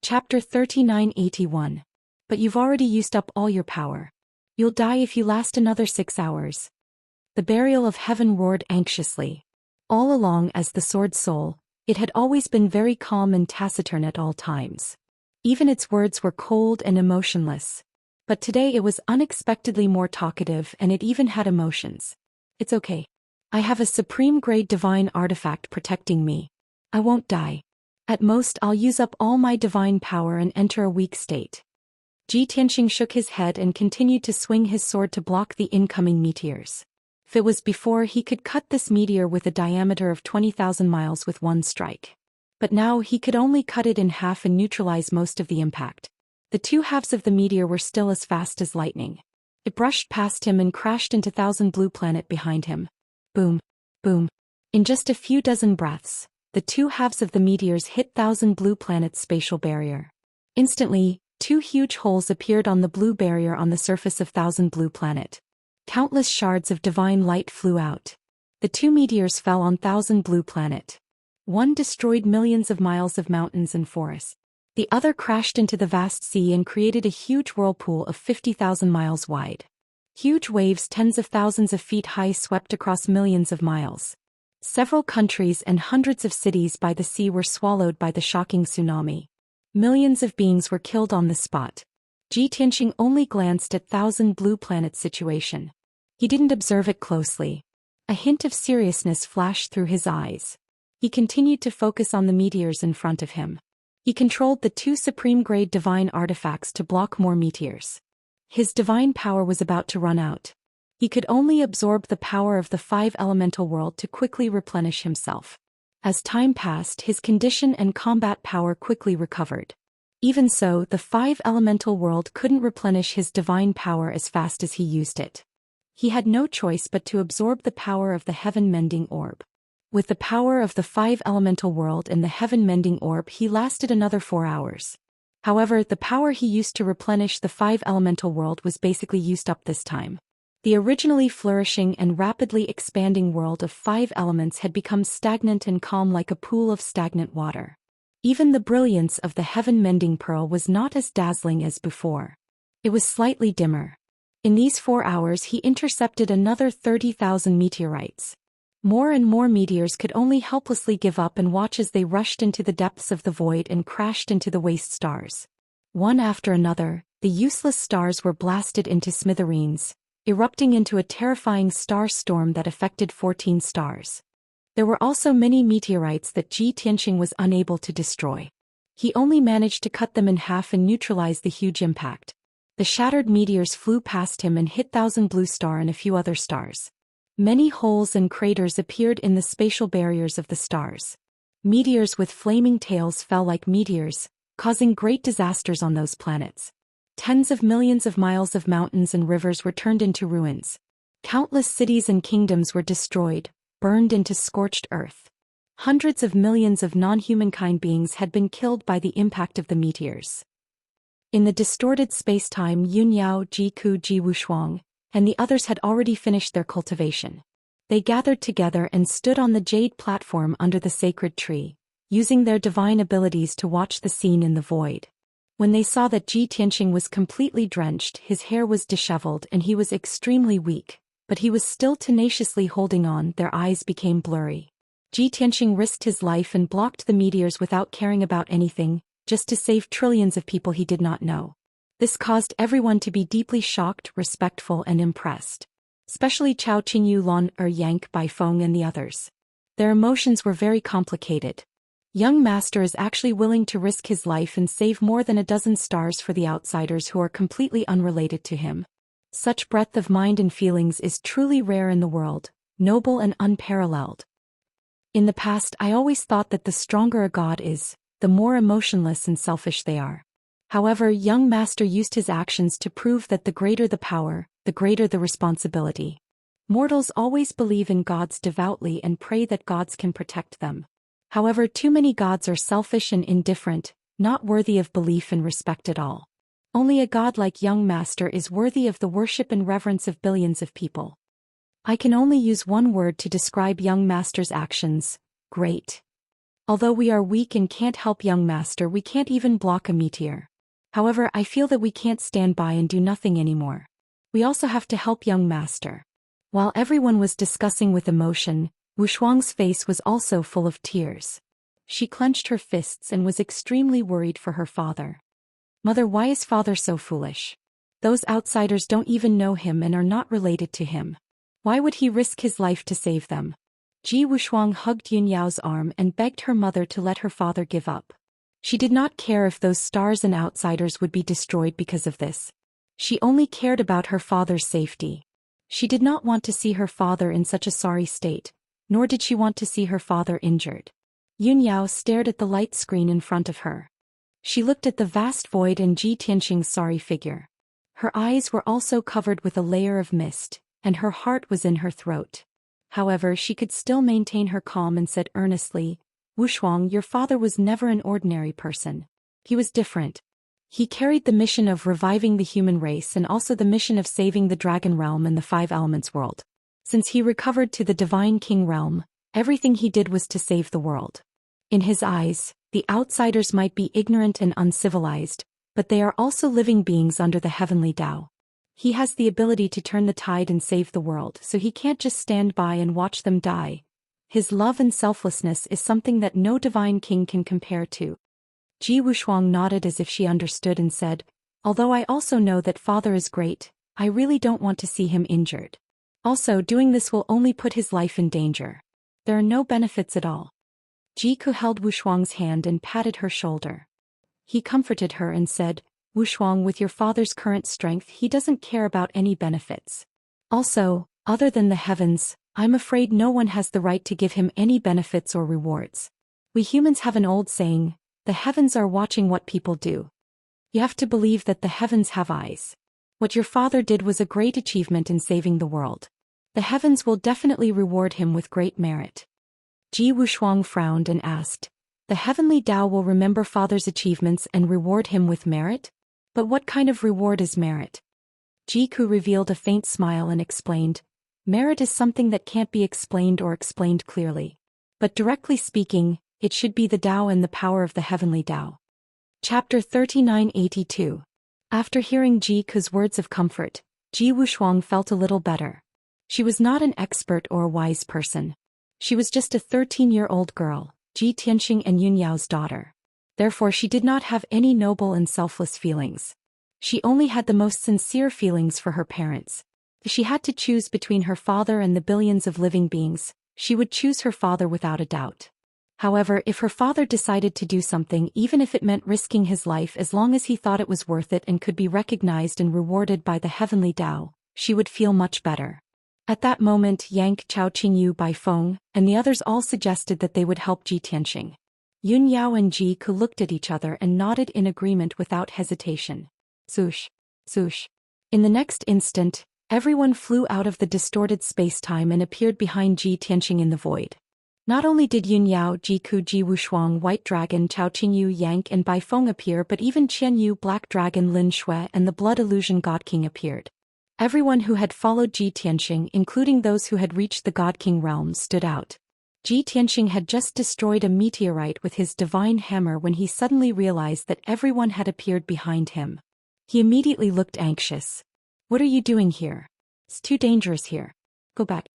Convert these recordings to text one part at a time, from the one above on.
Chapter 3981. But you've already used up all your power. You'll die if you last another 6 hours. The burial of heaven roared anxiously. All along as the sword soul, it had always been very calm and taciturn at all times. Even its words were cold and emotionless. But today it was unexpectedly more talkative, and it even had emotions. It's okay. I have a supreme-grade divine artifact protecting me. I won't die. At most I'll use up all my divine power and enter a weak state. Tianxing shook his head and continued to swing his sword to block the incoming meteors. If it was before, he could cut this meteor with a diameter of 20,000 miles with one strike. But now he could only cut it in half and neutralize most of the impact. The two halves of the meteor were still as fast as lightning. It brushed past him and crashed into Thousand Blue Planet behind him. Boom. Boom. In just a few dozen breaths, the two halves of the meteors hit Thousand Blue Planet's spatial barrier. Instantly, two huge holes appeared on the blue barrier on the surface of Thousand Blue Planet. Countless shards of divine light flew out. The two meteors fell on Thousand Blue Planet. One destroyed millions of miles of mountains and forests. The other crashed into the vast sea and created a huge whirlpool of 50,000 miles wide. Huge waves tens of thousands of feet high swept across millions of miles. Several countries and hundreds of cities by the sea were swallowed by the shocking tsunami. Millions of beings were killed on the spot. Tianxing only glanced at Thousand Blue Planet's situation. He didn't observe it closely. A hint of seriousness flashed through his eyes. He continued to focus on the meteors in front of him. He controlled the two supreme-grade divine artifacts to block more meteors. His divine power was about to run out. He could only absorb the power of the five elemental world to quickly replenish himself. As time passed, his condition and combat power quickly recovered. Even so, the five elemental world couldn't replenish his divine power as fast as he used it. He had no choice but to absorb the power of the heaven-mending orb. With the power of the five elemental world and the heaven-mending orb, he lasted another 4 hours. However, the power he used to replenish the five elemental world was basically used up this time. The originally flourishing and rapidly expanding world of five elements had become stagnant and calm like a pool of stagnant water. Even the brilliance of the heaven-mending pearl was not as dazzling as before. It was slightly dimmer. In these 4 hours he intercepted another 30,000 meteorites. More and more meteors could only helplessly give up and watch as they rushed into the depths of the void and crashed into the waste stars. One after another, the useless stars were blasted into smithereens, erupting into a terrifying star storm that affected 14 stars. There were also many meteorites that Tianxing was unable to destroy. He only managed to cut them in half and neutralize the huge impact. The shattered meteors flew past him and hit Thousand Blue Star and a few other stars. Many holes and craters appeared in the spatial barriers of the stars. Meteors with flaming tails fell like meteors, causing great disasters on those planets. Tens of millions of miles of mountains and rivers were turned into ruins. Countless cities and kingdoms were destroyed, burned into scorched earth. Hundreds of millions of non-humankind beings had been killed by the impact of the meteors. In the distorted space-time, Yunyao, Jiku, Jiwushuang, and the others had already finished their cultivation. They gathered together and stood on the jade platform under the sacred tree, using their divine abilities to watch the scene in the void. When they saw that Tianxing was completely drenched, his hair was disheveled and he was extremely weak, but he was still tenaciously holding on, their eyes became blurry. Tianxing risked his life and blocked the meteors without caring about anything, just to save trillions of people he did not know. This caused everyone to be deeply shocked, respectful and impressed. Especially Chao Qingyu, Lon Yang, Baifeng and the others. Their emotions were very complicated. Young Master is actually willing to risk his life and save more than a dozen stars for the outsiders who are completely unrelated to him. Such breadth of mind and feelings is truly rare in the world, noble and unparalleled. In the past I always thought that the stronger a god is, the more emotionless and selfish they are. However, young Master used his actions to prove that the greater the power, the greater the responsibility. Mortals always believe in gods devoutly and pray that gods can protect them. However, too many gods are selfish and indifferent, not worthy of belief and respect at all. Only a god like young Master is worthy of the worship and reverence of billions of people. I can only use one word to describe young Master's actions: great. Although we are weak and can't help young master, we can't even block a meteor. However, I feel that we can't stand by and do nothing anymore. We also have to help young master. While everyone was discussing with emotion, Wuxuang's face was also full of tears. She clenched her fists and was extremely worried for her father. Mother, why is father so foolish? Those outsiders don't even know him and are not related to him. Why would he risk his life to save them? Ji Wuxuang hugged Yunyao's arm and begged her mother to let her father give up. She did not care if those stars and outsiders would be destroyed because of this. She only cared about her father's safety. She did not want to see her father in such a sorry state, nor did she want to see her father injured. Yunyao stared at the light screen in front of her. She looked at the vast void and Ji Tianxing's sorry figure. Her eyes were also covered with a layer of mist, and her heart was in her throat. However, she could still maintain her calm and said earnestly, Wuxuang, your father was never an ordinary person. He was different. He carried the mission of reviving the human race and also the mission of saving the Dragon Realm and the Five Elements world. Since he recovered to the Divine King Realm, everything he did was to save the world. In his eyes, the outsiders might be ignorant and uncivilized, but they are also living beings under the heavenly Tao. He has the ability to turn the tide and save the world, so he can't just stand by and watch them die. His love and selflessness is something that no divine king can compare to. Ji Wuxuang nodded as if she understood and said, although I also know that father is great, I really don't want to see him injured. Also, doing this will only put his life in danger. There are no benefits at all. Ji Ku held Wuxuang's hand and patted her shoulder. He comforted her and said, Wuxuang, with your father's current strength, he doesn't care about any benefits. Also, other than the heavens, I'm afraid no one has the right to give him any benefits or rewards. We humans have an old saying, the heavens are watching what people do. You have to believe that the heavens have eyes. What your father did was a great achievement in saving the world. The heavens will definitely reward him with great merit. Ji Wuxuang frowned and asked, the heavenly Tao will remember father's achievements and reward him with merit? But what kind of reward is merit? Ji Ku revealed a faint smile and explained, merit is something that can't be explained or explained clearly. But directly speaking, it should be the Tao and the power of the heavenly Tao. Chapter 3982. After hearing Ji Ku's words of comfort, Ji Wuxuang felt a little better. She was not an expert or a wise person. She was just a 13-year-old girl, Ji Tianxing and Yunyao's daughter. Therefore she did not have any noble and selfless feelings. She only had the most sincere feelings for her parents. If she had to choose between her father and the billions of living beings, she would choose her father without a doubt. However, if her father decided to do something, even if it meant risking his life, as long as he thought it was worth it and could be recognized and rewarded by the heavenly Tao, she would feel much better. At that moment, Yang Chao Qingyu Bai Feng and the others all suggested that they would help Ji Tianxing. Yun Yao and Ji Ku looked at each other and nodded in agreement without hesitation. Swoosh, swoosh. In the next instant, everyone flew out of the distorted space-time and appeared behind Ji Tianxing in the void. Not only did Yun Yao, Ji Ku, Ji Wuxuang, White Dragon, Chao Qingyu, Yang and Bai Feng appear, but even Qian Yu, Black Dragon, Lin Shui and the Blood Illusion God King appeared. Everyone who had followed Ji Tianxing, including those who had reached the God King realm, stood out. Ji Tianxing had just destroyed a meteorite with his divine hammer when he suddenly realized that everyone had appeared behind him. He immediately looked anxious. What are you doing here? It's too dangerous here. Go back.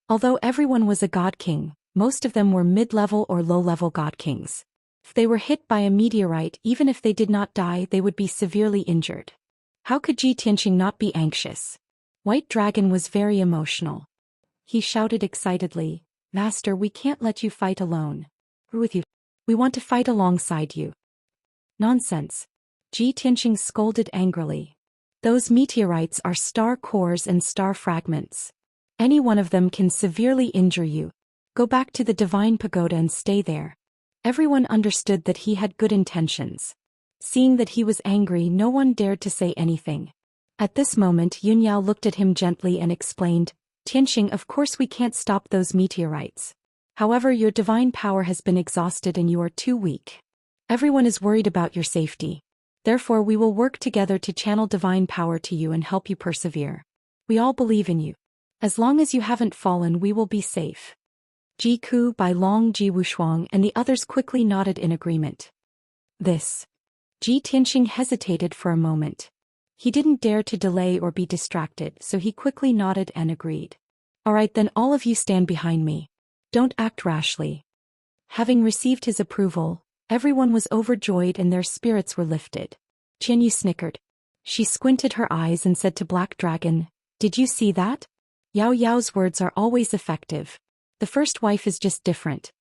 Although everyone was a God King, most of them were mid-level or low-level God Kings. If they were hit by a meteorite, even if they did not die, they would be severely injured. How could Ji Tianxing not be anxious? White Dragon was very emotional. He shouted excitedly, Master, we can't let you fight alone. We're with you. We want to fight alongside you. Nonsense. Ji Tianxing scolded angrily. Those meteorites are star cores and star fragments. Any one of them can severely injure you. Go back to the Divine Pagoda and stay there. Everyone understood that he had good intentions. Seeing that he was angry, no one dared to say anything. At this moment, Yun Yao looked at him gently and explained, Tianxing, of course we can't stop those meteorites. However, your divine power has been exhausted and you are too weak. Everyone is worried about your safety. Therefore we will work together to channel divine power to you and help you persevere. We all believe in you. As long as you haven't fallen, we will be safe. Ji Ku, Bai Long, Ji Wushuang, and the others quickly nodded in agreement. This. Ji Tianxing hesitated for a moment. He didn't dare to delay or be distracted, so he quickly nodded and agreed. All right, then all of you stand behind me. Don't act rashly. Having received his approval, everyone was overjoyed and their spirits were lifted. Qianyu snickered. She squinted her eyes and said to Black Dragon, "Did you see that? Yao Yao's words are always effective. The first wife is just different."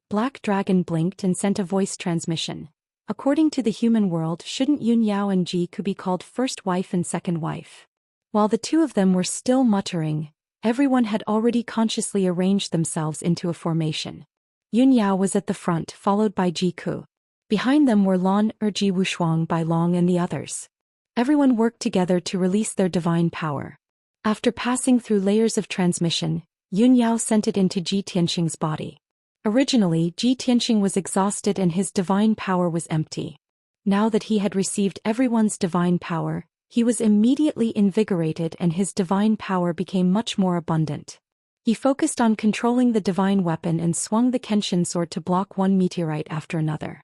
Black Dragon blinked and sent a voice transmission. According to the human world, shouldn't Yun Yao and Ji Ku be called first wife and second wife? While the two of them were still muttering, everyone had already consciously arranged themselves into a formation. Yun Yao was at the front, followed by Ji Ku. Behind them were Lan Er, Ji Wushuang, Bai Long, and the others. Everyone worked together to release their divine power. After passing through layers of transmission, Yun Yao sent it into Ji Tianxing's body. Originally, Ji Tianxing was exhausted and his divine power was empty. Now that he had received everyone's divine power, he was immediately invigorated and his divine power became much more abundant. He focused on controlling the divine weapon and swung the Kenshin sword to block one meteorite after another.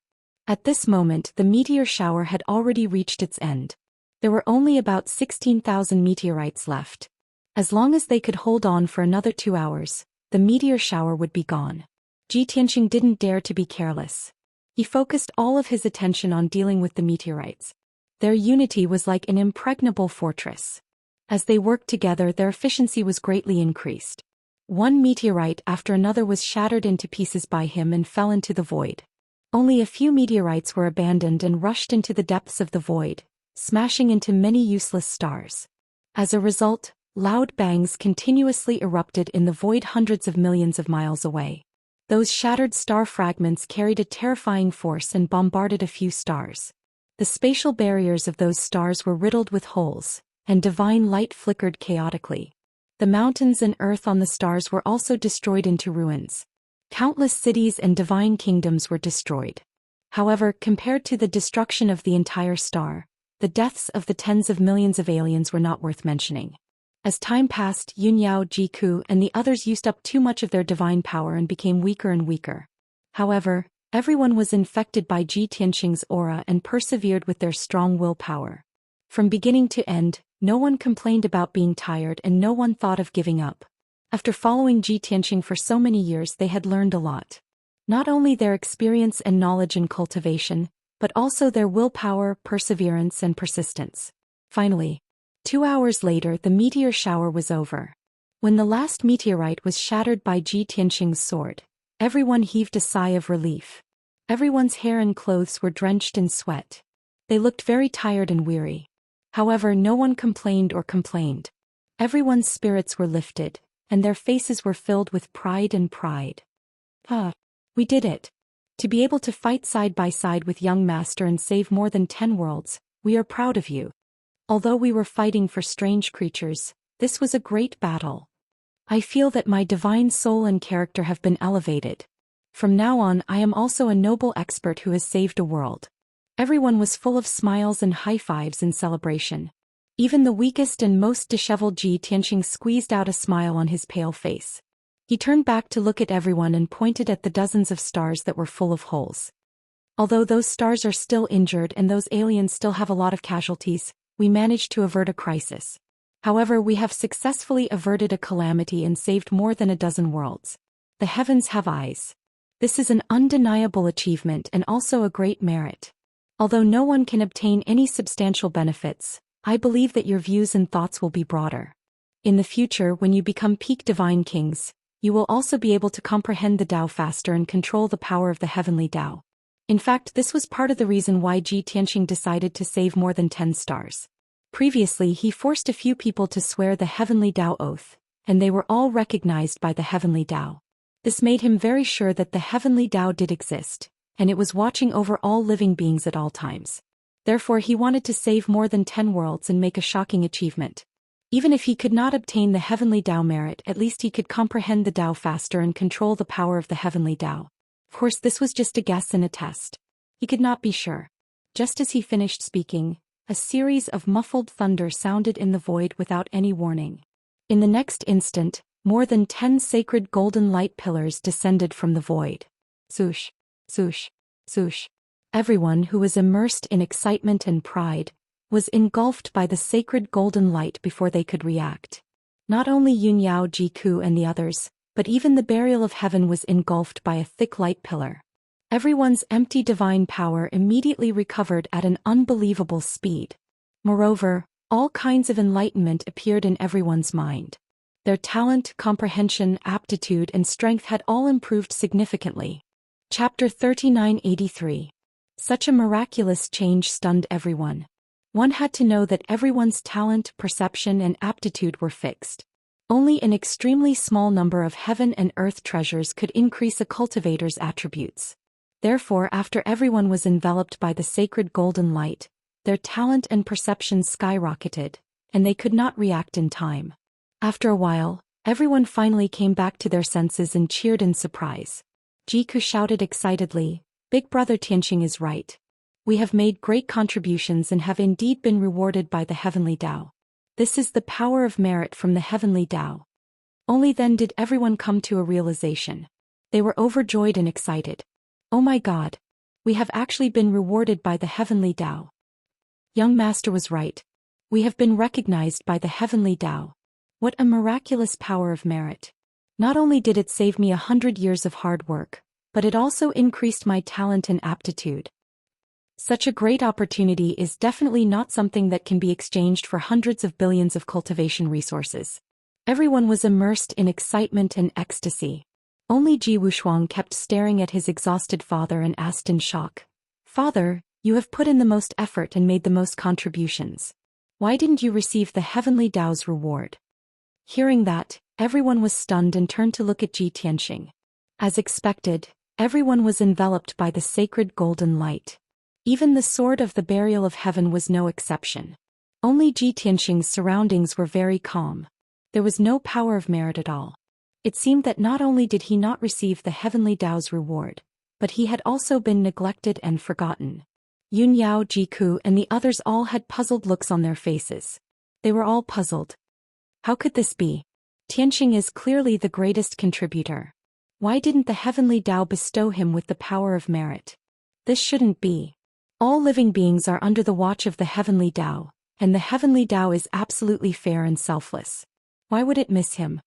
At this moment, the meteor shower had already reached its end. There were only about 16,000 meteorites left. As long as they could hold on for another 2 hours, the meteor shower would be gone. Ji Tianxing didn't dare to be careless. He focused all of his attention on dealing with the meteorites. Their unity was like an impregnable fortress. As they worked together, their efficiency was greatly increased. One meteorite after another was shattered into pieces by him and fell into the void. Only a few meteorites were abandoned and rushed into the depths of the void, smashing into many useless stars. As a result, loud bangs continuously erupted in the void hundreds of millions of miles away. Those shattered star fragments carried a terrifying force and bombarded a few stars. The spatial barriers of those stars were riddled with holes, and divine light flickered chaotically. The mountains and earth on the stars were also destroyed into ruins. Countless cities and divine kingdoms were destroyed. However, compared to the destruction of the entire star, the deaths of the tens of millions of aliens were not worth mentioning. As time passed, Yun Yao, Ji Ku, and the others used up too much of their divine power and became weaker and weaker. However, everyone was infected by Ji Tianxing's aura and persevered with their strong willpower. From beginning to end, no one complained about being tired and no one thought of giving up. After following Ji Tianxing for so many years, they had learned a lot. Not only their experience and knowledge in cultivation, but also their willpower, perseverance, and persistence. Finally, 2 hours later, the meteor shower was over. When the last meteorite was shattered by Ji Tianxing's sword, everyone heaved a sigh of relief. Everyone's hair and clothes were drenched in sweat. They looked very tired and weary. However, no one complained or complained. Everyone's spirits were lifted, and their faces were filled with pride and pride. We did it. To be able to fight side by side with young master and save more than 10 worlds, we are proud of you. Although we were fighting for strange creatures, this was a great battle. I feel that my divine soul and character have been elevated. From now on, I am also a noble expert who has saved a world. Everyone was full of smiles and high fives in celebration. Even the weakest and most disheveled Ji Tianxing squeezed out a smile on his pale face. He turned back to look at everyone and pointed at the dozens of stars that were full of holes. Although those stars are still injured and those aliens still have a lot of casualties, we managed to avert a crisis. However, we have successfully averted a calamity and saved more than a dozen worlds. The heavens have eyes. This is an undeniable achievement and also a great merit. Although no one can obtain any substantial benefits, I believe that your views and thoughts will be broader. In the future, when you become peak divine kings, you will also be able to comprehend the Tao faster and control the power of the heavenly Tao. In fact, this was part of the reason why Ji Tianxing decided to save more than 10 stars. Previously, he forced a few people to swear the heavenly Tao oath, and they were all recognized by the heavenly Tao. This made him very sure that the heavenly Tao did exist, and it was watching over all living beings at all times. Therefore, he wanted to save more than 10 worlds and make a shocking achievement. Even if he could not obtain the heavenly Tao merit, at least he could comprehend the Tao faster and control the power of the heavenly Tao. Of course, this was just a guess and a test. He could not be sure. Just as he finished speaking, a series of muffled thunder sounded in the void without any warning. In the next instant, More than 10 sacred golden light pillars descended from the void. Swoosh, swoosh, swoosh. Everyone who was immersed in excitement and pride was engulfed by the sacred golden light before they could react. Not only Yunyao Jiku and the others, but even the burial of heaven was engulfed by a thick light pillar. Everyone's empty divine power immediately recovered at an unbelievable speed. Moreover, all kinds of enlightenment appeared in everyone's mind. Their talent, comprehension, aptitude, and strength had all improved significantly. Chapter 3983. Such a miraculous change stunned everyone. One had to know that everyone's talent, perception, and aptitude were fixed. Only an extremely small number of heaven and earth treasures could increase a cultivator's attributes. Therefore, after everyone was enveloped by the sacred golden light, their talent and perception skyrocketed, and they could not react in time. After a while, everyone finally came back to their senses and cheered in surprise. Jiku shouted excitedly, "Big Brother Tianqing is right. We have made great contributions and have indeed been rewarded by the heavenly Tao. This is the power of merit from the heavenly Tao." Only then did everyone come to a realization. They were overjoyed and excited. "Oh my God! We have actually been rewarded by the heavenly Tao. Young Master was right. We have been recognized by the heavenly Tao. What a miraculous power of merit. Not only did it save me 100 years of hard work, but it also increased my talent and aptitude. Such a great opportunity is definitely not something that can be exchanged for hundreds of billions of cultivation resources." Everyone was immersed in excitement and ecstasy. Only Ji Wushuang kept staring at his exhausted father and asked in shock, "Father, you have put in the most effort and made the most contributions. Why didn't you receive the heavenly Tao's reward?" Hearing that, everyone was stunned and turned to look at Ji Tianqing. As expected, everyone was enveloped by the sacred golden light. Even the sword of the burial of heaven was no exception. Only Ji Tianqing's surroundings were very calm. There was no power of merit at all. It seemed that not only did he not receive the heavenly Tao's reward, but he had also been neglected and forgotten. Yunyao, Jiku, and the others all had puzzled looks on their faces. They were all puzzled. How could this be? Tianqing is clearly the greatest contributor. Why didn't the heavenly Tao bestow him with the power of merit? This shouldn't be. All living beings are under the watch of the heavenly Tao, and the heavenly Tao is absolutely fair and selfless. Why would it miss him?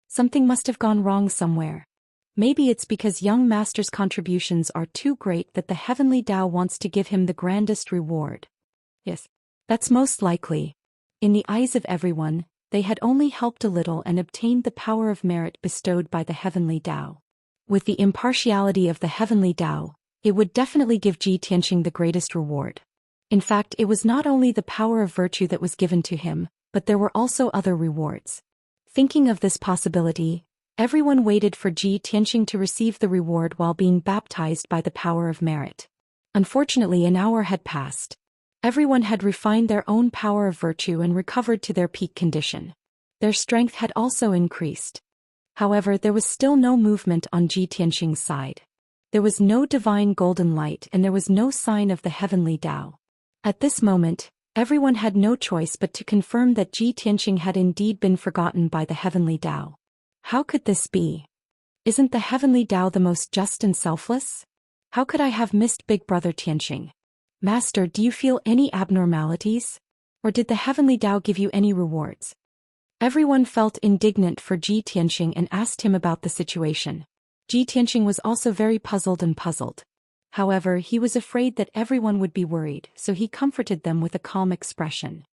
Something must have gone wrong somewhere. Maybe it's because young master's contributions are too great that the heavenly Tao wants to give him the grandest reward. Yes, that's most likely. In the eyes of everyone, they had only helped a little and obtained the power of merit bestowed by the heavenly Tao. With the impartiality of the heavenly Tao, it would definitely give Ji Tianqing the greatest reward. In fact, it was not only the power of virtue that was given to him, but there were also other rewards. Thinking of this possibility, everyone waited for Ji Tianqing to receive the reward while being baptized by the power of merit. Unfortunately, an hour had passed. Everyone had refined their own power of virtue and recovered to their peak condition. Their strength had also increased. However, there was still no movement on Ji Tianqing's side. There was no divine golden light and there was no sign of the heavenly Tao. At this moment, everyone had no choice but to confirm that Ji Tianqing had indeed been forgotten by the heavenly Tao. How could this be? Isn't the heavenly Tao the most just and selfless? How could I have missed Big Brother Tianqing? Master, do you feel any abnormalities? Or did the heavenly Tao give you any rewards? Everyone felt indignant for Ji Tianqing and asked him about the situation. Ji Tianqing was also very puzzled. However, he was afraid that everyone would be worried, so he comforted them with a calm expression.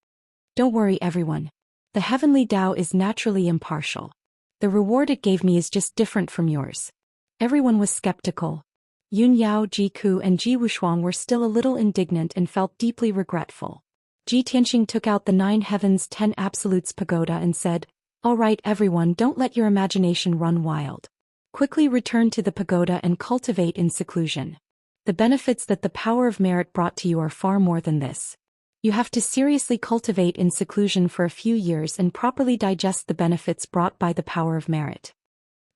"Don't worry, everyone. The heavenly Tao is naturally impartial. The reward it gave me is just different from yours." Everyone was skeptical. Yunyao, Jiku, and Ji Wushuang were still a little indignant and felt deeply regretful. Ji Tianqing took out the 9 Heavens 10 Absolutes pagoda and said, "All right, everyone, don't let your imagination run wild. Quickly return to the pagoda and cultivate in seclusion. The benefits that the power of merit brought to you are far more than this. You have to seriously cultivate in seclusion for a few years and properly digest the benefits brought by the power of merit."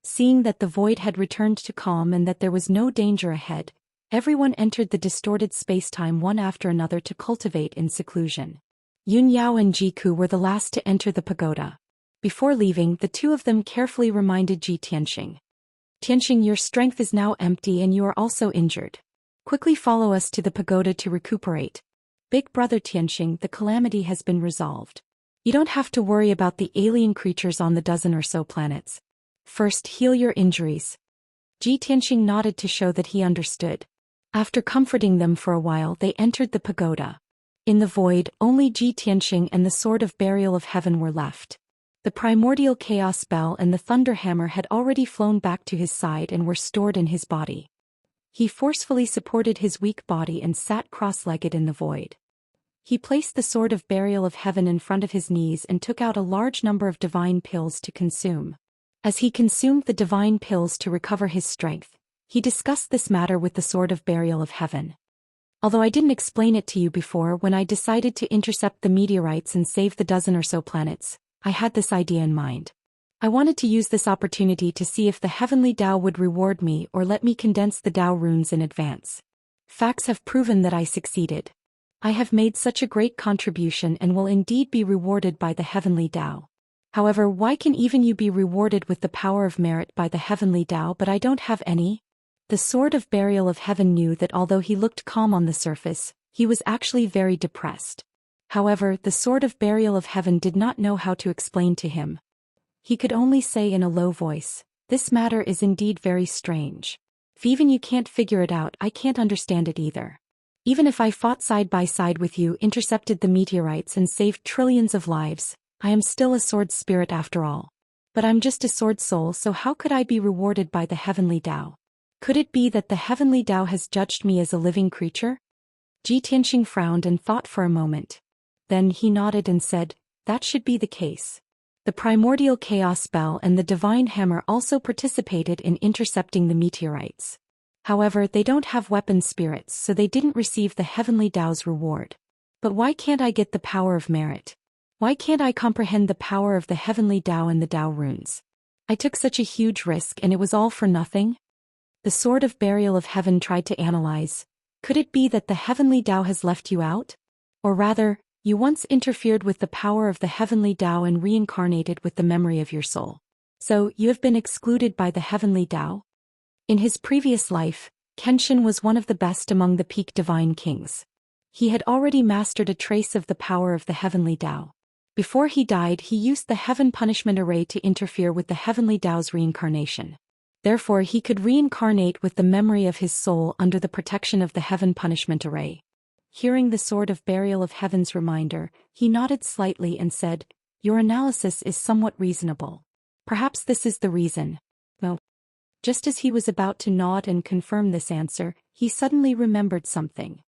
Seeing that the void had returned to calm and that there was no danger ahead, everyone entered the distorted space-time one after another to cultivate in seclusion. Yunyao and Jiku were the last to enter the pagoda. Before leaving, the two of them carefully reminded Ji Tianxing. Tianxing, your strength is now empty and you are also injured. Quickly follow us to the pagoda to recuperate. Big brother Tianxing, the calamity has been resolved. You don't have to worry about the alien creatures on the dozen or so planets. First, heal your injuries. Ji Tianxing nodded to show that he understood. After comforting them for a while, they entered the pagoda. In the void, only Ji Tianxing and the Sword of Burial of Heaven were left. The primordial chaos bell and the thunder hammer had already flown back to his side and were stored in his body. He forcefully supported his weak body and sat cross-legged in the void. He placed the Sword of Burial of Heaven in front of his knees and took out a large number of divine pills to consume. As he consumed the divine pills to recover his strength, he discussed this matter with the Sword of Burial of Heaven. Although I didn't explain it to you before, when I decided to intercept the meteorites and save the dozen or so planets, I had this idea in mind. I wanted to use this opportunity to see if the heavenly Tao would reward me or let me condense the Tao runes in advance. Facts have proven that I succeeded. I have made such a great contribution and will indeed be rewarded by the heavenly Tao. However, why can even you be rewarded with the power of merit by the heavenly Tao but I don't have any? The Sword of Burial of Heaven knew that although he looked calm on the surface, he was actually very depressed. However, the Sword of Burial of Heaven did not know how to explain to him. He could only say in a low voice, "This matter is indeed very strange. If even you can't figure it out, I can't understand it either. Even if I fought side by side with you, intercepted the meteorites and saved trillions of lives, I am still a sword spirit after all. But I'm just a sword soul, so how could I be rewarded by the heavenly Tao? Could it be that the heavenly Tao has judged me as a living creature?" Ji Tianxing frowned and thought for a moment. Then he nodded and said, "That should be the case. The primordial chaos bell and the divine hammer also participated in intercepting the meteorites. However, they don't have weapon spirits, so they didn't receive the heavenly Tao's reward. But why can't I get the power of merit? Why can't I comprehend the power of the heavenly Tao and the Tao runes? I took such a huge risk and it was all for nothing?" The Sword of Burial of Heaven tried to analyze. Could it be that the heavenly Tao has left you out? Or rather, you once interfered with the power of the heavenly Tao and reincarnated with the memory of your soul. So, you have been excluded by the heavenly Tao? In his previous life, Kenshin was one of the best among the peak divine kings. He had already mastered a trace of the power of the heavenly Tao. Before he died, he used the Heaven Punishment Array to interfere with the heavenly Tao's reincarnation. Therefore, he could reincarnate with the memory of his soul under the protection of the Heaven Punishment Array. Hearing the Sword of Burial of Heaven's reminder, he nodded slightly and said, "Your analysis is somewhat reasonable. Perhaps this is the reason." Well, just as he was about to nod and confirm this answer, he suddenly remembered something.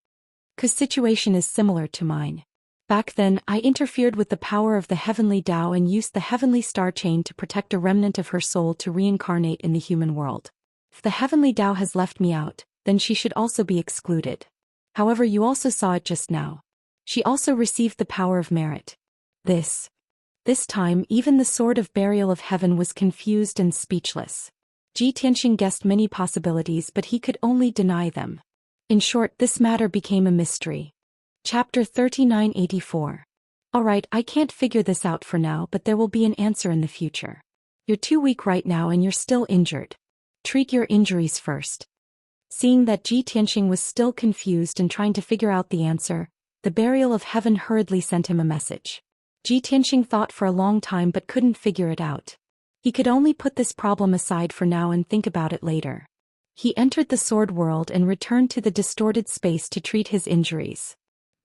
"'Cause situation is similar to mine. Back then, I interfered with the power of the heavenly Tao and used the heavenly star chain to protect a remnant of her soul to reincarnate in the human world. If the heavenly Tao has left me out, then she should also be excluded. However, you also saw it just now. She also received the power of merit. This time, even the Sword of Burial of Heaven was confused and speechless. Ji Tianxing guessed many possibilities, but he could only deny them. In short, this matter became a mystery. Chapter 3984. Alright, I can't figure this out for now, but there will be an answer in the future. You're too weak right now and you're still injured. Treat your injuries first. Seeing that Ji Tianxing was still confused and trying to figure out the answer, the Burial of Heaven hurriedly sent him a message. Ji Tianxing thought for a long time but couldn't figure it out. He could only put this problem aside for now and think about it later. He entered the sword world and returned to the distorted space to treat his injuries.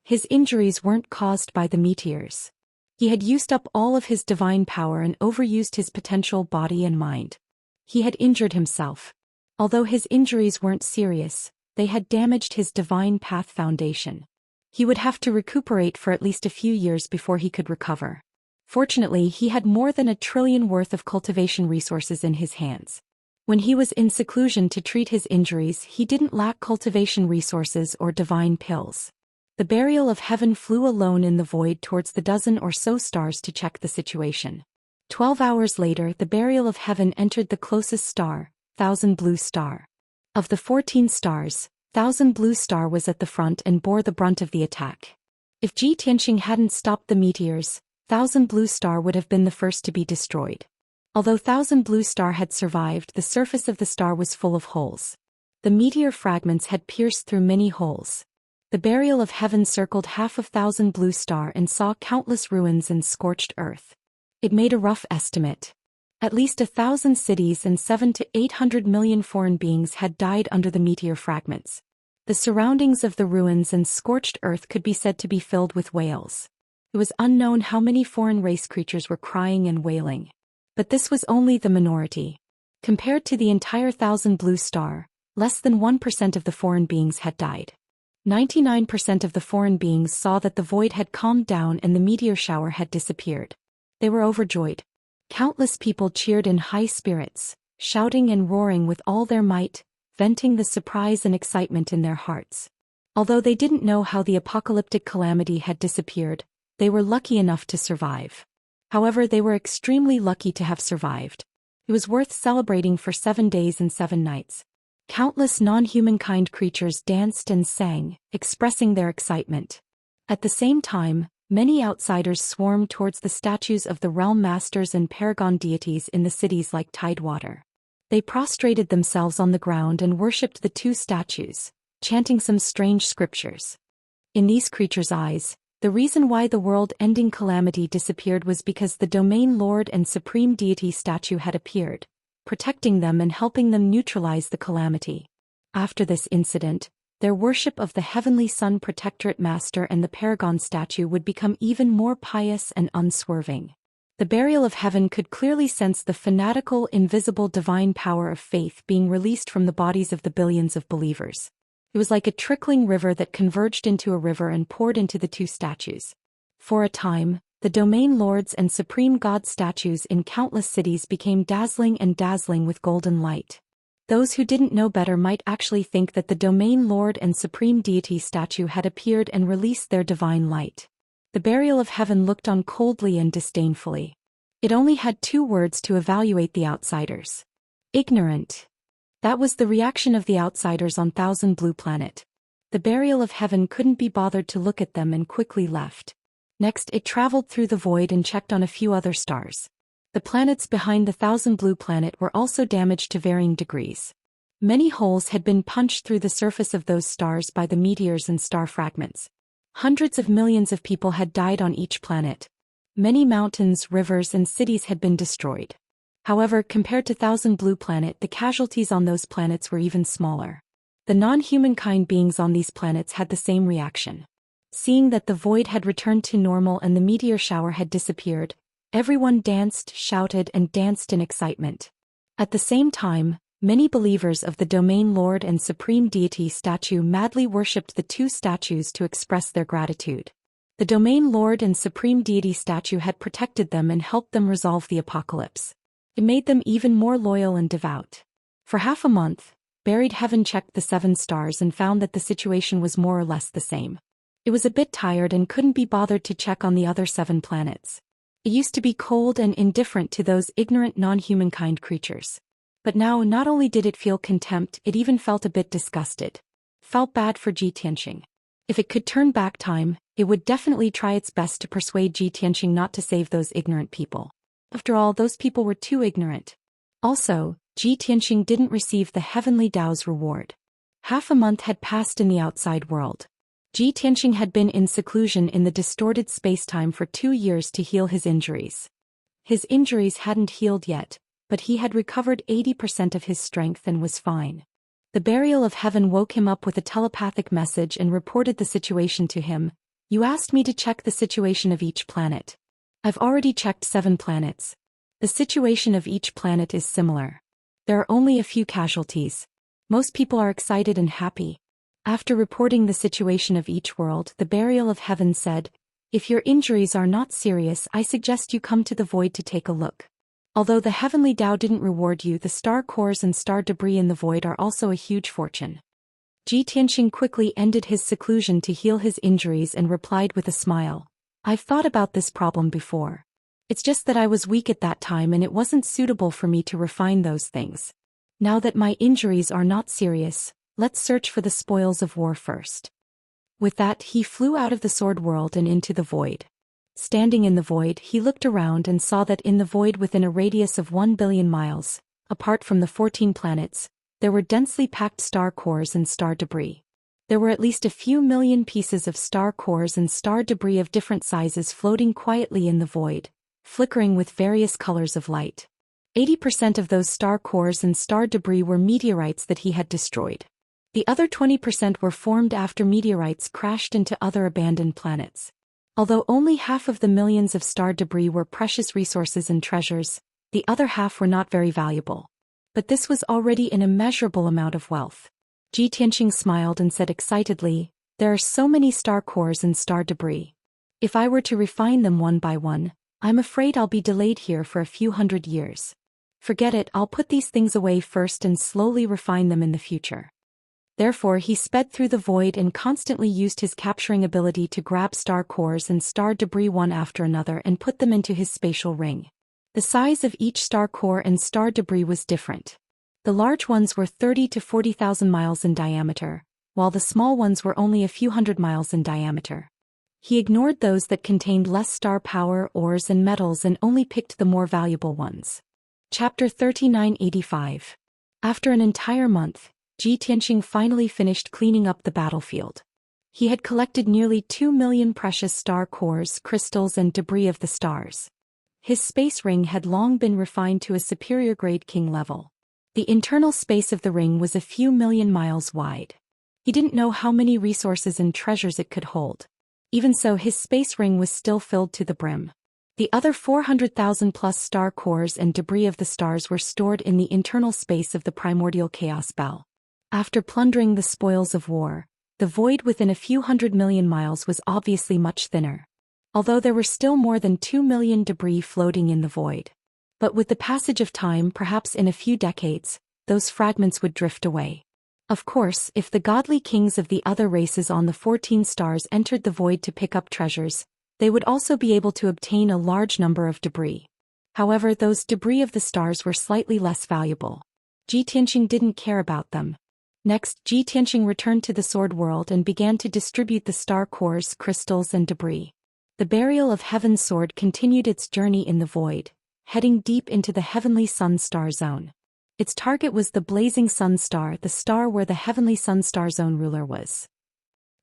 His injuries weren't caused by the meteors. He had used up all of his divine power and overused his potential body and mind. He had injured himself. Although his injuries weren't serious, they had damaged his divine path foundation. He would have to recuperate for at least a few years before he could recover. Fortunately, he had more than 1 trillion worth of cultivation resources in his hands. When he was in seclusion to treat his injuries, he didn't lack cultivation resources or divine pills. The Burial of Heaven flew alone in the void towards the dozen or so stars to check the situation. 12 hours later, the Burial of Heaven entered the closest star, Thousand Blue Star. Of the 14 stars, Thousand Blue Star was at the front and bore the brunt of the attack. If Ji Tianxing hadn't stopped the meteors, Thousand Blue Star would have been the first to be destroyed. Although Thousand Blue Star had survived, the surface of the star was full of holes. The meteor fragments had pierced through many holes. The burial of heaven circled half of Thousand Blue Star and saw countless ruins and scorched earth. It made a rough estimate. At least 1,000 cities and 700 to 800 million foreign beings had died under the meteor fragments. The surroundings of the ruins and scorched earth could be said to be filled with wails. It was unknown how many foreign race creatures were crying and wailing. But this was only the minority. Compared to the entire Thousand Blue Star, less than 1% of the foreign beings had died. 99% of the foreign beings saw that the void had calmed down and the meteor shower had disappeared. They were overjoyed. Countless people cheered in high spirits, shouting and roaring with all their might, venting the surprise and excitement in their hearts. Although they didn't know how the apocalyptic calamity had disappeared, they were lucky enough to survive. However, they were extremely lucky to have survived. It was worth celebrating for 7 days and 7 nights. Countless non-humankind creatures danced and sang, expressing their excitement. At the same time, many outsiders swarmed towards the statues of the realm masters and paragon deities in the cities like Tidewater. They prostrated themselves on the ground and worshipped the 2 statues, chanting some strange scriptures. In these creatures' eyes, the reason why the world-ending calamity disappeared was because the Domain Lord and Supreme Deity statue had appeared, protecting them and helping them neutralize the calamity. After this incident, their worship of the Heavenly Sun Protectorate Master and the Paragon statue would become even more pious and unswerving. The burial of heaven could clearly sense the fanatical, invisible divine power of faith being released from the bodies of the billions of believers. It was like a trickling river that converged into a river and poured into the 2 statues. For a time, the Domain Lords and Supreme God statues in countless cities became dazzling with golden light. Those who didn't know better might actually think that the Domain Lord and Supreme Deity statue had appeared and released their divine light. The burial of heaven looked on coldly and disdainfully. It only had 2 words to evaluate the outsiders. Ignorant. That was the reaction of the outsiders on Thousand Blue Planet. The burial of heaven couldn't be bothered to look at them and quickly left. Next, it traveled through the void and checked on a few other stars. The planets behind the Thousand Blue Planet were also damaged to varying degrees. Many holes had been punched through the surface of those stars by the meteors and star fragments. Hundreds of millions of people had died on each planet. Many mountains, rivers, and cities had been destroyed. However, compared to Thousand Blue Planet, the casualties on those planets were even smaller. The non-humankind beings on these planets had the same reaction. Seeing that the void had returned to normal and the meteor shower had disappeared, everyone danced, shouted, and danced in excitement. At the same time, many believers of the Domain Lord and Supreme Deity statue madly worshipped the 2 statues to express their gratitude. The Domain Lord and Supreme Deity statue had protected them and helped them resolve the apocalypse. It made them even more loyal and devout. For half a month, Buried Heaven checked the 7 stars and found that the situation was more or less the same. It was a bit tired and couldn't be bothered to check on the other 7 planets. It used to be cold and indifferent to those ignorant non-humankind creatures. But now not only did it feel contempt, it even felt a bit disgusted. Felt bad for Ji Tianxing. If it could turn back time, it would definitely try its best to persuade Ji Tianxing not to save those ignorant people. After all, those people were too ignorant. Also, Ji Tianxing didn't receive the Heavenly Dao's reward. Half a month had passed in the outside world. Ji Tianxing had been in seclusion in the distorted spacetime for 2 years to heal his injuries. His injuries hadn't healed yet, but he had recovered 80% of his strength and was fine. The burial of heaven woke him up with a telepathic message and reported the situation to him. You asked me to check the situation of each planet. I've already checked 7 planets. The situation of each planet is similar. There are only a few casualties. Most people are excited and happy. After reporting the situation of each world, the burial of heaven said, if your injuries are not serious, I suggest you come to the void to take a look. Although the Heavenly Dao didn't reward you, the star cores and star debris in the void are also a huge fortune. Ji Tianxing quickly ended his seclusion to heal his injuries and replied with a smile. I've thought about this problem before. It's just that I was weak at that time and it wasn't suitable for me to refine those things. Now that my injuries are not serious, let's search for the spoils of war first. With that, he flew out of the sword world and into the void. Standing in the void, he looked around and saw that in the void within a radius of 1 billion miles, apart from the 14 planets, there were densely packed star cores and star debris. There were at least a few million pieces of star cores and star debris of different sizes floating quietly in the void, flickering with various colors of light. 80% of those star cores and star debris were meteorites that he had destroyed. The other 20% were formed after meteorites crashed into other abandoned planets. Although only half of the millions of star debris were precious resources and treasures, the other half were not very valuable. But this was already an immeasurable amount of wealth. Xianxia smiled and said excitedly, "There are so many star cores and star debris. If I were to refine them one by one, I'm afraid I'll be delayed here for a few hundred years. Forget it, I'll put these things away first and slowly refine them in the future." Therefore he sped through the void and constantly used his capturing ability to grab star cores and star debris one after another and put them into his spatial ring. The size of each star core and star debris was different. The large ones were 30 to 40,000 miles in diameter, while the small ones were only a few hundred miles in diameter. He ignored those that contained less star power, ores and metals and only picked the more valuable ones. Chapter 3985. After an entire month, Xianxia finally finished cleaning up the battlefield. He had collected nearly 2 million precious star cores, crystals and debris of the stars. His space ring had long been refined to a superior grade king level. The internal space of the ring was a few million miles wide. He didn't know how many resources and treasures it could hold. Even so, his space ring was still filled to the brim. The other 400,000 plus star cores and debris of the stars were stored in the internal space of the primordial chaos bell. After plundering the spoils of war, the void within a few hundred million miles was obviously much thinner. Although there were still more than 2 million debris floating in the void. But with the passage of time, perhaps in a few decades, those fragments would drift away. Of course, if the godly kings of the other races on the 14 stars entered the void to pick up treasures, they would also be able to obtain a large number of debris. However, those debris of the stars were slightly less valuable. Xianxia didn't care about them. Next, Xianxia returned to the sword world and began to distribute the star cores, crystals and debris. The burial of Heaven's sword continued its journey in the void, heading deep into the heavenly sun star zone. Its target was the blazing sun star, the star where the heavenly sun star zone ruler was.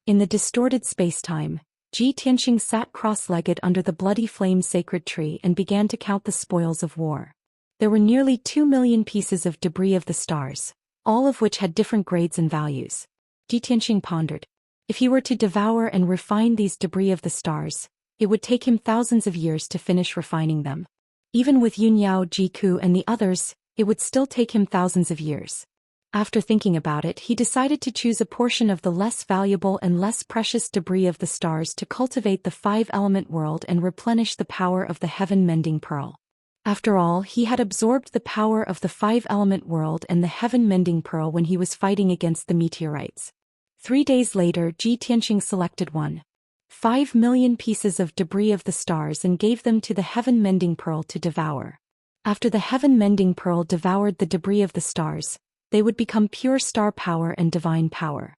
In the distorted spacetime, Xianxia sat cross-legged under the bloody flame sacred tree and began to count the spoils of war. There were nearly 2 million pieces of debris of the stars, all of which had different grades and values. Xianxia pondered. If he were to devour and refine these debris of the stars, it would take him thousands of years to finish refining them. Even with Yunyao, Jiku and the others, it would still take him thousands of years. After thinking about it, he decided to choose a portion of the less valuable and less precious debris of the stars to cultivate the 5-element world and replenish the power of the heaven-mending pearl. After all, he had absorbed the power of the 5-element world and the heaven-mending pearl when he was fighting against the meteorites. 3 days later, Xianxia selected 1.5 million pieces of debris of the stars and gave them to the heaven-mending pearl to devour. After the heaven-mending pearl devoured the debris of the stars, they would become pure star power and divine power.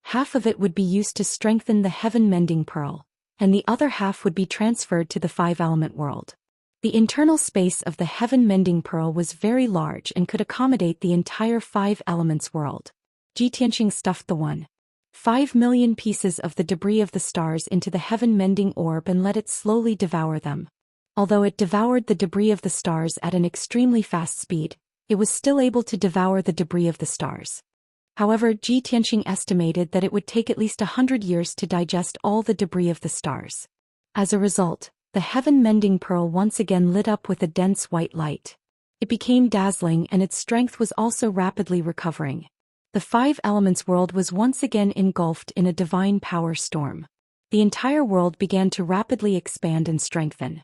Half of it would be used to strengthen the heaven-mending pearl, and the other half would be transferred to the 5-element world. The internal space of the heaven-mending pearl was very large and could accommodate the entire 5 elements world. Xianxia stuffed the 1.5 million pieces of the debris of the stars into the heaven-mending orb and let it slowly devour them. Although it devoured the debris of the stars at an extremely fast speed, it was still able to devour the debris of the stars. However, Xianxia estimated that it would take at least 100 years to digest all the debris of the stars. As a result, the heaven-mending pearl once again lit up with a dense white light. It became dazzling and its strength was also rapidly recovering. The 5 elements world was once again engulfed in a divine power storm. The entire world began to rapidly expand and strengthen.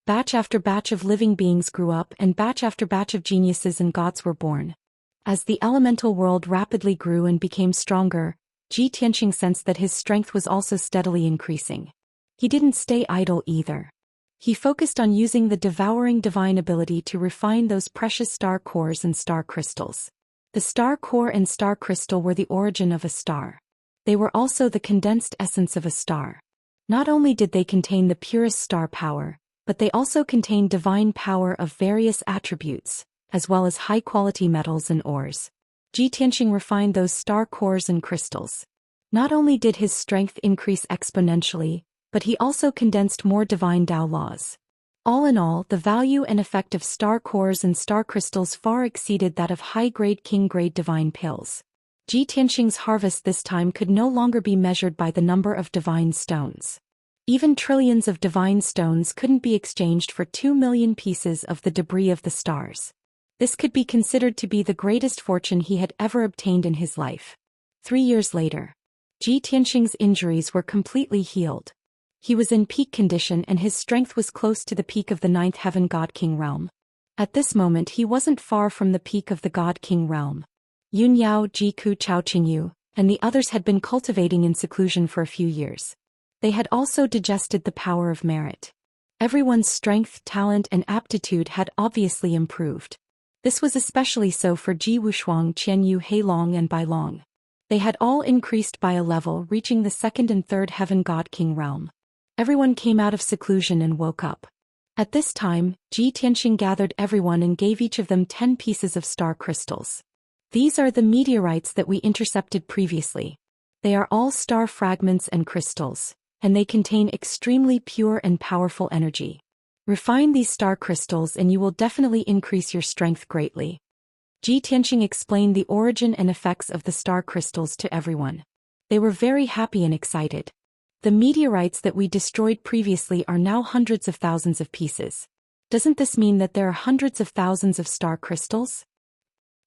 Batch after batch of living beings grew up and batch after batch of geniuses and gods were born. As the elemental world rapidly grew and became stronger, Xianxia sensed that his strength was also steadily increasing. He didn't stay idle either. He focused on using the devouring divine ability to refine those precious star cores and star crystals. The star core and star crystal were the origin of a star. They were also the condensed essence of a star. Not only did they contain the purest star power, but they also contained divine power of various attributes, as well as high-quality metals and ores. Ji Tianxing refined those star cores and crystals. Not only did his strength increase exponentially, but he also condensed more divine Dao laws. All in all, the value and effect of star cores and star crystals far exceeded that of high-grade king-grade divine pills. Ji Tianxing's harvest this time could no longer be measured by the number of divine stones. Even trillions of divine stones couldn't be exchanged for 2 million pieces of the debris of the stars. This could be considered to be the greatest fortune he had ever obtained in his life. 3 years later, Ji Tianxing's injuries were completely healed. He was in peak condition and his strength was close to the peak of the 9th Heaven God King realm. At this moment he wasn't far from the peak of the God King realm. Yun Yao, Ji Ku Chao Qingyu, and the others had been cultivating in seclusion for a few years. They had also digested the power of merit. Everyone's strength, talent and aptitude had obviously improved. This was especially so for Ji Wushuang, Qianyu, Heilong and Bailong. They had all increased by a level, reaching the 2nd and 3rd Heaven God King realm. Everyone came out of seclusion and woke up. At this time, Ji Tianxing gathered everyone and gave each of them 10 pieces of star crystals. These are the meteorites that we intercepted previously. They are all star fragments and crystals, and they contain extremely pure and powerful energy. Refine these star crystals and you will definitely increase your strength greatly. Ji Tianxing explained the origin and effects of the star crystals to everyone. They were very happy and excited. The meteorites that we destroyed previously are now hundreds of thousands of pieces. Doesn't this mean that there are hundreds of thousands of star crystals?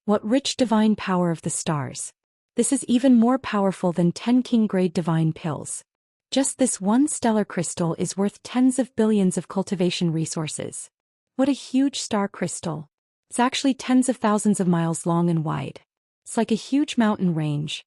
What rich divine power of the stars! This is even more powerful than 10 king-grade divine pills. Just this one stellar crystal is worth tens of billions of cultivation resources. What a huge star crystal! It's actually tens of thousands of miles long and wide. It's like a huge mountain range.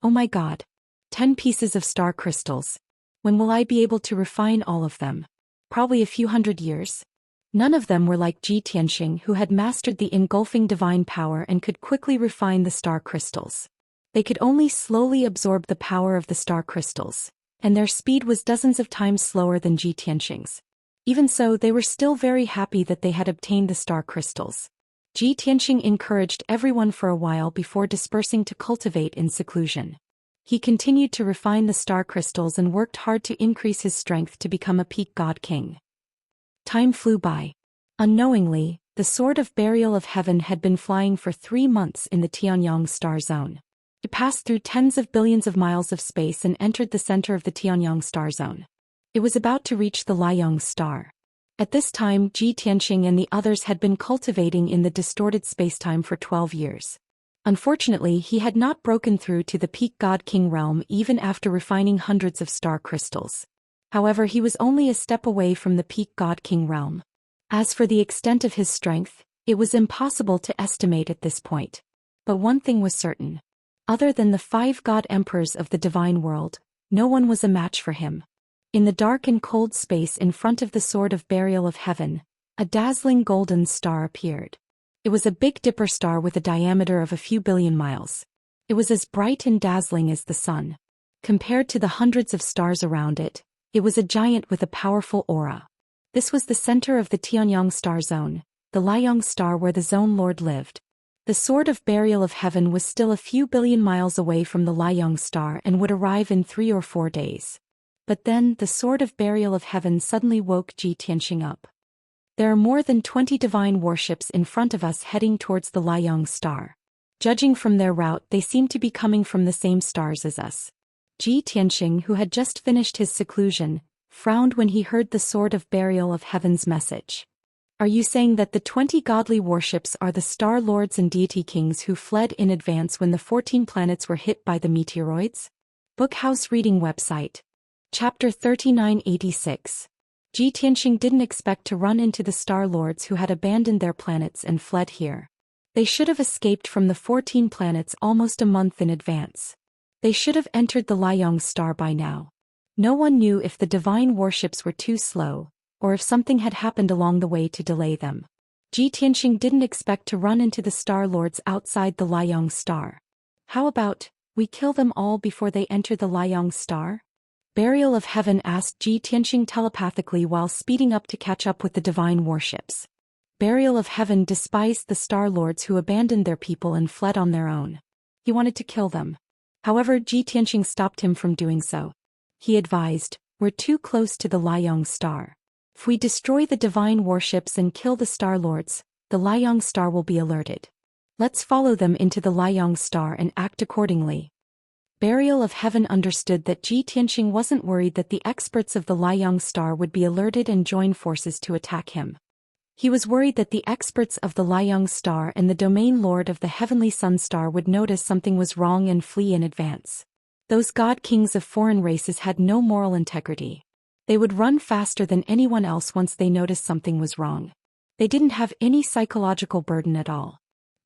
Oh my god! 10 pieces of star crystals. When will I be able to refine all of them? Probably a few hundred years. None of them were like Ji Tianxing, who had mastered the engulfing divine power and could quickly refine the star crystals. They could only slowly absorb the power of the star crystals, and their speed was dozens of times slower than Ji Tianxing's. Even so, they were still very happy that they had obtained the star crystals. Ji Tianxing encouraged everyone for a while before dispersing to cultivate in seclusion. He continued to refine the star crystals and worked hard to increase his strength to become a peak god king. Time flew by. Unknowingly, the Sword of Burial of Heaven had been flying for 3 months in the Tianyang star zone. It passed through tens of billions of miles of space and entered the center of the Tianyang star zone. It was about to reach the Liang star. At this time, Ji Tianxing and the others had been cultivating in the distorted spacetime for 12 years. Unfortunately, he had not broken through to the peak god king realm even after refining hundreds of star crystals. However, he was only a step away from the peak god king realm. As for the extent of his strength, it was impossible to estimate at this point. But one thing was certain. Other than the 5 god emperors of the divine world, no one was a match for him. In the dark and cold space in front of the Sword of Burial of Heaven, a dazzling golden star appeared. It was a Big Dipper star with a diameter of a few billion miles. It was as bright and dazzling as the sun. Compared to the hundreds of stars around it, it was a giant with a powerful aura. This was the center of the Tianyang star zone, the Liang star where the Zone Lord lived. The Sword of Burial of Heaven was still a few billion miles away from the Liang star and would arrive in 3 or 4 days. But then, the Sword of Burial of Heaven suddenly woke Ji Tianxing up. There are more than 20 divine warships in front of us heading towards the Liang star. Judging from their route, they seem to be coming from the same stars as us. Ji Tianxing, who had just finished his seclusion, frowned when he heard the Sword of Burial of Heaven's message. Are you saying that the 20 godly warships are the star lords and deity kings who fled in advance when the 14 planets were hit by the meteoroids? Bookhouse Reading Website. Chapter 3986. Ji Tianxing didn't expect to run into the star lords who had abandoned their planets and fled here. They should have escaped from the 14 planets almost a month in advance. They should have entered the Liang star by now. No one knew if the divine warships were too slow, or if something had happened along the way to delay them. Ji Tianxing didn't expect to run into the star lords outside the Liang star. How about, we kill them all before they enter the Liang star? Burial of Heaven asked Ji Tianxing telepathically while speeding up to catch up with the divine warships. Burial of Heaven despised the Star Lords who abandoned their people and fled on their own. He wanted to kill them. However, Ji Tianxing stopped him from doing so. He advised, "We're too close to the Liang Star. If we destroy the divine warships and kill the Star Lords, the Liang Star will be alerted. Let's follow them into the Liang Star and act accordingly." Burial of Heaven understood that Ji Tianxing wasn't worried that the experts of the Liang Star would be alerted and join forces to attack him. He was worried that the experts of the Liang Star and the domain lord of the Heavenly Sun Star would notice something was wrong and flee in advance. Those god kings of foreign races had no moral integrity. They would run faster than anyone else once they noticed something was wrong. They didn't have any psychological burden at all.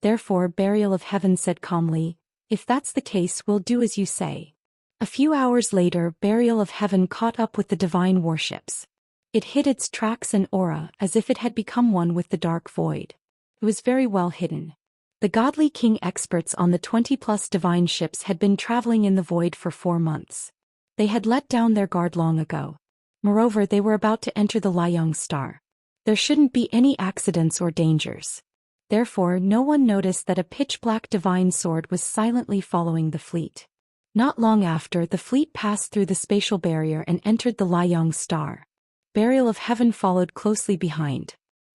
Therefore, Burial of Heaven said calmly, "If that's the case, we'll do as you say." A few hours later, Burial of Heaven caught up with the divine warships. It hid its tracks and aura as if it had become one with the dark void. It was very well hidden. The godly king experts on the 20-plus divine ships had been traveling in the void for 4 months. They had let down their guard long ago. Moreover, they were about to enter the Liang Star. There shouldn't be any accidents or dangers. Therefore, no one noticed that a pitch-black divine sword was silently following the fleet. Not long after, the fleet passed through the spatial barrier and entered the Liang Star. Burial of Heaven followed closely behind.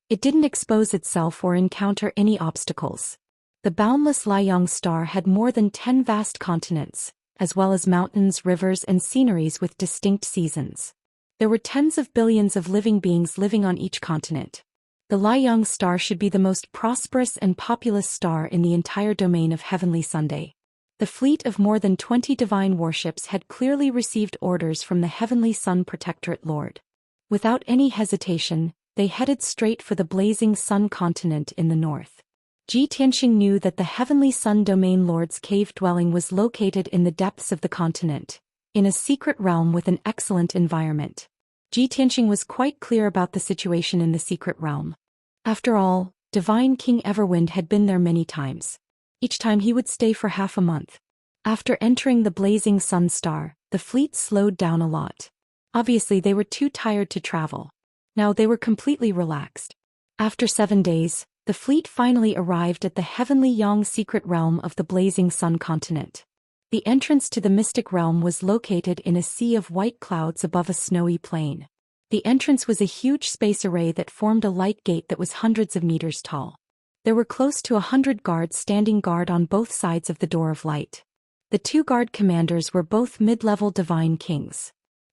It didn't expose itself or encounter any obstacles. The boundless Liang Star had more than 10 vast continents, as well as mountains, rivers, and sceneries with distinct seasons. There were tens of billions of living beings living on each continent. The Liang Star should be the most prosperous and populous star in the entire domain of Heavenly Sunday. The fleet of more than 20 divine warships had clearly received orders from the Heavenly Sun Protectorate Lord. Without any hesitation, they headed straight for the blazing Sun continent in the north. Ji Tianxing knew that the Heavenly Sun Domain Lord's cave dwelling was located in the depths of the continent, in a secret realm with an excellent environment. Ji Tianxing was quite clear about the situation in the secret realm. After all, Divine King Everwind had been there many times. Each time he would stay for half a month. After entering the blazing sun star, the fleet slowed down a lot. Obviously, they were too tired to travel. Now they were completely relaxed. After 7 days, the fleet finally arrived at the Heavenly Yang secret realm of the blazing sun continent. The entrance to the mystic realm was located in a sea of white clouds above a snowy plain. The entrance was a huge space array that formed a light gate that was hundreds of meters tall. There were close to 100 guards standing guard on both sides of the door of light. The 2 guard commanders were both mid-level divine kings.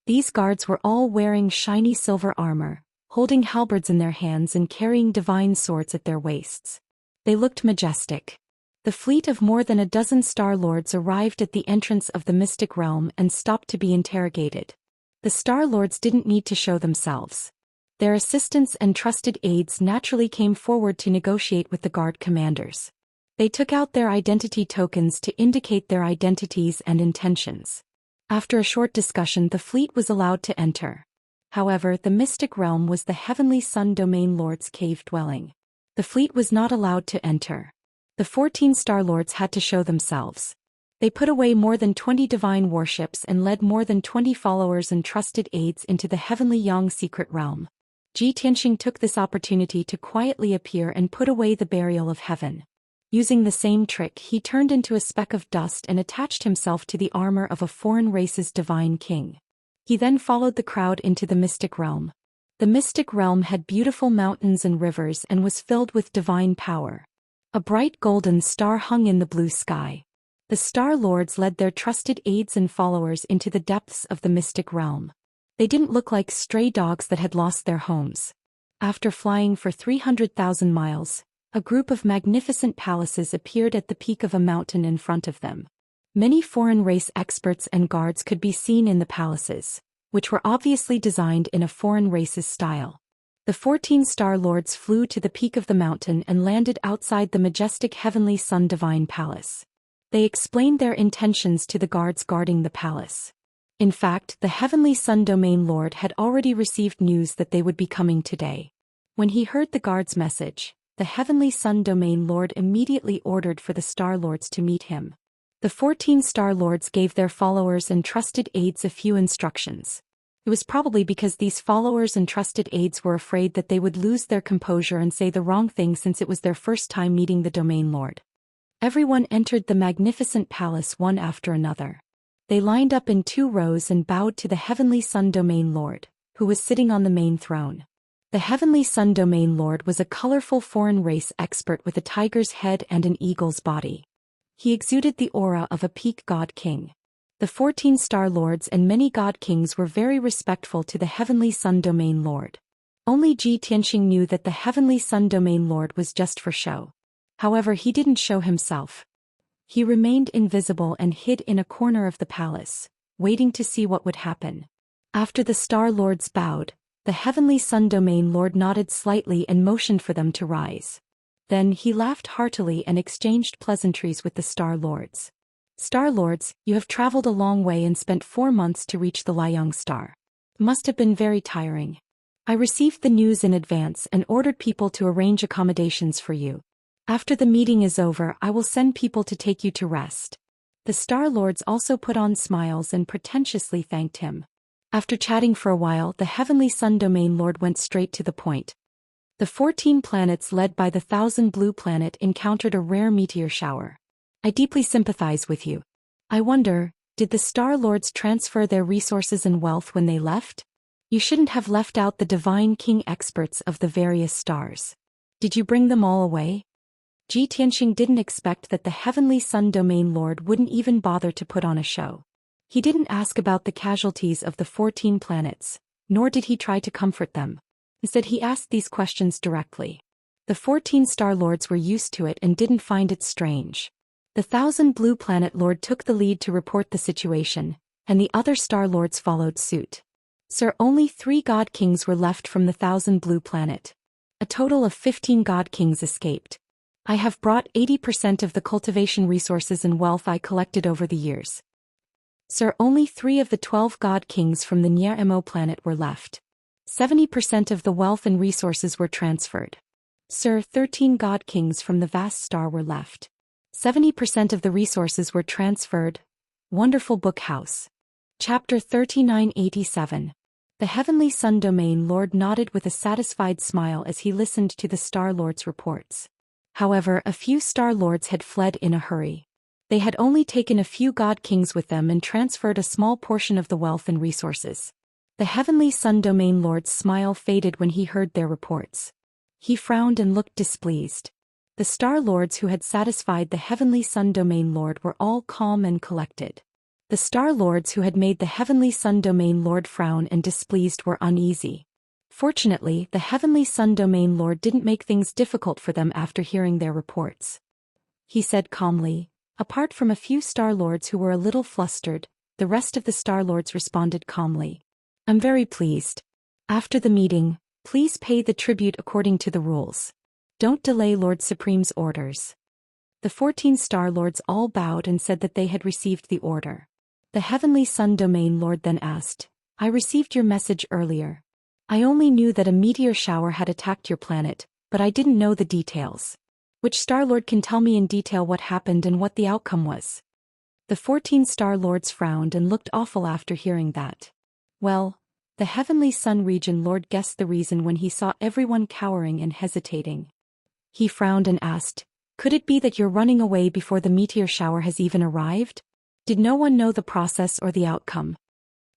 These guards were all wearing shiny silver armor, holding halberds in their hands and carrying divine swords at their waists. They looked majestic. The fleet of more than a dozen Star Lords arrived at the entrance of the mystic realm and stopped to be interrogated. The Star Lords didn't need to show themselves. Their assistants and trusted aides naturally came forward to negotiate with the guard commanders. They took out their identity tokens to indicate their identities and intentions. After a short discussion, the fleet was allowed to enter. However, the mystic realm was the Heavenly Sun Domain Lord's cave dwelling. The fleet was not allowed to enter. The 14 Star Lords had to show themselves. They put away more than 20 divine warships and led more than 20 followers and trusted aides into the Heavenly Yang secret realm. Ji Tianxing took this opportunity to quietly appear and put away the Burial of Heaven. Using the same trick, he turned into a speck of dust and attached himself to the armor of a foreign race's divine king. He then followed the crowd into the mystic realm. The mystic realm had beautiful mountains and rivers and was filled with divine power. A bright golden star hung in the blue sky. The Star Lords led their trusted aides and followers into the depths of the mystic realm. They didn't look like stray dogs that had lost their homes. After flying for 300,000 miles, a group of magnificent palaces appeared at the peak of a mountain in front of them. Many foreign race experts and guards could be seen in the palaces, which were obviously designed in a foreign race's style. The 14 Star Lords flew to the peak of the mountain and landed outside the majestic Heavenly Sun Divine Palace. They explained their intentions to the guards guarding the palace. In fact, the Heavenly Sun Domain Lord had already received news that they would be coming today. When he heard the guard's message, the Heavenly Sun Domain Lord immediately ordered for the Star Lords to meet him. The 14 Star Lords gave their followers and trusted aides a few instructions. It was probably because these followers and trusted aides were afraid that they would lose their composure and say the wrong thing since it was their first time meeting the Domain Lord. Everyone entered the magnificent palace one after another. They lined up in 2 rows and bowed to the Heavenly Sun Domain Lord, who was sitting on the main throne. The Heavenly Sun Domain Lord was a colorful foreign race expert with a tiger's head and an eagle's body. He exuded the aura of a peak god king. The 14 Star Lords and many god kings were very respectful to the Heavenly Sun Domain Lord. Only Zhou Xian knew that the Heavenly Sun Domain Lord was just for show. However, he didn't show himself. He remained invisible and hid in a corner of the palace, waiting to see what would happen. After the Star Lords bowed, the Heavenly Sun Domain Lord nodded slightly and motioned for them to rise. Then he laughed heartily and exchanged pleasantries with the Star Lords. Star Lords, you have traveled a long way and spent 4 months to reach the Liang Star. It must have been very tiring. I received the news in advance and ordered people to arrange accommodations for you. After the meeting is over, I will send people to take you to rest. The Star Lords also put on smiles and pretentiously thanked him. After chatting for a while, the Heavenly Sun Domain Lord went straight to the point. The 14 planets led by the 1000 Blue Planet encountered a rare meteor shower. I deeply sympathize with you. I wonder, did the Star Lords transfer their resources and wealth when they left? You shouldn't have left out the Divine King experts of the various stars. Did you bring them all away? Zhou Xian didn't expect that the Heavenly Sun Domain Lord wouldn't even bother to put on a show. He didn't ask about the casualties of the 14 planets, nor did he try to comfort them. Instead, he asked these questions directly. The 14 Star Lords were used to it and didn't find it strange. The 1000 Blue Planet Lord took the lead to report the situation, and the other Star Lords followed suit. Sir, only 3 God Kings were left from the 1000 Blue Planet. A total of 15 God Kings escaped. I have brought 80% of the cultivation resources and wealth I collected over the years. Sir, only 3 of the 12 God Kings from the Niemo planet were left. 70% of the wealth and resources were transferred. Sir, 13 God Kings from the vast star were left. 70% of the resources were transferred. Wonderful Book House. Chapter 3987. The Heavenly Sun Domain Lord nodded with a satisfied smile as he listened to the Star Lord's reports. However, a few Star Lords had fled in a hurry. They had only taken a few God Kings with them and transferred a small portion of the wealth and resources. The Heavenly Sun Domain Lord's smile faded when he heard their reports. He frowned and looked displeased. The Star Lords who had satisfied the Heavenly Sun Domain Lord were all calm and collected. The Star Lords who had made the Heavenly Sun Domain Lord frown and displeased were uneasy. Fortunately, the Heavenly Sun Domain Lord didn't make things difficult for them after hearing their reports. He said calmly, apart from a few Star Lords who were a little flustered, the rest of the Star Lords responded calmly. I'm very pleased. After the meeting, please pay the tribute according to the rules. Don't delay Lord Supreme's orders. The 14 Star Lords all bowed and said that they had received the order. The Heavenly Sun Domain Lord then asked, I received your message earlier. I only knew that a meteor shower had attacked your planet, but I didn't know the details. Which Star Lord can tell me in detail what happened and what the outcome was? The 14 Star Lords frowned and looked awful after hearing that. Well, the Heavenly Sun Region Lord guessed the reason when he saw everyone cowering and hesitating. He frowned and asked, could it be that you're running away before the meteor shower has even arrived? Did no one know the process or the outcome?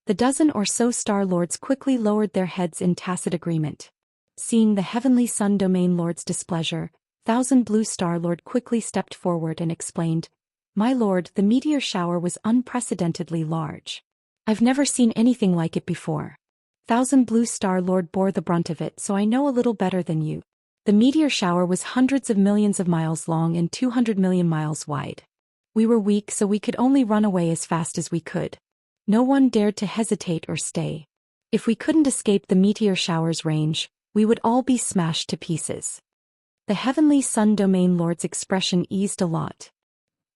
The dozen or so Star Lords quickly lowered their heads in tacit agreement. Seeing the Heavenly Sun Domain Lord's displeasure, 1000 Blue Star Lord quickly stepped forward and explained, My lord, the meteor shower was unprecedentedly large. I've never seen anything like it before. 1000 Blue Star Lord bore the brunt of it, so I know a little better than you. The meteor shower was hundreds of millions of miles long and 200 million miles wide. We were weak, so we could only run away as fast as we could. No one dared to hesitate or stay. If we couldn't escape the meteor shower's range, we would all be smashed to pieces. The Heavenly Sun Domain Lord's expression eased a lot.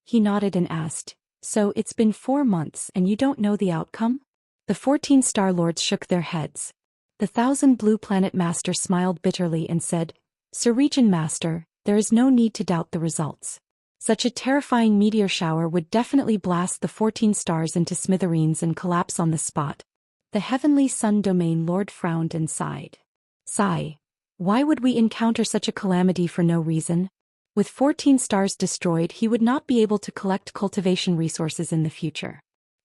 He nodded and asked, So it's been 4 months and you don't know the outcome? The 14 Star Lords shook their heads. The 1000 Blue Planet Master smiled bitterly and said, Sir Region Master, there is no need to doubt the results. Such a terrifying meteor shower would definitely blast the 14 stars into smithereens and collapse on the spot. The Heavenly Sun Domain Lord frowned and sighed. Sigh. Why would we encounter such a calamity for no reason? With 14 stars destroyed, he would not be able to collect cultivation resources in the future.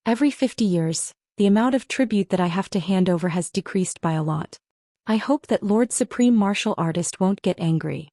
Every 50 years, the amount of tribute that I have to hand over has decreased by a lot. I hope that Lord Supreme Martial Artist won't get angry.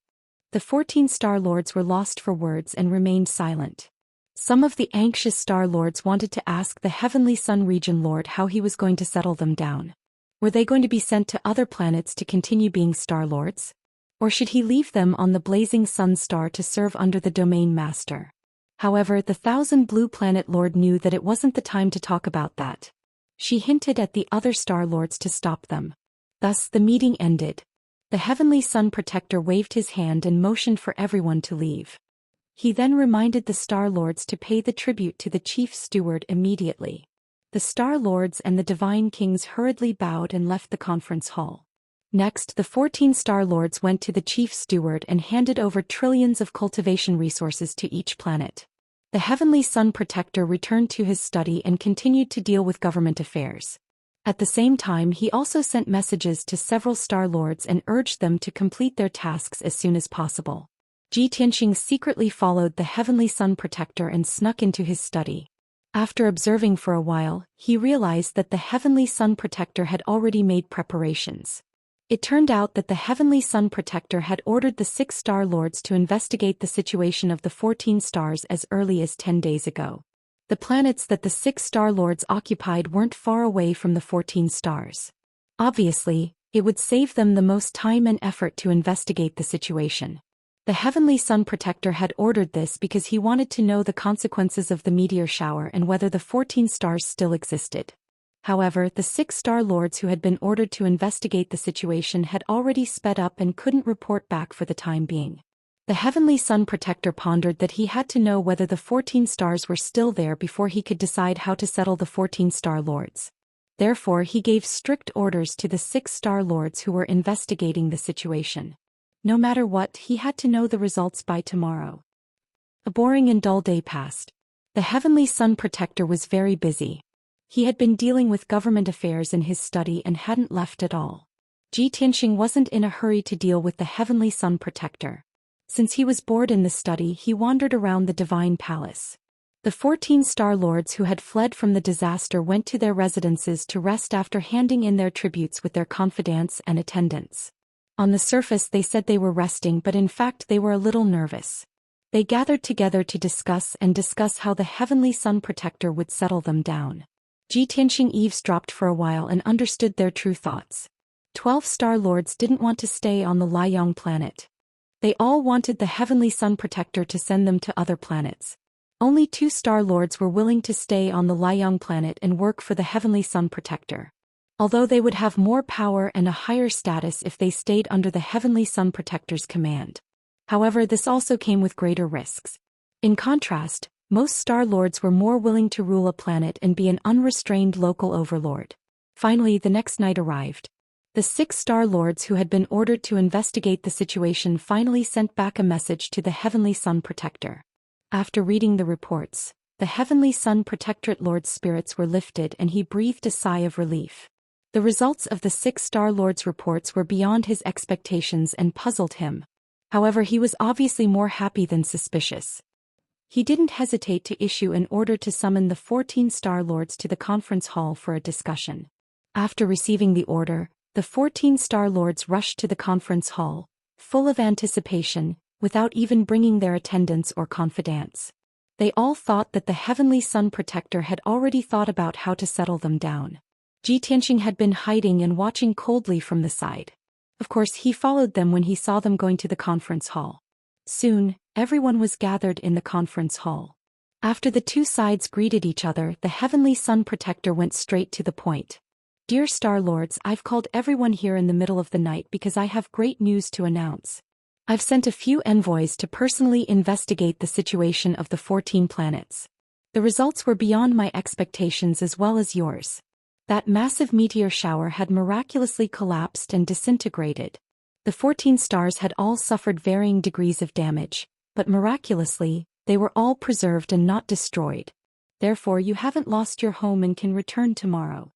The 14 Star Lords were lost for words and remained silent. Some of the anxious Star Lords wanted to ask the Heavenly Sun Region Lord how he was going to settle them down. Were they going to be sent to other planets to continue being Star Lords? Or should he leave them on the blazing Sun Star to serve under the Domain Master? However, the Thousand Blue Planet Lord knew that it wasn't the time to talk about that. She hinted at the other Star Lords to stop them. Thus, the meeting ended. The Heavenly Sun Protector waved his hand and motioned for everyone to leave. He then reminded the Star Lords to pay the tribute to the Chief Steward immediately. The Star Lords and the Divine Kings hurriedly bowed and left the conference hall. Next, the 14 Star Lords went to the Chief Steward and handed over trillions of cultivation resources to each planet. The Heavenly Sun Protector returned to his study and continued to deal with government affairs. At the same time, he also sent messages to several Star Lords and urged them to complete their tasks as soon as possible. Ji Tianxing secretly followed the Heavenly Sun Protector and snuck into his study. After observing for a while, he realized that the Heavenly Sun Protector had already made preparations. It turned out that the Heavenly Sun Protector had ordered the 6 Star Lords to investigate the situation of the 14 stars as early as 10 days ago. The planets that the 6 Star Lords occupied weren't far away from the 14 stars. Obviously, it would save them the most time and effort to investigate the situation. The Heavenly Sun Protector had ordered this because he wanted to know the consequences of the meteor shower and whether the 14 stars still existed. However, the 6 Star Lords who had been ordered to investigate the situation had already sped up and couldn't report back for the time being. The Heavenly Sun Protector pondered that he had to know whether the 14 stars were still there before he could decide how to settle the 14 Star Lords. Therefore, he gave strict orders to the 6 Star Lords who were investigating the situation. No matter what, he had to know the results by tomorrow. A boring and dull day passed. The Heavenly Sun Protector was very busy. He had been dealing with government affairs in his study and hadn't left at all. Ji Tianxing wasn't in a hurry to deal with the Heavenly Sun Protector. Since he was bored in the study, he wandered around the Divine Palace. The 14 Star Lords who had fled from the disaster went to their residences to rest after handing in their tributes with their confidants and attendants. On the surface they said they were resting, but in fact they were a little nervous. They gathered together to discuss how the Heavenly Sun Protector would settle them down. Ji Tianxing eavesdropped for a while and understood their true thoughts. 12 Star Lords didn't want to stay on the Liang planet. They all wanted the Heavenly Sun Protector to send them to other planets. Only 2 Star Lords were willing to stay on the Liang planet and work for the Heavenly Sun Protector. Although they would have more power and a higher status if they stayed under the Heavenly Sun Protector's command. However, this also came with greater risks. In contrast, most Star Lords were more willing to rule a planet and be an unrestrained local overlord. Finally, the next night arrived. The 6 Star Lords who had been ordered to investigate the situation finally sent back a message to the Heavenly Sun Protector. After reading the reports, the Heavenly Sun Protectorate Lord's spirits were lifted and he breathed a sigh of relief. The results of the 6 Star Lords' reports were beyond his expectations and puzzled him. However, he was obviously more happy than suspicious. He didn't hesitate to issue an order to summon the 14 Star Lords to the conference hall for a discussion. After receiving the order, the 14 Star Lords rushed to the conference hall, full of anticipation, without even bringing their attendants or confidants. They all thought that the Heavenly Sun Protector had already thought about how to settle them down. Ji Tianxing had been hiding and watching coldly from the side. Of course, he followed them when he saw them going to the conference hall. Soon, everyone was gathered in the conference hall. After the 2 sides greeted each other, the Heavenly Sun Protector went straight to the point. Dear Star Lords, I've called everyone here in the middle of the night because I have great news to announce. I've sent a few envoys to personally investigate the situation of the 14 planets. The results were beyond my expectations as well as yours. That massive meteor shower had miraculously collapsed and disintegrated. The 14 stars had all suffered varying degrees of damage, but miraculously, They were all preserved and not destroyed. Therefore you haven't lost your home and can return tomorrow.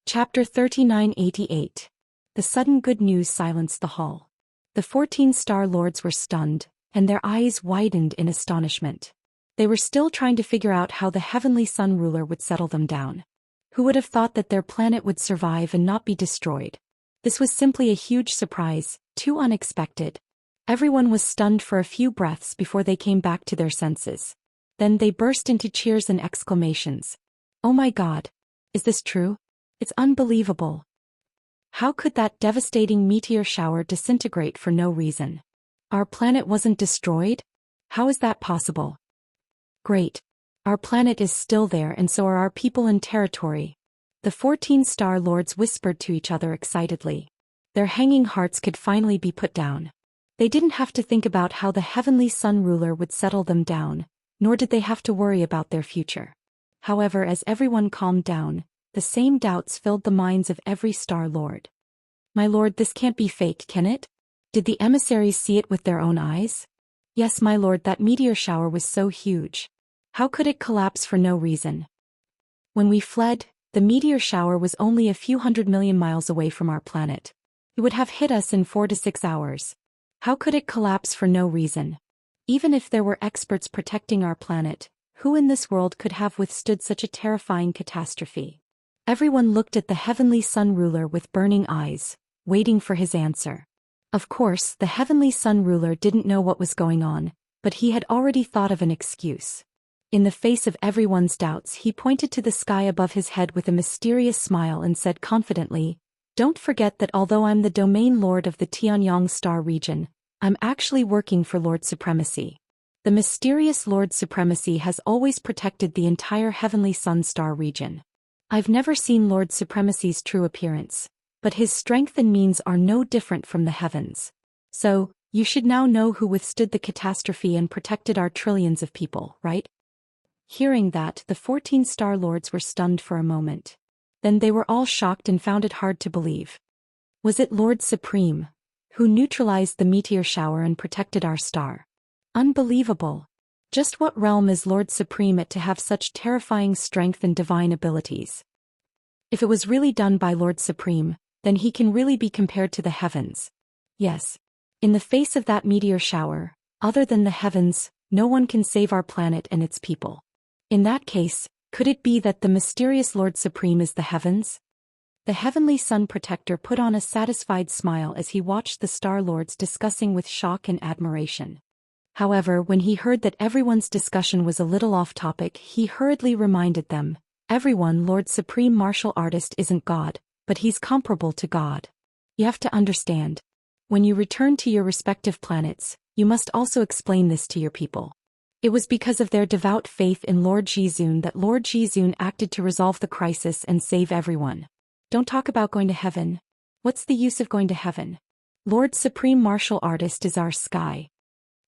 Chapter 3988. The sudden good news silenced the hall. The 14 Star Lords were stunned, and their eyes widened in astonishment. They were still trying to figure out how the Heavenly Sun Ruler would settle them down. Who would have thought that their planet would survive and not be destroyed? This was simply a huge surprise, too unexpected. Everyone was stunned for a few breaths before they came back to their senses. Then they burst into cheers and exclamations. Oh my God! Is this true? It's unbelievable. How could that devastating meteor shower disintegrate for no reason? Our planet wasn't destroyed? How is that possible? Great. Our planet is still there and so are our people and territory. The 14 Star Lords whispered to each other excitedly. Their hanging hearts could finally be put down. They didn't have to think about how the Heavenly Sun Ruler would settle them down, nor did they have to worry about their future. However, as everyone calmed down, the same doubts filled the minds of every Star Lord. My lord, this can't be fake, can it? Did the emissaries see it with their own eyes? Yes, my lord, that meteor shower was so huge. How could it collapse for no reason? When we fled, the meteor shower was only a few 100 million miles away from our planet. It would have hit us in 4 to 6 hours. How could it collapse for no reason? Even if there were experts protecting our planet, who in this world could have withstood such a terrifying catastrophe? Everyone looked at the Heavenly Sun Ruler with burning eyes, waiting for his answer. Of course, the Heavenly Sun Ruler didn't know what was going on, but he had already thought of an excuse. In the face of everyone's doubts, he pointed to the sky above his head with a mysterious smile and said confidently, "Don't forget that although I'm the domain lord of the Tianyang Star region, I'm actually working for Lord Supremacy. The mysterious Lord Supremacy has always protected the entire Heavenly Sun Star region. I've never seen Lord Supremacy's true appearance, but his strength and means are no different from the heavens. So, you should now know who withstood the catastrophe and protected our trillions of people, right?" Hearing that, the 14 Star Lords were stunned for a moment. Then they were all shocked and found it hard to believe. Was it Lord Supreme, who neutralized the meteor shower and protected our star? Unbelievable. Just what realm is Lord Supreme at to have such terrifying strength and divine abilities? If it was really done by Lord Supreme, then he can really be compared to the heavens. Yes. In the face of that meteor shower, other than the heavens, no one can save our planet and its people. In that case, could it be that the mysterious Lord Supreme is the heavens? The Heavenly Sun Protector put on a satisfied smile as he watched the Star Lords discussing with shock and admiration. However, when he heard that everyone's discussion was a little off topic, he hurriedly reminded them, "Everyone, Lord Supreme Martial Artist isn't God, but he's comparable to God. You have to understand. When you return to your respective planets, you must also explain this to your people. It was because of their devout faith in Lord Jizun that Lord Jizun acted to resolve the crisis and save everyone. Don't talk about going to heaven. What's the use of going to heaven? Lord Supreme Martial Artist is our sky."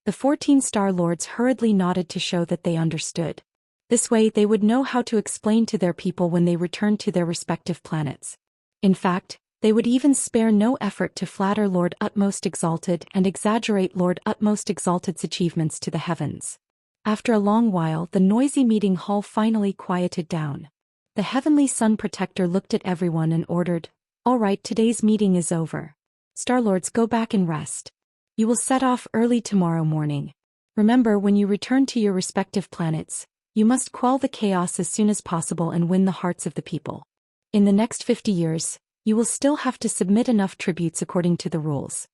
The 14 Star Lords hurriedly nodded to show that they understood. This way they would know how to explain to their people when they returned to their respective planets. In fact, they would even spare no effort to flatter Lord Utmost Exalted and exaggerate Lord Utmost Exalted's achievements to the heavens. After a long while, the noisy meeting hall finally quieted down. The Heavenly Sun Protector looked at everyone and ordered, "All right, today's meeting is over. Starlords, go back and rest. You will set off early tomorrow morning. Remember, when you return to your respective planets, you must quell the chaos as soon as possible and win the hearts of the people. In the next 50 years, you will still have to submit enough tributes according to the rules."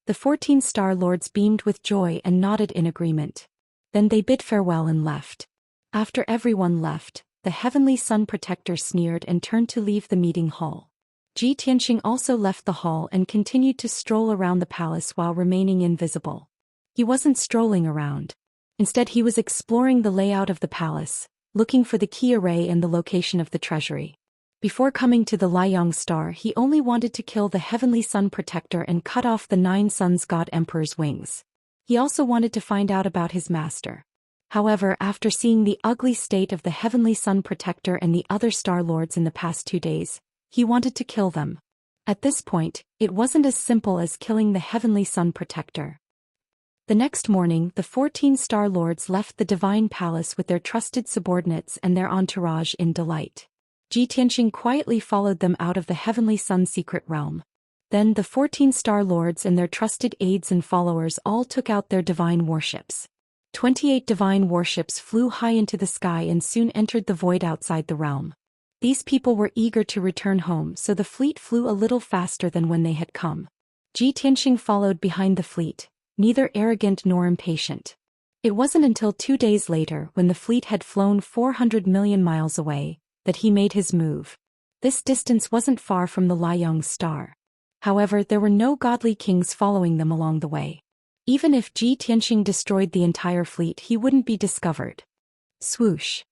The 14 Star Lords beamed with joy and nodded in agreement. Then they bid farewell and left. After everyone left, the Heavenly Sun Protector sneered and turned to leave the meeting hall. Ji Tianxing also left the hall and continued to stroll around the palace while remaining invisible. He wasn't strolling around. Instead, he was exploring the layout of the palace, looking for the key array and the location of the treasury. Before coming to the Liang Star, he only wanted to kill the Heavenly Sun Protector and cut off the 9 Suns God Emperor's wings. He also wanted to find out about his master. However, after seeing the ugly state of the Heavenly Sun Protector and the other Star Lords in the past 2 days, he wanted to kill them. At this point, it wasn't as simple as killing the Heavenly Sun Protector. The next morning, the 14 Star Lords left the divine palace with their trusted subordinates and their entourage in delight. Tianxing quietly followed them out of the Heavenly Sun secret realm. Then the 14 Star Lords and their trusted aides and followers all took out their divine warships. 28 divine warships flew high into the sky and soon entered the void outside the realm. These people were eager to return home, so the fleet flew a little faster than when they had come. Tianxing followed behind the fleet, neither arrogant nor impatient. It wasn't until 2 days later, when the fleet had flown 400 million miles away, that he made his move. This distance wasn't far from the Liang star. However, there were no godly kings following them along the way. Even if Tianxing destroyed the entire fleet, he wouldn't be discovered. Swoosh!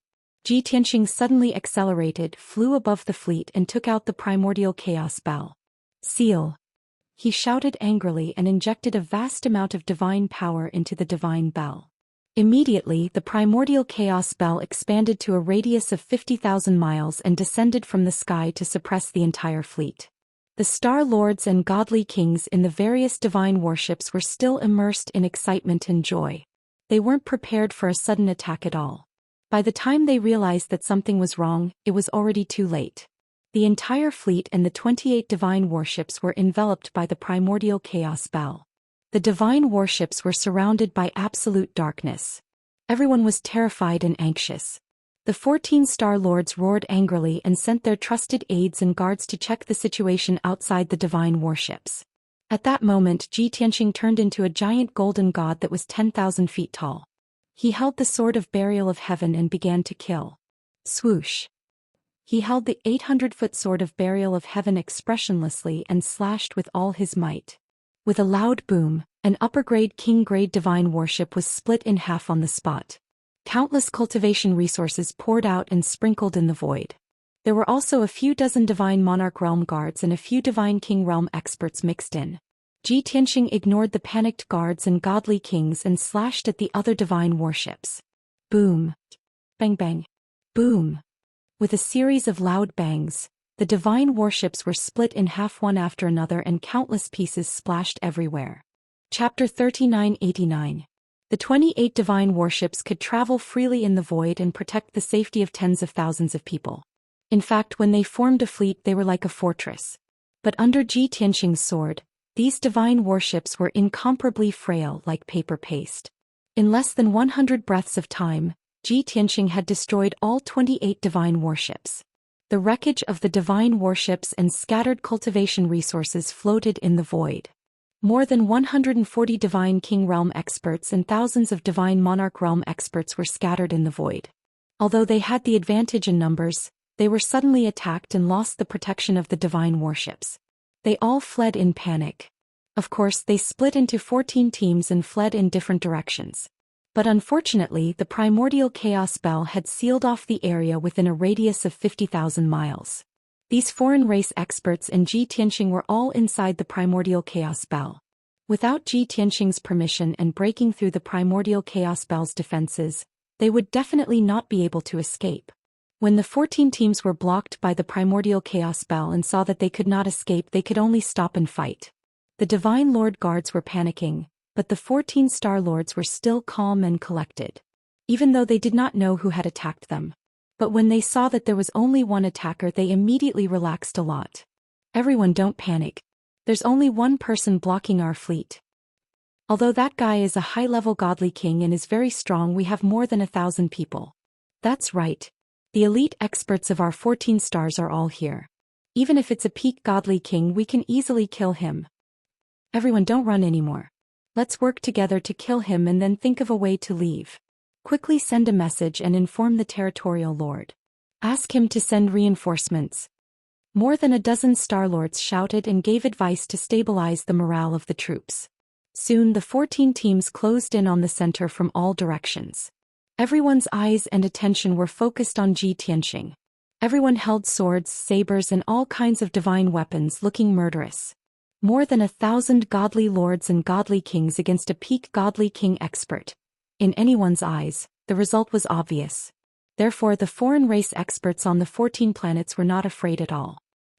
Tianxing suddenly accelerated, flew above the fleet and took out the primordial chaos bell. Seal! He shouted angrily and injected a vast amount of divine power into the divine bell. Immediately, the primordial chaos bell expanded to a radius of 50,000 miles and descended from the sky to suppress the entire fleet. The Star Lords and godly kings in the various divine warships were still immersed in excitement and joy. They weren't prepared for a sudden attack at all. By the time they realized that something was wrong, it was already too late. The entire fleet and the 28 divine warships were enveloped by the primordial chaos bell. The divine warships were surrounded by absolute darkness. Everyone was terrified and anxious. The 14 Star Lords roared angrily and sent their trusted aides and guards to check the situation outside the divine warships. At that moment, Tianxing turned into a giant golden god that was 10,000 feet tall. He held the sword of burial of heaven and began to kill. Swoosh! He held the 800-foot sword of burial of heaven expressionlessly and slashed with all his might. With a loud boom, an upper-grade king-grade divine warship was split in half on the spot. Countless cultivation resources poured out and sprinkled in the void. There were also a few dozen divine monarch realm guards and a few divine king realm experts mixed in. Tianxing ignored the panicked guards and godly kings and slashed at the other divine warships. Boom! Bang bang! Boom! With a series of loud bangs, the divine warships were split in half one after another and countless pieces splashed everywhere. Chapter 3989. The 28 divine warships could travel freely in the void and protect the safety of tens of thousands of people. In fact, when they formed a fleet, they were like a fortress. But under Tianxing's sword, these divine warships were incomparably frail, like paper paste. In less than 100 breaths of time, Tianxing had destroyed all 28 divine warships. The wreckage of the divine warships and scattered cultivation resources floated in the void. More than 140 divine king realm experts and thousands of divine monarch realm experts were scattered in the void. Although they had the advantage in numbers, they were suddenly attacked and lost the protection of the divine warships. They all fled in panic. Of course, they split into 14 teams and fled in different directions. But unfortunately, the primordial chaos bell had sealed off the area within a radius of 50,000 miles. These foreign race experts and Tianxing were all inside the primordial chaos bell. Without Tianxing's permission and breaking through the primordial chaos bell's defenses, they would definitely not be able to escape. When the 14 teams were blocked by the primordial chaos bell and saw that they could not escape, they could only stop and fight. The divine lord guards were panicking, but the 14 Star Lords were still calm and collected. Even though they did not know who had attacked them. But when they saw that there was only one attacker, they immediately relaxed a lot. Everyone, don't panic. There's only one person blocking our fleet. Although that guy is a high-level godly king and is very strong, we have more than 1,000 people. That's right. The elite experts of our 14 stars are all here. Even if it's a peak godly king, we can easily kill him. Everyone, don't run anymore. Let's work together to kill him and then think of a way to leave. Quickly send a message and inform the territorial lord. Ask him to send reinforcements. More than a dozen Star Lords shouted and gave advice to stabilize the morale of the troops. Soon the 14 teams closed in on the center from all directions. Everyone's eyes and attention were focused on Tianxing. Everyone held swords, sabers and all kinds of divine weapons, looking murderous. More than 1,000 godly lords and godly kings against a peak godly king expert. In anyone's eyes, the result was obvious. Therefore, the foreign race experts on the 14 planets were not afraid at all.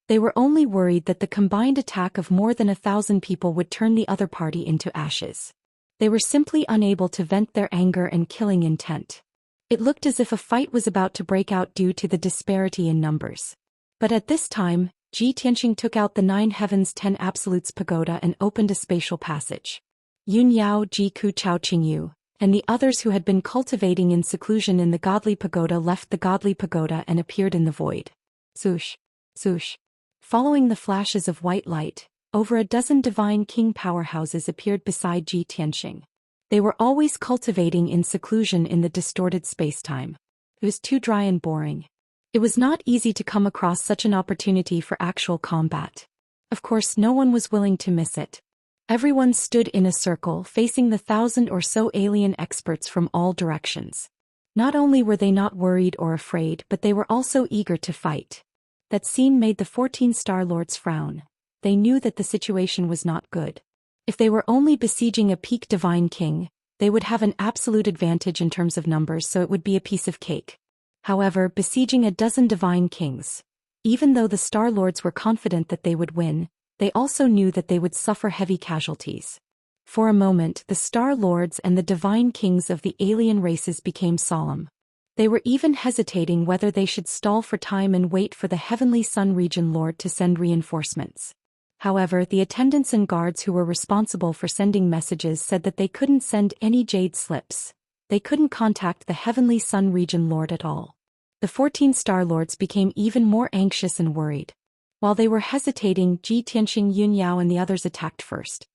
They were only worried that the combined attack of more than 1,000 people would turn the other party into ashes. They were simply unable to vent their anger and killing intent. It looked as if a fight was about to break out due to the disparity in numbers. But at this time, Ji Tianxing took out the 9 Heavens 10 Absolutes pagoda and opened a spatial passage. Yun Yao, Ji Ku, Chao Qingyu, and the others who had been cultivating in seclusion in the godly pagoda left the godly pagoda and appeared in the void. Swoosh, swoosh. Following the flashes of white light, over a dozen divine king powerhouses appeared beside Ji Tianxing. They were always cultivating in seclusion in the distorted spacetime. It was too dry and boring. It was not easy to come across such an opportunity for actual combat. Of course, no one was willing to miss it. Everyone stood in a circle facing the 1,000 or so alien experts from all directions. Not only were they not worried or afraid, but they were also eager to fight. That scene made the 14 Star Lords frown. They knew that the situation was not good. If they were only besieging a peak divine king, they would have an absolute advantage in terms of numbers, so it would be a piece of cake. However, besieging a dozen divine kings, even though the Star Lords were confident that they would win, they also knew that they would suffer heavy casualties. For a moment, the Star Lords and the divine kings of the alien races became solemn. They were even hesitating whether they should stall for time and wait for the Heavenly Sun Region Lord to send reinforcements. However, the attendants and guards who were responsible for sending messages said that they couldn't send any jade slips. They couldn't contact the Heavenly Sun Region Lord at all. The 14 Star Lords became even more anxious and worried. While they were hesitating, Ji Tianxing, Yun Yao and the others attacked first.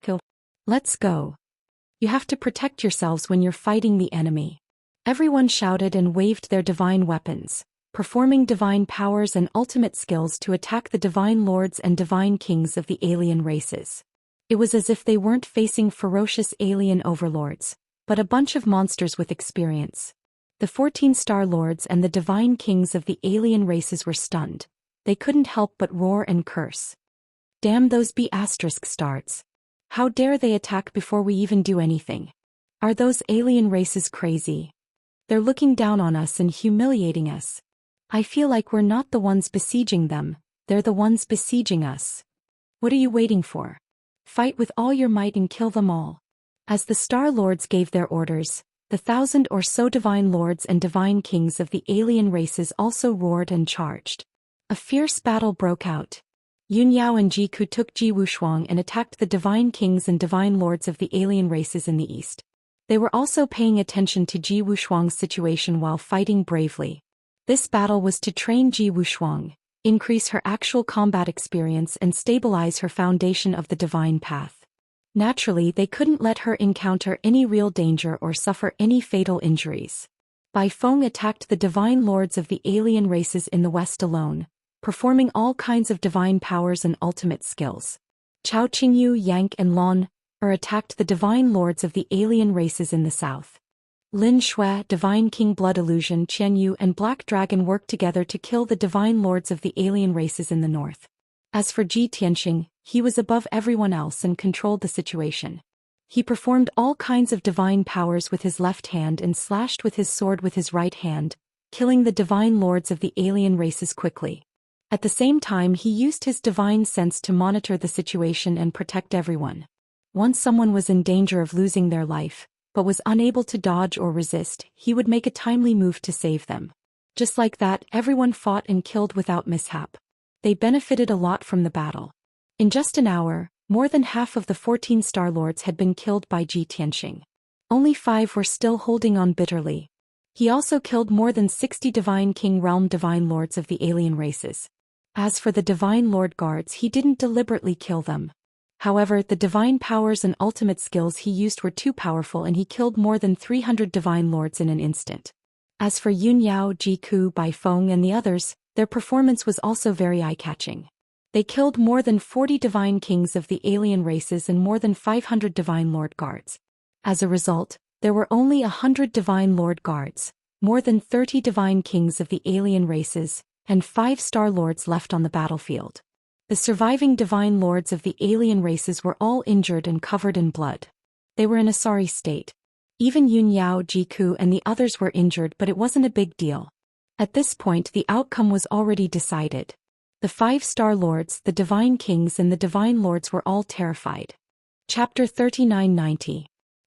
Kill. Let's go. You have to protect yourselves when you're fighting the enemy. Everyone shouted and waved their divine weapons, performing divine powers and ultimate skills to attack the divine lords and divine kings of the alien races. It was as if they weren't facing ferocious alien overlords, but a bunch of monsters with experience. The 14 Star Lords and the divine kings of the alien races were stunned. They couldn't help but roar and curse. Damn those B** stars. How dare they attack before we even do anything? Are those alien races crazy? They're looking down on us and humiliating us. I feel like we're not the ones besieging them, they're the ones besieging us. What are you waiting for? Fight with all your might and kill them all. As the Star Lords gave their orders, the 1,000 or so divine lords and divine kings of the alien races also roared and charged. A fierce battle broke out. Yun Yao and Ji Ku took Ji Wushuang and attacked the divine kings and divine lords of the alien races in the east. They were also paying attention to Ji Wushuang's situation while fighting bravely. This battle was to train Ji Wushuang, increase her actual combat experience and stabilize her foundation of the divine path. Naturally, they couldn't let her encounter any real danger or suffer any fatal injuries. Bai Feng attacked the divine lords of the alien races in the west alone, performing all kinds of divine powers and ultimate skills. Chao Qingyu, Yang and Lon attacked the divine lords of the alien races in the south. Lin Shui, Divine King Blood Illusion, Qian Yu and Black Dragon worked together to kill the divine lords of the alien races in the north. As for Ji Tianxing, he was above everyone else and controlled the situation. He performed all kinds of divine powers with his left hand and slashed with his sword with his right hand, killing the divine lords of the alien races quickly. At the same time, he used his divine sense to monitor the situation and protect everyone. Once someone was in danger of losing their life, but was unable to dodge or resist, he would make a timely move to save them. Just like that, everyone fought and killed without mishap. They benefited a lot from the battle. In just an hour, more than half of the 14 Star Lords had been killed by Ji Tianxing. Only 5 were still holding on bitterly. He also killed more than 60 Divine King Realm Divine Lords of the alien races. As for the Divine Lord Guards, he didn't deliberately kill them. However, the divine powers and ultimate skills he used were too powerful and he killed more than 300 Divine Lords in an instant. As for Yun Yao, Ji Ku, Bai Feng and the others, their performance was also very eye-catching. They killed more than 40 Divine Kings of the alien races and more than 500 Divine Lord Guards. As a result, there were only 100 Divine Lord Guards, more than 30 Divine Kings of the alien races, and 5 Star Lords left on the battlefield. The surviving Divine Lords of the alien races were all injured and covered in blood. They were in a sorry state. Even Yun Yao, Ji Ku and the others were injured, but it wasn't a big deal. At this point, the outcome was already decided. The 5 Star Lords, the Divine Kings and the Divine Lords were all terrified. Chapter 3990.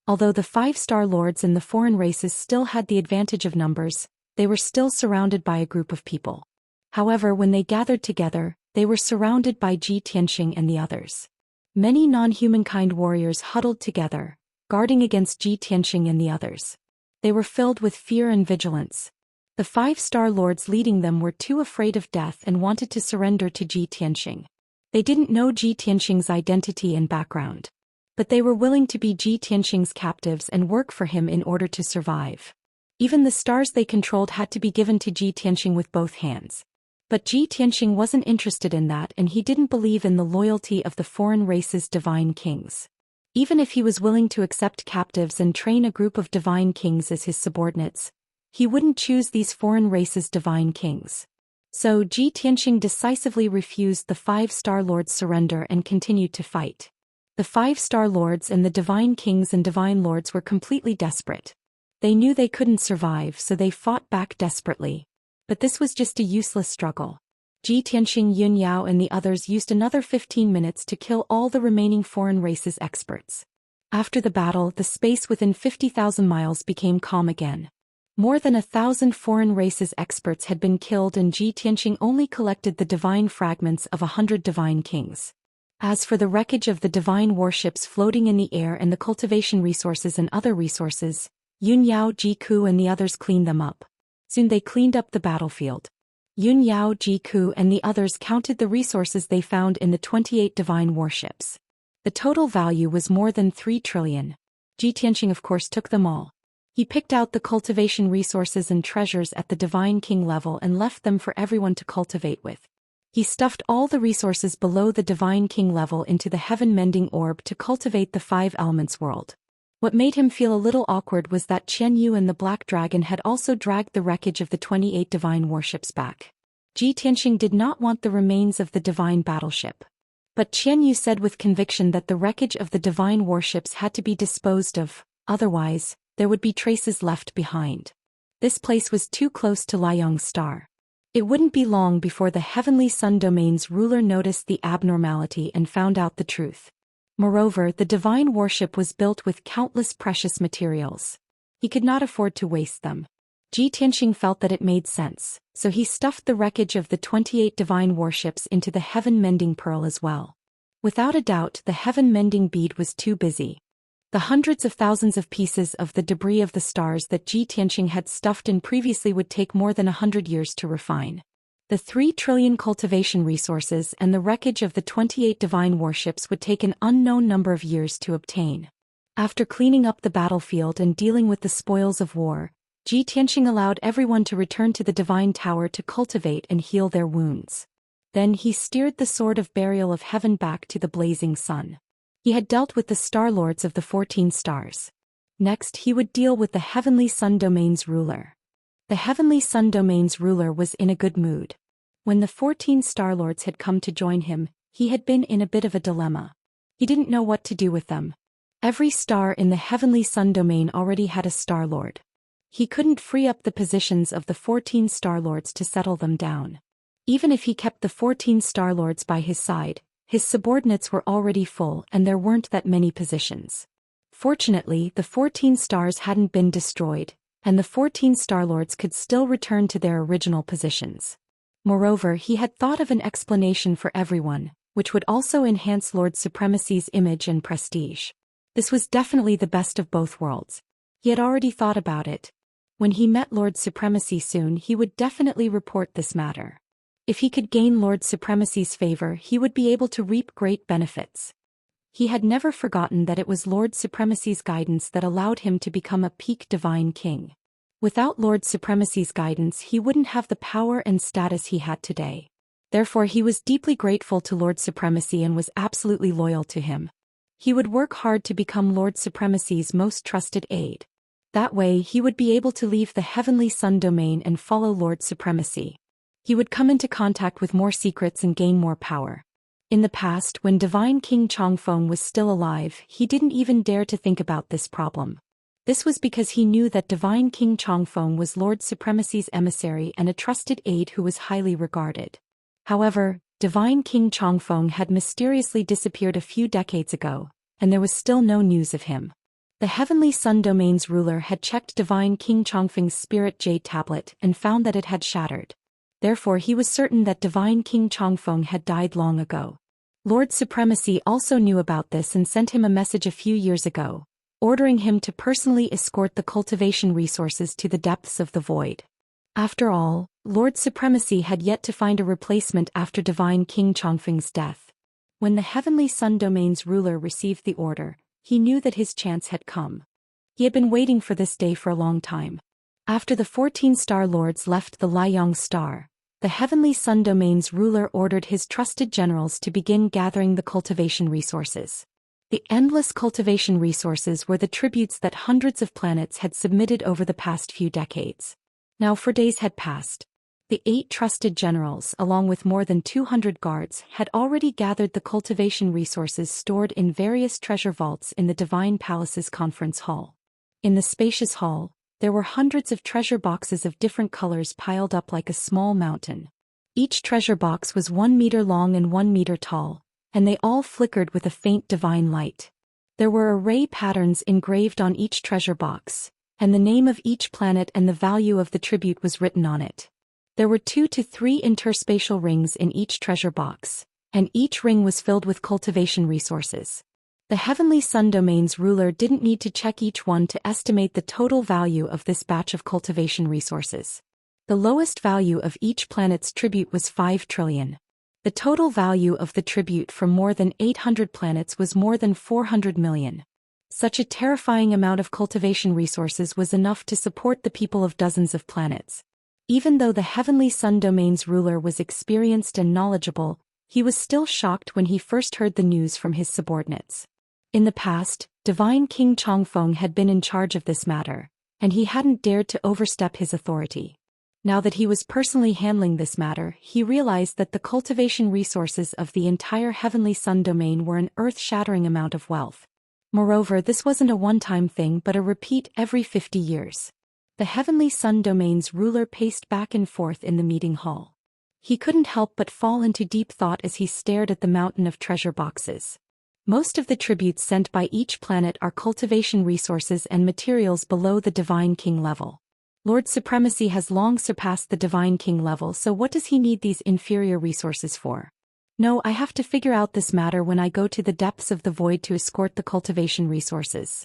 Although the 5-star lords and the foreign races still had the advantage of numbers, they were still surrounded by a group of people. However, when they gathered together, they were surrounded by Ji Tianxing and the others. Many non-humankind warriors huddled together, guarding against Ji Tianxing and the others. They were filled with fear and vigilance. The 5-star lords leading them were too afraid of death and wanted to surrender to Ji Tianxing. They didn't know Ji Tianxing's identity and background, but they were willing to be Ji Tianxing's captives and work for him in order to survive. Even the stars they controlled had to be given to Ji Tianxing with both hands. But Ji Tianxing wasn't interested in that, and he didn't believe in the loyalty of the foreign race's divine kings. Even if he was willing to accept captives and train a group of divine kings as his subordinates, he wouldn't choose these foreign races' divine kings. So Ji Tianxing decisively refused the 5-star lords' surrender and continued to fight. The 5-star lords and the divine kings and divine lords were completely desperate. They knew they couldn't survive, so they fought back desperately. But this was just a useless struggle. Ji Tianxing, Yun Yao and the others used another 15 minutes to kill all the remaining foreign races experts. After the battle, the space within 50,000 miles became calm again. More than 1,000 foreign races experts had been killed, and Ji Tianxing only collected the divine fragments of 100 divine kings. As for the wreckage of the divine warships floating in the air and the cultivation resources and other resources, Yun Yao, Ji Ku and the others cleaned them up. Soon they cleaned up the battlefield. Yun Yao, Ji Ku and the others counted the resources they found in the 28 divine warships. The total value was more than 3 trillion. Ji Tianxing of course took them all. He picked out the cultivation resources and treasures at the divine king level and left them for everyone to cultivate with. He stuffed all the resources below the divine king level into the heaven-mending orb to cultivate the 5 elements world. What made him feel a little awkward was that Qian Yu and the Black Dragon had also dragged the wreckage of the 28 divine warships back. Ji Tianxing did not want the remains of the divine battleship. But Qian Yu said with conviction that the wreckage of the divine warships had to be disposed of, otherwise, there would be traces left behind. This place was too close to Liang's star. It wouldn't be long before the Heavenly Sun Domain's ruler noticed the abnormality and found out the truth. Moreover, the divine warship was built with countless precious materials. He could not afford to waste them. Ji Tianxing felt that it made sense, so he stuffed the wreckage of the 28 divine warships into the heaven-mending pearl as well. Without a doubt, the heaven-mending bead was too busy. The hundreds of thousands of pieces of the debris of the stars that Ji Tianxing had stuffed in previously would take more than 100 years to refine. The 3 trillion cultivation resources and the wreckage of the 28 divine warships would take an unknown number of years to obtain. After cleaning up the battlefield and dealing with the spoils of war, Ji Tianxing allowed everyone to return to the divine tower to cultivate and heal their wounds. Then he steered the sword of burial of heaven back to the blazing sun. He had dealt with the star lords of the 14 stars. Next he would deal with the Heavenly Sun Domain's ruler. The Heavenly Sun Domain's ruler was in a good mood. When the 14 star lords had come to join him, he had been in a bit of a dilemma. He didn't know what to do with them. Every star in the Heavenly Sun Domain already had a star lord. He couldn't free up the positions of the 14 star lords to settle them down. Even if he kept the 14 star lords by his side, his subordinates were already full and there weren't that many positions. Fortunately, the 14 stars hadn't been destroyed, and the 14 star lords could still return to their original positions. Moreover, he had thought of an explanation for everyone, which would also enhance Lord Supremacy's image and prestige. This was definitely the best of both worlds. He had already thought about it. When he met Lord Supremacy soon, he would definitely report this matter. If he could gain Lord Supremacy's favor, he would be able to reap great benefits. He had never forgotten that it was Lord Supremacy's guidance that allowed him to become a peak divine king. Without Lord Supremacy's guidance, he wouldn't have the power and status he had today. Therefore, he was deeply grateful to Lord Supremacy and was absolutely loyal to him. He would work hard to become Lord Supremacy's most trusted aide. That way, he would be able to leave the Heavenly Sun Domain and follow Lord Supremacy. He would come into contact with more secrets and gain more power. In the past, when Divine King Chongfeng was still alive, he didn't even dare to think about this problem. This was because he knew that Divine King Chongfeng was Lord Supremacy's emissary and a trusted aide who was highly regarded. However, Divine King Chongfeng had mysteriously disappeared a few decades ago, and there was still no news of him. The Heavenly Sun Domain's ruler had checked Divine King Chongfeng's spirit jade tablet and found that it had shattered. Therefore he was certain that Divine King Chongfeng had died long ago. Lord Supremacy also knew about this and sent him a message a few years ago, ordering him to personally escort the cultivation resources to the depths of the void. After all, Lord Supremacy had yet to find a replacement after Divine King Chongfeng's death. When the Heavenly Sun Domain's ruler received the order, he knew that his chance had come. He had been waiting for this day for a long time. After the 14 Star Lords left the Liang Star, the Heavenly Sun Domain's ruler ordered his trusted generals to begin gathering the cultivation resources. The endless cultivation resources were the tributes that hundreds of planets had submitted over the past few decades. Now 4 days had passed. The 8 trusted generals, along with more than 200 guards, had already gathered the cultivation resources stored in various treasure vaults in the Divine Palace's conference hall. In the spacious hall, there were hundreds of treasure boxes of different colors piled up like a small mountain. Each treasure box was 1 meter long and 1 meter tall, and they all flickered with a faint divine light. There were array patterns engraved on each treasure box, and the name of each planet and the value of the tribute was written on it. There were 2 to 3 interspatial rings in each treasure box, and each ring was filled with cultivation resources. The Heavenly Sun Domain's ruler didn't need to check each one to estimate the total value of this batch of cultivation resources. The lowest value of each planet's tribute was 5 trillion. The total value of the tribute from more than 800 planets was more than 400 million. Such a terrifying amount of cultivation resources was enough to support the people of dozens of planets. Even though the Heavenly Sun Domain's ruler was experienced and knowledgeable, he was still shocked when he first heard the news from his subordinates. In the past, Divine King Chongfeng had been in charge of this matter, and he hadn't dared to overstep his authority. Now that he was personally handling this matter, he realized that the cultivation resources of the entire Heavenly Sun Domain were an earth-shattering amount of wealth. Moreover, this wasn't a one-time thing but a repeat every 50 years. The Heavenly Sun Domain's ruler paced back and forth in the meeting hall. He couldn't help but fall into deep thought as he stared at the mountain of treasure boxes. Most of the tributes sent by each planet are cultivation resources and materials below the Divine King level. Lord Supremacy has long surpassed the Divine King level, so what does he need these inferior resources for? No, I have to figure out this matter when I go to the depths of the void to escort the cultivation resources.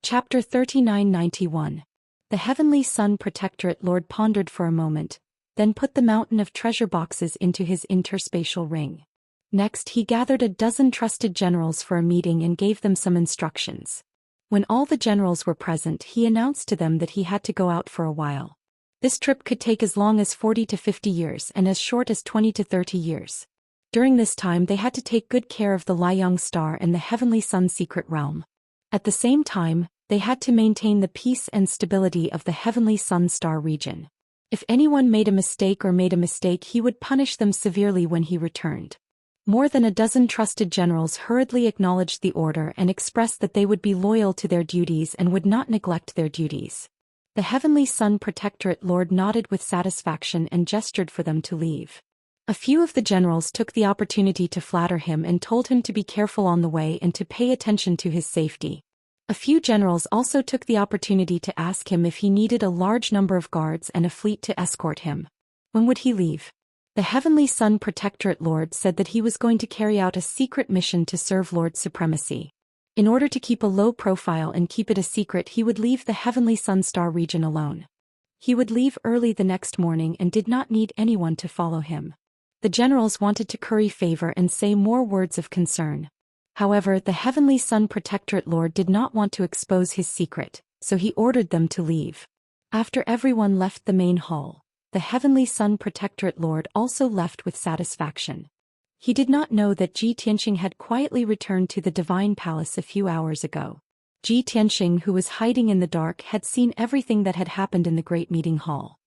Chapter 3991. The Heavenly Sun Protectorate Lord pondered for a moment, then put the mountain of treasure boxes into his interspatial ring. Next he gathered a dozen trusted generals for a meeting and gave them some instructions. When all the generals were present, he announced to them that he had to go out for a while. This trip could take as long as 40 to 50 years and as short as 20 to 30 years. During this time they had to take good care of the Liang Star and the Heavenly Sun Secret Realm. At the same time, they had to maintain the peace and stability of the Heavenly Sun Star region. If anyone made a mistake he would punish them severely when he returned. More than a dozen trusted generals hurriedly acknowledged the order and expressed that they would be loyal to their duties and would not neglect their duties. The Heavenly Sun Protectorate Lord nodded with satisfaction and gestured for them to leave. A few of the generals took the opportunity to flatter him and told him to be careful on the way and to pay attention to his safety. A few generals also took the opportunity to ask him if he needed a large number of guards and a fleet to escort him. When would he leave? The Heavenly Sun Protectorate Lord said that he was going to carry out a secret mission to serve Lord Supremacy. In order to keep a low profile and keep it a secret, he would leave the Heavenly Sun Star region alone. He would leave early the next morning and did not need anyone to follow him. The generals wanted to curry favor and say more words of concern. However, the Heavenly Sun Protectorate Lord did not want to expose his secret, so he ordered them to leave. After everyone left the main hall, the Heavenly Sun Protectorate Lord also left with satisfaction. He did not know that Ji Tianxing had quietly returned to the Divine Palace a few hours ago. Ji Tianxing, who was hiding in the dark, had seen everything that had happened in the Great Meeting Hall.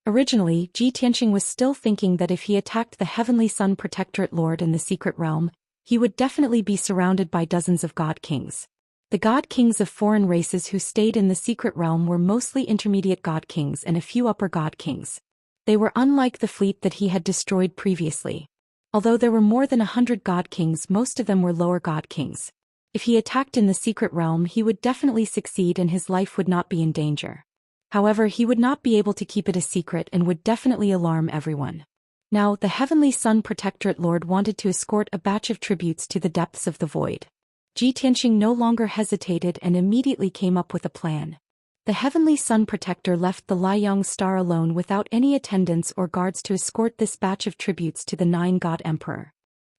Originally, Ji Tianxing was still thinking that if he attacked the Heavenly Sun Protectorate Lord in the Secret Realm, he would definitely be surrounded by dozens of God Kings. The God Kings of foreign races who stayed in the Secret Realm were mostly intermediate God Kings and a few upper God Kings. They were unlike the fleet that he had destroyed previously. Although there were more than 100 God Kings, most of them were lower God Kings. If he attacked in the secret realm, he would definitely succeed and his life would not be in danger. However, he would not be able to keep it a secret and would definitely alarm everyone. Now, the Heavenly Sun Protectorate Lord wanted to escort a batch of tributes to the depths of the void. Ji Tianxing no longer hesitated and immediately came up with a plan. The Heavenly Sun Protector left the Liang Star alone without any attendants or guards to escort this batch of tributes to the Nine-God Emperor.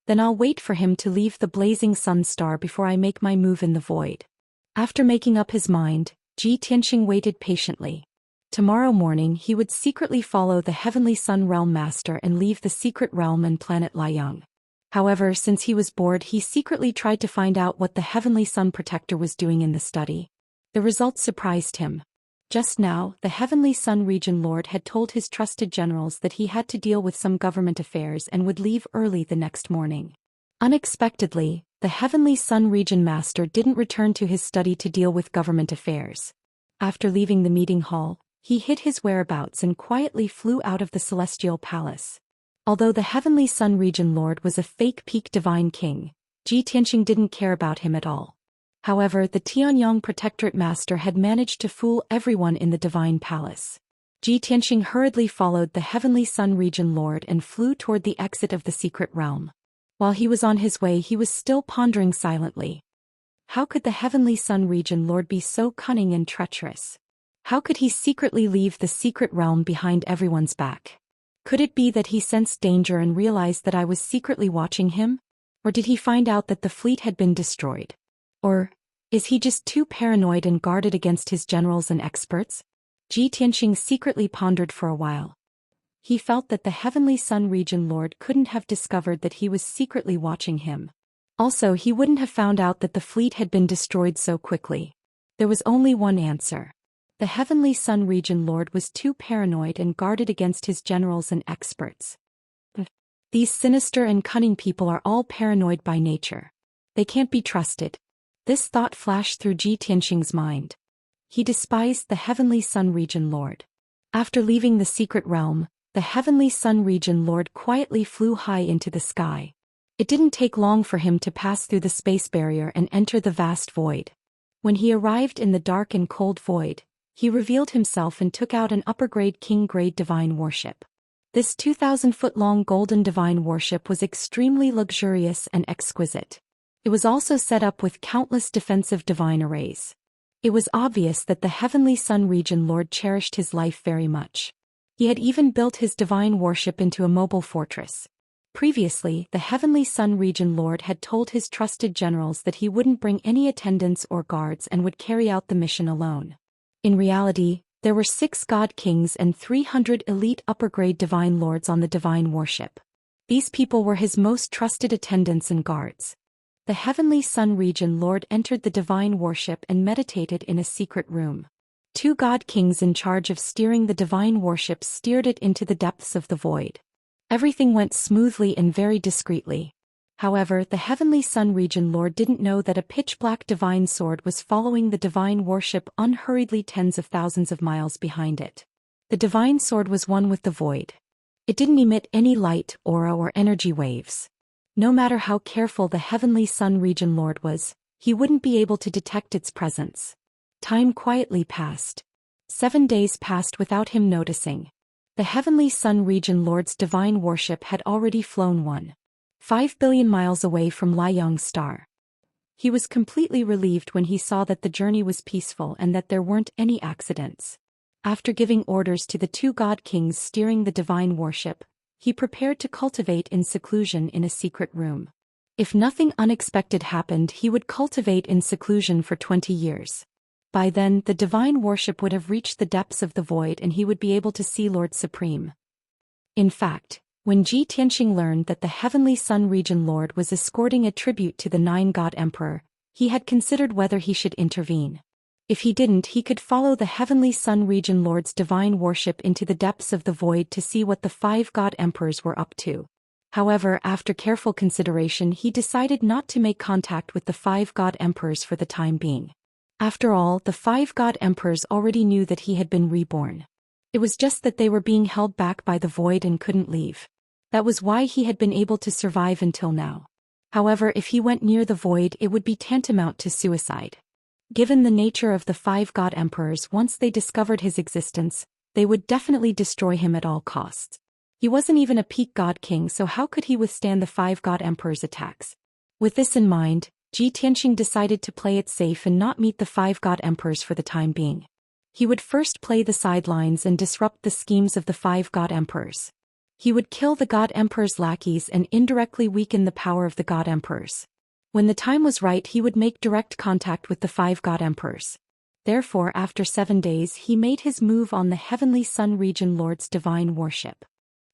Then I'll wait for him to leave the blazing sun star before I make my move in the void. After making up his mind, Ji Tianxing waited patiently. Tomorrow morning he would secretly follow the Heavenly Sun Realm Master and leave the secret realm and planet Liang. However, since he was bored, he secretly tried to find out what the Heavenly Sun Protector was doing in the study. The results surprised him. Just now, the Heavenly Sun Region Lord had told his trusted generals that he had to deal with some government affairs and would leave early the next morning. Unexpectedly, the Heavenly Sun Region Master didn't return to his study to deal with government affairs. After leaving the meeting hall, he hid his whereabouts and quietly flew out of the Celestial Palace. Although the Heavenly Sun Region Lord was a fake peak divine king, Ji Tianxing didn't care about him at all. However, the Tianyang Protectorate Master had managed to fool everyone in the Divine Palace. Ji Tianxing hurriedly followed the Heavenly Sun Region Lord and flew toward the exit of the secret realm. While he was on his way, he was still pondering silently. How could the Heavenly Sun Region Lord be so cunning and treacherous? How could he secretly leave the secret realm behind everyone's back? Could it be that he sensed danger and realized that I was secretly watching him? Or did he find out that the fleet had been destroyed? Or is he just too paranoid and guarded against his generals and experts? Ji Tianxing secretly pondered for a while. He felt that the Heavenly Sun Region Lord couldn't have discovered that he was secretly watching him. Also, he wouldn't have found out that the fleet had been destroyed so quickly. There was only one answer. The Heavenly Sun Region Lord was too paranoid and guarded against his generals and experts. These sinister and cunning people are all paranoid by nature. They can't be trusted. This thought flashed through Ji Tianxing's mind. He despised the Heavenly Sun Region Lord. After leaving the secret realm, the Heavenly Sun Region Lord quietly flew high into the sky. It didn't take long for him to pass through the space barrier and enter the vast void. When he arrived in the dark and cold void, he revealed himself and took out an upper-grade king-grade divine warship. This 2,000-foot-long golden divine warship was extremely luxurious and exquisite. It was also set up with countless defensive divine arrays. It was obvious that the Heavenly Sun Region Lord cherished his life very much. He had even built his divine warship into a mobile fortress. Previously, the Heavenly Sun Region Lord had told his trusted generals that he wouldn't bring any attendants or guards and would carry out the mission alone. In reality, there were 6 God Kings and 300 elite upper-grade divine lords on the divine warship. These people were his most trusted attendants and guards. The Heavenly Sun Region Lord entered the divine warship and meditated in a secret room. 2 God Kings in charge of steering the divine warship steered it into the depths of the void. Everything went smoothly and very discreetly. However, the Heavenly Sun Region Lord didn't know that a pitch-black divine sword was following the divine warship unhurriedly tens of thousands of miles behind it. The divine sword was one with the void. It didn't emit any light, aura, or energy waves. No matter how careful the Heavenly Sun Region Lord was, he wouldn't be able to detect its presence. Time quietly passed. 7 days passed without him noticing. The Heavenly Sun Region Lord's divine warship had already flown 1.5 billion miles away from Liang Star. He was completely relieved when he saw that the journey was peaceful and that there weren't any accidents. After giving orders to the 2 God Kings steering the divine warship, he prepared to cultivate in seclusion in a secret room. If nothing unexpected happened, he would cultivate in seclusion for 20 years. By then, the divine warship would have reached the depths of the void and he would be able to see Lord Supreme. In fact, when Ji Tianxing learned that the Heavenly Sun Region Lord was escorting a tribute to the 9-God Emperor, he had considered whether he should intervene. If he didn't, he could follow the Heavenly Sun Region Lord's divine warship into the depths of the void to see what the 5 God Emperors were up to. However, after careful consideration, he decided not to make contact with the 5 God Emperors for the time being. After all, the 5 God Emperors already knew that he had been reborn. It was just that they were being held back by the void and couldn't leave. That was why he had been able to survive until now. However, if he went near the void, it would be tantamount to suicide. Given the nature of the 5 god emperors, once they discovered his existence, they would definitely destroy him at all costs. He wasn't even a peak god king, so how could he withstand the 5 god emperors' attacks? With this in mind, Tianxing decided to play it safe and not meet the 5 god emperors for the time being. He would first play the sidelines and disrupt the schemes of the 5 god emperors. He would kill the god emperor's lackeys and indirectly weaken the power of the god emperors. When the time was right, he would make direct contact with the 5 god emperors. Therefore, after 7 days, he made his move on the Heavenly Sun region Lord's divine worship.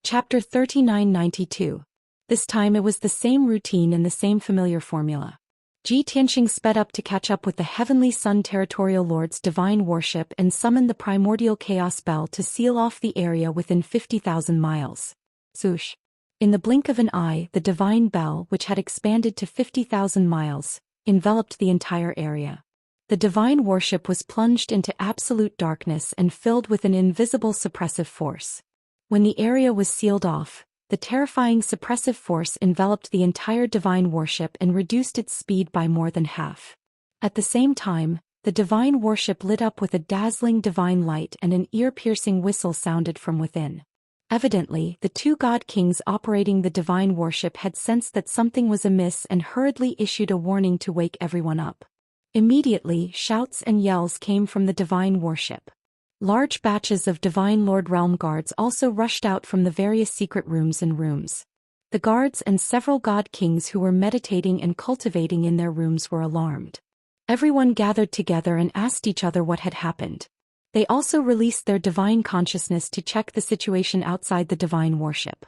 Chapter 3992. This time it was the same routine and the same familiar formula. Tianxing sped up to catch up with the Heavenly Sun territorial Lord's divine worship and summoned the primordial chaos bell to seal off the area within 50,000 miles. Swoosh. In the blink of an eye, the divine bell, which had expanded to 50,000 miles, enveloped the entire area. The divine worship was plunged into absolute darkness and filled with an invisible suppressive force. When the area was sealed off, the terrifying suppressive force enveloped the entire divine worship and reduced its speed by more than half. At the same time, the divine worship lit up with a dazzling divine light and an ear-piercing whistle sounded from within. Evidently, the 2 god kings operating the divine worship had sensed that something was amiss and hurriedly issued a warning to wake everyone up. Immediately, shouts and yells came from the divine worship. Large batches of Divine Lord Realm guards also rushed out from the various secret rooms and rooms. The guards and several god kings who were meditating and cultivating in their rooms were alarmed. Everyone gathered together and asked each other what had happened. They also released their divine consciousness to check the situation outside the divine worship.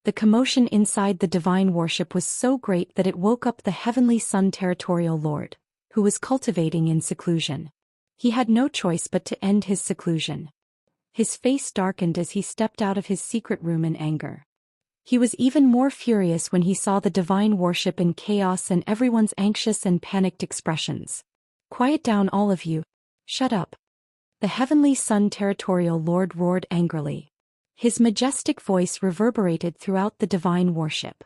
The commotion inside the divine worship was so great that it woke up the Heavenly Sun territorial lord, who was cultivating in seclusion. He had no choice but to end his seclusion. His face darkened as he stepped out of his secret room in anger. He was even more furious when he saw the divine worship in chaos and everyone's anxious and panicked expressions. "Quiet down, all of you. Shut up." The Heavenly Sun territorial lord roared angrily. His majestic voice reverberated throughout the divine worship.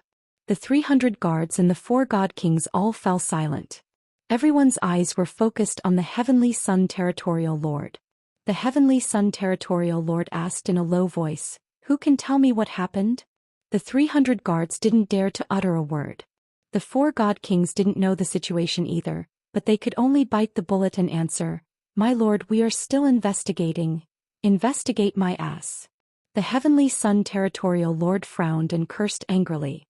The 300 guards and the 4 god kings all fell silent. Everyone's eyes were focused on the Heavenly Sun territorial lord. The Heavenly Sun territorial lord asked in a low voice, "Who can tell me what happened?" The 300 guards didn't dare to utter a word. The 4 god kings didn't know the situation either, but they could only bite the bullet and answer, "My lord, we are still investigating." "Investigate my ass." The Heavenly Sun territorial lord frowned and cursed angrily.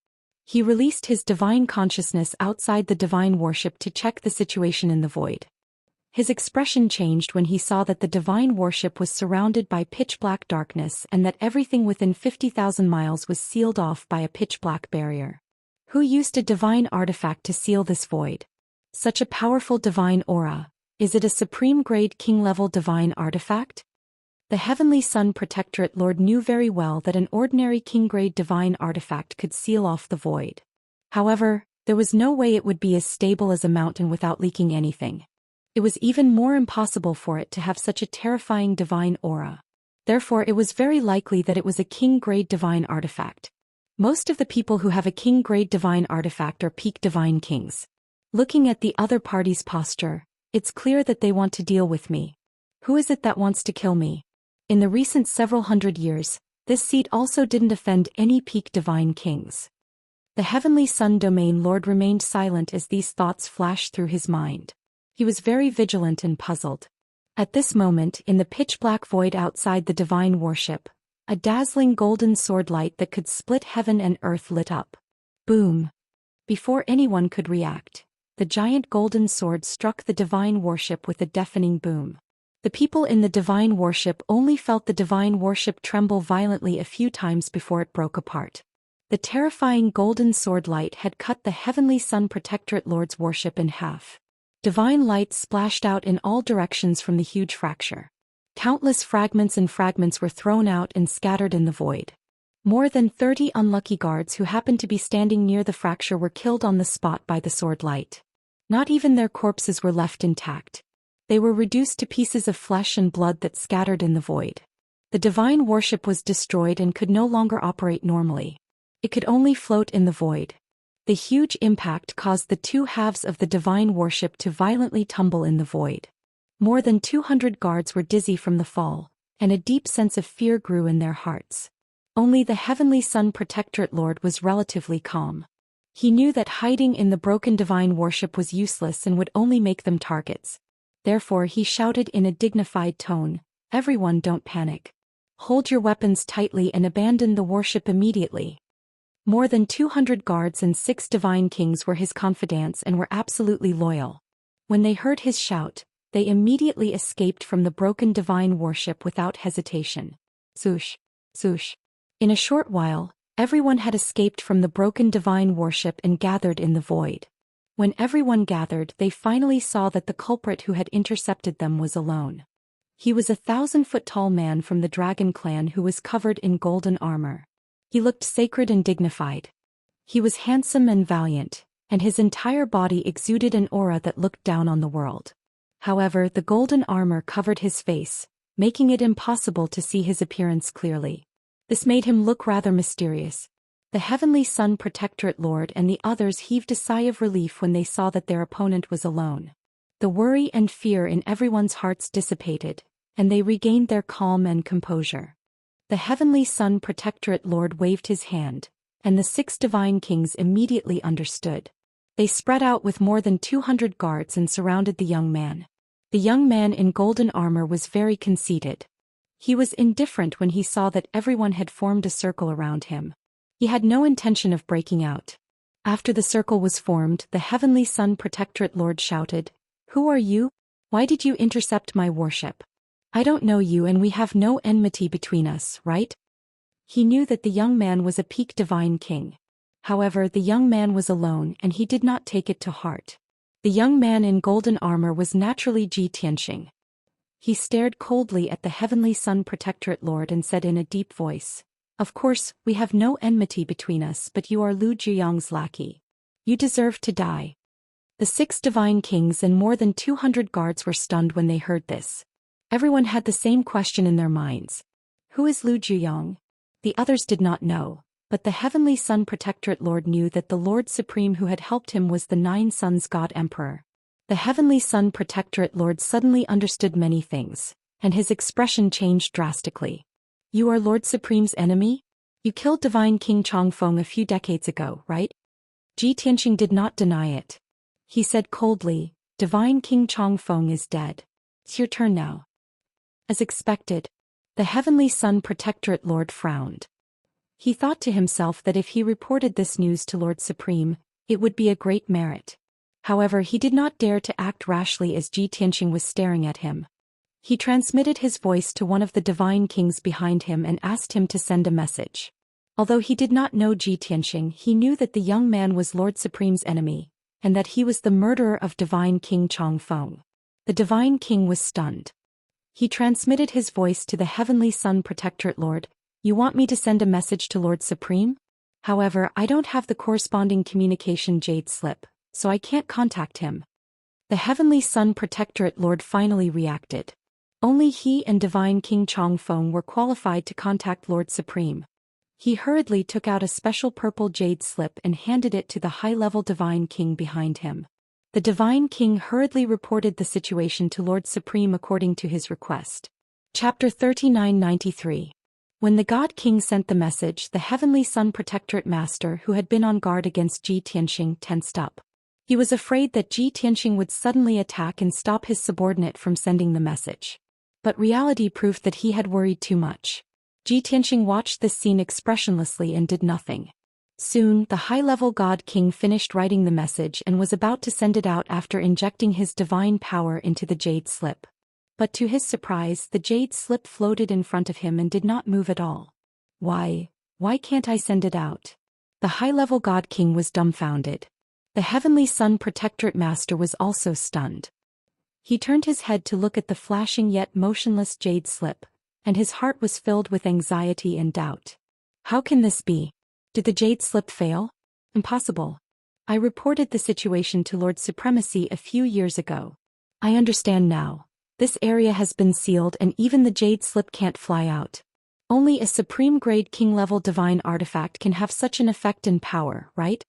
He released his divine consciousness outside the divine worship to check the situation in the void. His expression changed when he saw that the divine worship was surrounded by pitch-black darkness and that everything within 50,000 miles was sealed off by a pitch-black barrier. Who used a divine artifact to seal this void? Such a powerful divine aura. Is it a supreme-grade king-level divine artifact? The Heavenly Sun Protectorate Lord knew very well that an ordinary king-grade divine artifact could seal off the void. However, there was no way it would be as stable as a mountain without leaking anything. It was even more impossible for it to have such a terrifying divine aura. Therefore, it was very likely that it was a king-grade divine artifact. Most of the people who have a king-grade divine artifact are peak divine kings. Looking at the other party's posture, it's clear that they want to deal with me. Who is it that wants to kill me? In the recent several hundred years, this seat also didn't offend any peak divine kings. The Heavenly Sun Domain Lord remained silent as these thoughts flashed through his mind. He was very vigilant and puzzled. At this moment, in the pitch-black void outside the divine worship, a dazzling golden sword light that could split heaven and earth lit up. Boom! Before anyone could react, the giant golden sword struck the divine worship with a deafening boom. The people in the divine worship only felt the divine worship tremble violently a few times before it broke apart. The terrifying golden sword light had cut the Heavenly Sun Protectorate Lord's worship in half. Divine light splashed out in all directions from the huge fracture. Countless fragments were thrown out and scattered in the void. More than 30 unlucky guards who happened to be standing near the fracture were killed on the spot by the sword light. Not even their corpses were left intact. They were reduced to pieces of flesh and blood that scattered in the void. The divine worship was destroyed and could no longer operate normally. It could only float in the void. The huge impact caused the two halves of the divine worship to violently tumble in the void. More than 200 guards were dizzy from the fall, and a deep sense of fear grew in their hearts. Only the Heavenly Sun Protectorate Lord was relatively calm. He knew that hiding in the broken divine worship was useless and would only make them targets. Therefore he shouted in a dignified tone, "Everyone, don't panic. Hold your weapons tightly and abandon the worship immediately." More than 200 guards and 6 divine kings were his confidants and were absolutely loyal. When they heard his shout, they immediately escaped from the broken divine worship without hesitation. Swoosh, swoosh. In a short while, everyone had escaped from the broken divine worship and gathered in the void. When everyone gathered, they finally saw that the culprit who had intercepted them was alone. He was a 1,000-foot-tall man from the dragon clan who was covered in golden armor. He looked sacred and dignified. He was handsome and valiant, and his entire body exuded an aura that looked down on the world. However, the golden armor covered his face, making it impossible to see his appearance clearly. This made him look rather mysterious. The Heavenly Sun Protectorate Lord and the others heaved a sigh of relief when they saw that their opponent was alone. The worry and fear in everyone's hearts dissipated, and they regained their calm and composure. The Heavenly Sun Protectorate Lord waved his hand, and the 6 divine kings immediately understood. They spread out with more than 200 guards and surrounded the young man. The young man in golden armor was very conceited. He was indifferent when he saw that everyone had formed a circle around him. He had no intention of breaking out. After the circle was formed, the Heavenly Sun Protectorate Lord shouted, "Who are you? Why did you intercept my worship? I don't know you and we have no enmity between us, right?" He knew that the young man was a peak divine king. However, the young man was alone and he did not take it to heart. The young man in golden armor was naturally Zhou Xian. He stared coldly at the Heavenly Sun Protectorate Lord and said in a deep voice, "Of course, we have no enmity between us, but you are Lu Zhiyang's lackey. You deserve to die." The 6 divine kings and more than 200 guards were stunned when they heard this. Everyone had the same question in their minds. Who is Lu Zhiyang? The others did not know, but the Heavenly Sun Protectorate Lord knew that the Lord Supreme who had helped him was the 9 Suns God Emperor. The Heavenly Sun Protectorate Lord suddenly understood many things, and his expression changed drastically. "You are Lord Supreme's enemy? You killed Divine King Chongfeng a few decades ago, right?" Zhou Xian did not deny it. He said coldly, "Divine King Chongfeng is dead. It's your turn now." As expected, the Heavenly Sun Protectorate Lord frowned. He thought to himself that if he reported this news to Lord Supreme, it would be a great merit. However, he did not dare to act rashly as Zhou Xian was staring at him. He transmitted his voice to one of the divine kings behind him and asked him to send a message. Although he did not know Zhou Xian, he knew that the young man was Lord Supreme's enemy, and that he was the murderer of Divine King Chongfeng. The divine king was stunned. He transmitted his voice to the Heavenly Sun Protectorate Lord. "You want me to send a message to Lord Supreme? However, I don't have the corresponding communication jade slip, so I can't contact him." The Heavenly Sun Protectorate Lord finally reacted. Only he and Divine King Chongfeng were qualified to contact Lord Supreme. He hurriedly took out a special purple jade slip and handed it to the high-level Divine King behind him. The Divine King hurriedly reported the situation to Lord Supreme according to his request. Chapter 3993. When the God King sent the message, the Heavenly Sun Protectorate Master who had been on guard against Zhou Xian tensed up. He was afraid that Zhou Xian would suddenly attack and stop his subordinate from sending the message. But reality proved that he had worried too much. Zhou Xian watched this scene expressionlessly and did nothing. Soon, the high-level God King finished writing the message and was about to send it out after injecting his divine power into the jade slip. But to his surprise, the jade slip floated in front of him and did not move at all. Why can't I send it out?" The high-level God King was dumbfounded. The Heavenly Sun Protectorate Master was also stunned. He turned his head to look at the flashing yet motionless jade slip, and his heart was filled with anxiety and doubt. How can this be? Did the jade slip fail? Impossible. I reported the situation to Lord Supremacy a few years ago. I understand now. This area has been sealed and even the jade slip can't fly out. Only a supreme grade king level divine artifact can have such an effect and power, right?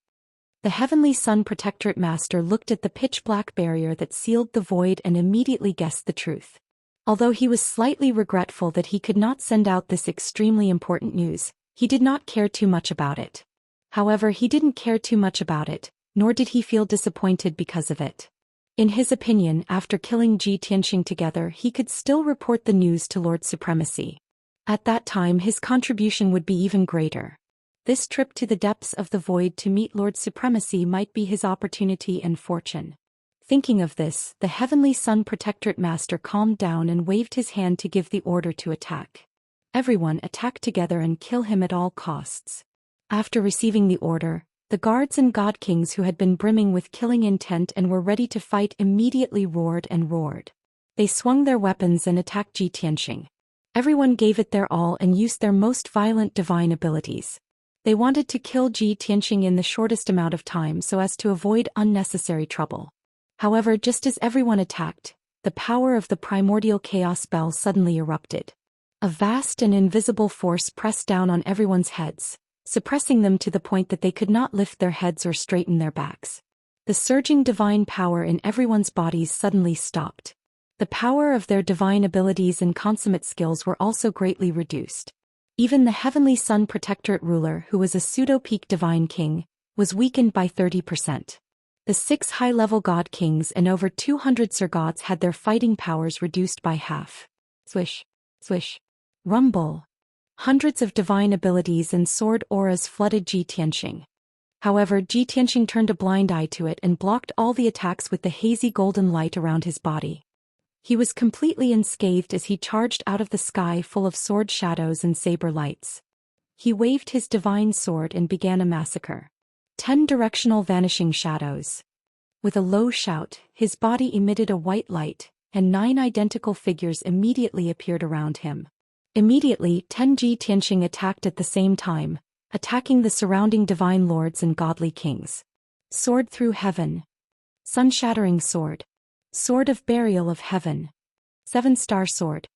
The Heavenly Sun Protectorate Master looked at the pitch-black barrier that sealed the void and immediately guessed the truth. Although he was slightly regretful that he could not send out this extremely important news, he did not care too much about it. However, he didn't care too much about it, nor did he feel disappointed because of it. In his opinion, after killing Ji Tianxing together, he could still report the news to Lord Supremacy. At that time, his contribution would be even greater. This trip to the depths of the void to meet Lord Supremacy might be his opportunity and fortune. Thinking of this, the Heavenly Sun Protectorate Master calmed down and waved his hand to give the order to attack. Everyone attack together and kill him at all costs. After receiving the order, the guards and god kings who had been brimming with killing intent and were ready to fight immediately roared and roared. They swung their weapons and attacked Ji Tianxing. Everyone gave it their all and used their most violent divine abilities. They wanted to kill Ji Tianxing in the shortest amount of time so as to avoid unnecessary trouble. However, just as everyone attacked, the power of the primordial chaos spell suddenly erupted. A vast and invisible force pressed down on everyone's heads, suppressing them to the point that they could not lift their heads or straighten their backs. The surging divine power in everyone's bodies suddenly stopped. The power of their divine abilities and consummate skills were also greatly reduced. Even the Heavenly Sun Protectorate ruler, who was a pseudo-peak divine king, was weakened by 30%. The 6 high-level god kings and over 200 sir-gods had their fighting powers reduced by half. Swish, swish, rumble. Hundreds of divine abilities and sword auras flooded Ji Tianxing. However, Ji Tianxing turned a blind eye to it and blocked all the attacks with the hazy golden light around his body. He was completely unscathed as he charged out of the sky full of sword shadows and saber lights. He waved his divine sword and began a massacre. 10 directional vanishing shadows. With a low shout, his body emitted a white light, and 9 identical figures immediately appeared around him. Immediately, 10 Ji Tianxing attacked at the same time, attacking the surrounding divine lords and godly kings. Sword through heaven. Sun-shattering sword. Sword of burial of heaven. 7-star sword.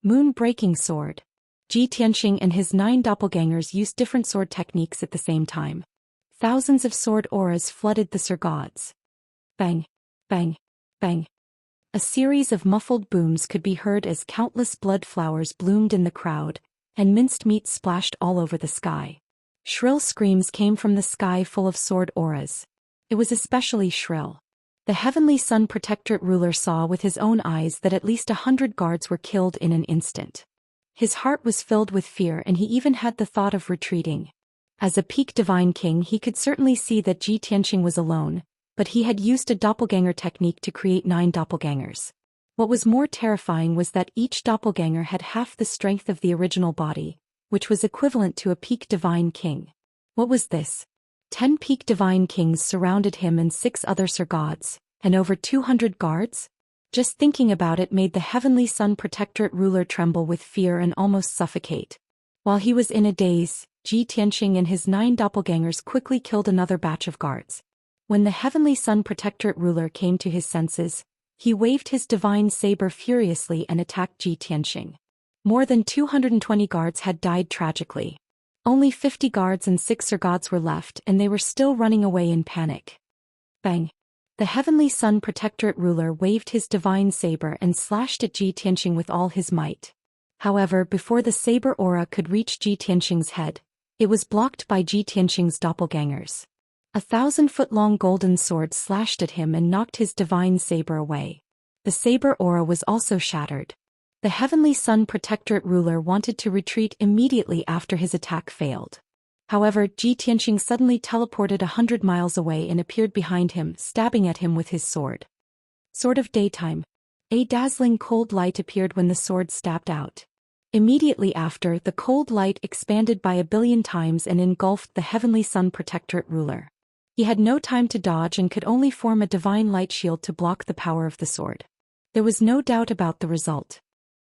Moon-breaking sword. Ji Tianxing and his 9 doppelgangers used different sword techniques at the same time. Thousands of sword auras flooded the sir-gods. Bang, bang, bang. A series of muffled booms could be heard as countless blood flowers bloomed in the crowd, and minced meat splashed all over the sky. Shrill screams came from the sky full of sword auras. It was especially shrill. The Heavenly Sun Protectorate ruler saw with his own eyes that at least 100 guards were killed in an instant. His heart was filled with fear and he even had the thought of retreating. As a peak divine king, he could certainly see that Ji Tianxing was alone, but he had used a doppelganger technique to create 9 doppelgangers. What was more terrifying was that each doppelganger had half the strength of the original body, which was equivalent to a peak divine king. What was this? 10 peak divine kings surrounded him and 6 other sir-gods, and over 200 guards? Just thinking about it made the Heavenly Sun Protectorate ruler tremble with fear and almost suffocate. While he was in a daze, Ji Tianxing and his 9 doppelgangers quickly killed another batch of guards. When the Heavenly Sun Protectorate ruler came to his senses, he waved his divine saber furiously and attacked Ji Tianxing. More than 220 guards had died tragically. Only 50 guards and 6 sir-gods were left and they were still running away in panic. Bang! The Heavenly Sun Protectorate ruler waved his divine saber and slashed at Ji Tianxing with all his might. However, before the saber aura could reach Ji Tianxing's head, it was blocked by Ji Tianxing's doppelgangers. A 1,000-foot-long golden sword slashed at him and knocked his divine saber away. The saber aura was also shattered. The Heavenly Sun Protectorate ruler wanted to retreat immediately after his attack failed. However, Ji Tianxing suddenly teleported 100 miles away and appeared behind him, stabbing at him with his sword. Sword of daytime. A dazzling cold light appeared when the sword stabbed out. Immediately after, the cold light expanded by 1,000,000,000 times and engulfed the Heavenly Sun Protectorate ruler. He had no time to dodge and could only form a divine light shield to block the power of the sword. There was no doubt about the result.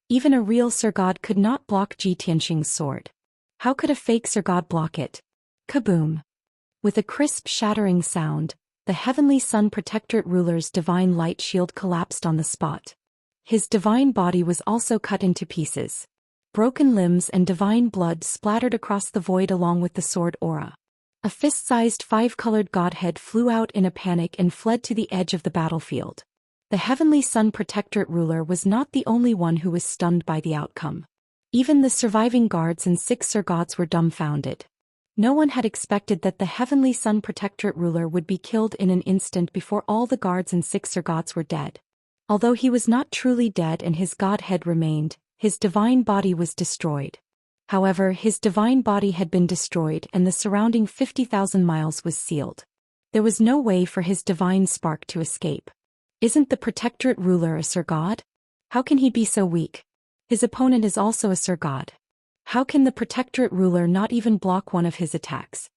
Even a real sir-god could not block Ji Tianxing's sword. How could a fake sir-god block it? Kaboom! With a crisp shattering sound, the Heavenly Sun Protectorate ruler's divine light shield collapsed on the spot. His divine body was also cut into pieces. Broken limbs and divine blood splattered across the void along with the sword aura. A fist-sized five-colored godhead flew out in a panic and fled to the edge of the battlefield. The Heavenly Sun Protectorate ruler was not the only one who was stunned by the outcome. Even the surviving guards and 6 Sir Gods were dumbfounded. No one had expected that the Heavenly Sun Protectorate ruler would be killed in an instant before all the guards and 6 Sir Gods were dead. Although he was not truly dead and his godhead remained, his divine body was destroyed. However, his divine body had been destroyed and the surrounding 50,000 miles was sealed. There was no way for his divine spark to escape. Isn't the Protectorate ruler a Sir God? How can he be so weak? His opponent is also a Sir God. How can the Protectorate ruler not even block one of his attacks?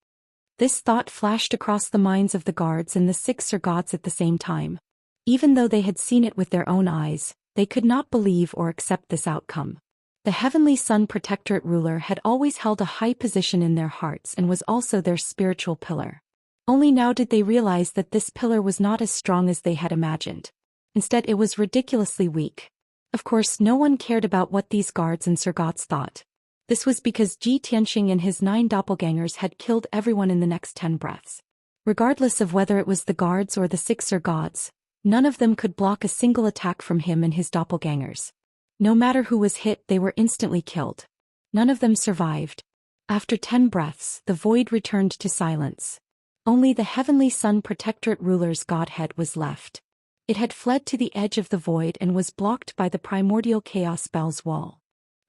This thought flashed across the minds of the guards and the 6 Sir Gods at the same time. Even though they had seen it with their own eyes, they could not believe or accept this outcome. The Heavenly Sun Protectorate ruler had always held a high position in their hearts and was also their spiritual pillar. Only now did they realize that this pillar was not as strong as they had imagined. Instead, it was ridiculously weak. Of course, no one cared about what these guards and Sir Gods thought. This was because Zhou Xian and his 9 doppelgangers had killed everyone in the next 10 breaths. Regardless of whether it was the guards or the 6 Sir Gods, none of them could block a single attack from him and his doppelgangers. No matter who was hit, they were instantly killed. None of them survived. After 10 breaths, the void returned to silence. Only the Heavenly Sun Protectorate ruler's godhead was left. It had fled to the edge of the void and was blocked by the primordial chaos bell's wall.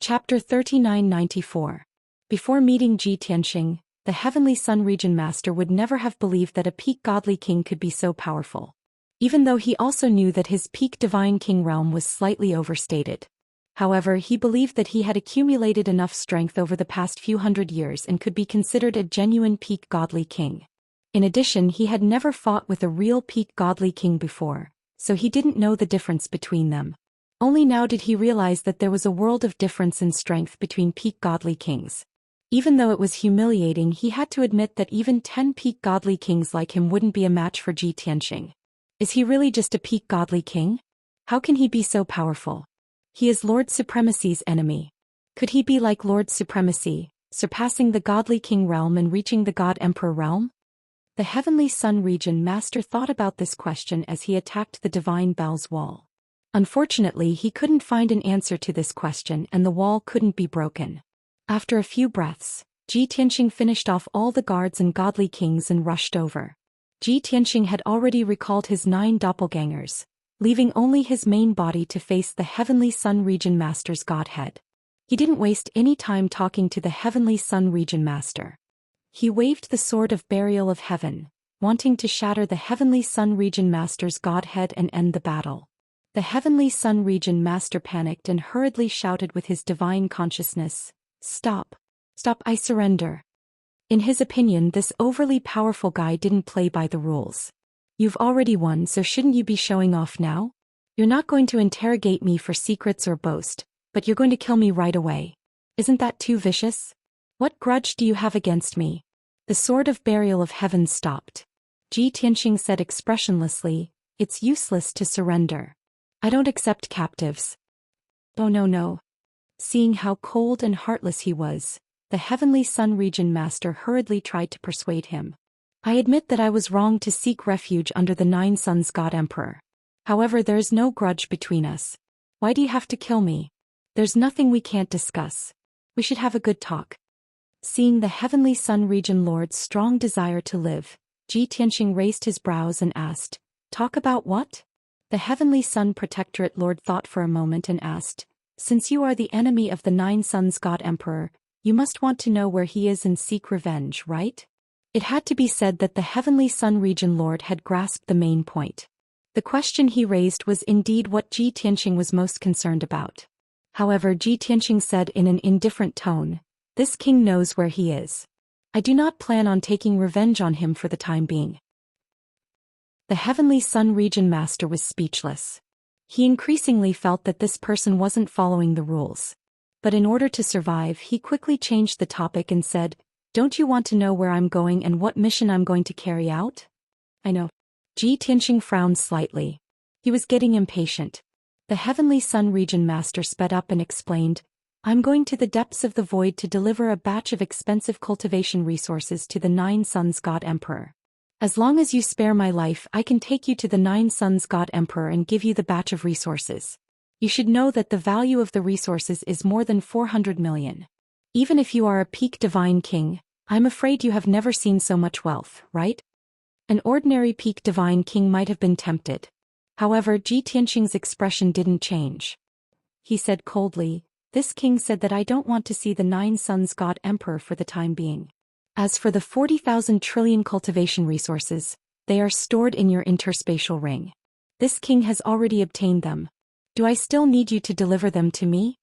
Chapter 3994. Before meeting Zhou Xian, the Heavenly Sun Region Master would never have believed that a peak godly king could be so powerful. Even though he also knew that his peak divine king realm was slightly overstated. However, he believed that he had accumulated enough strength over the past few hundred years and could be considered a genuine peak godly king. In addition, he had never fought with a real peak godly king before, so he didn't know the difference between them. Only now did he realize that there was a world of difference in strength between peak godly kings. Even though it was humiliating, he had to admit that even 10 peak godly kings like him wouldn't be a match for Zhou Xian. Is he really just a peak godly king? How can he be so powerful? He is Lord Supremacy's enemy. Could he be like Lord Supremacy, surpassing the godly king realm and reaching the God Emperor realm? The Heavenly Sun Region Master thought about this question as he attacked the Divine Bell's wall. Unfortunately, he couldn't find an answer to this question and the wall couldn't be broken. After a few breaths, Zhou Xian finished off all the guards and godly kings and rushed over. Zhou Xian had already recalled his 9 doppelgangers, leaving only his main body to face the Heavenly Sun Region Master's godhead. He didn't waste any time talking to the Heavenly Sun Region Master. He waved the Sword of Burial of Heaven, wanting to shatter the Heavenly Sun Region Master's godhead and end the battle. The Heavenly Sun Region Master panicked and hurriedly shouted with his divine consciousness, "Stop! Stop, I surrender." In his opinion, this overly powerful guy didn't play by the rules. You've already won, so shouldn't you be showing off now? You're not going to interrogate me for secrets or boast, but you're going to kill me right away. Isn't that too vicious? What grudge do you have against me? The Sword of Burial of Heaven stopped. Zhou Xian said expressionlessly, "It's useless to surrender. I don't accept captives." "Oh no." Seeing how cold and heartless he was, the Heavenly Sun Region Master hurriedly tried to persuade him. "I admit that I was wrong to seek refuge under the 9 Suns God Emperor. However, there is no grudge between us. Why do you have to kill me? There's nothing we can't discuss. We should have a good talk." Seeing the Heavenly Sun Region Lord's strong desire to live, Zhou Xian raised his brows and asked, "Talk about what?" The Heavenly Sun Protectorate Lord thought for a moment and asked, "Since you are the enemy of the 9 Suns God Emperor, you must want to know where he is and seek revenge, right?" It had to be said that the Heavenly Sun Region Lord had grasped the main point. The question he raised was indeed what Zhou Xian was most concerned about. However, Zhou Xian said in an indifferent tone, "This king knows where he is. I do not plan on taking revenge on him for the time being." The Heavenly Sun Region Master was speechless. He increasingly felt that this person wasn't following the rules. But in order to survive, he quickly changed the topic and said, "Don't you want to know where I'm going and what mission I'm going to carry out?" "I know." Zhou Xian frowned slightly. He was getting impatient. The Heavenly Sun Region Master sped up and explained, I'm going to the depths of the void to deliver a batch of expensive cultivation resources to the Nine Suns God Emperor. As long as you spare my life, I can take you to the Nine Suns God Emperor and give you the batch of resources. You should know that the value of the resources is more than 400 million. Even if you are a peak divine king, I'm afraid you have never seen so much wealth, right? An ordinary peak divine king might have been tempted. However, Ji Tianxing's expression didn't change. He said coldly, "This king said that I don't want to see the Nine Suns God Emperor for the time being. As for the 40,000 trillion cultivation resources, they are stored in your interspatial ring. This king has already obtained them. Do I still need you to deliver them to me?"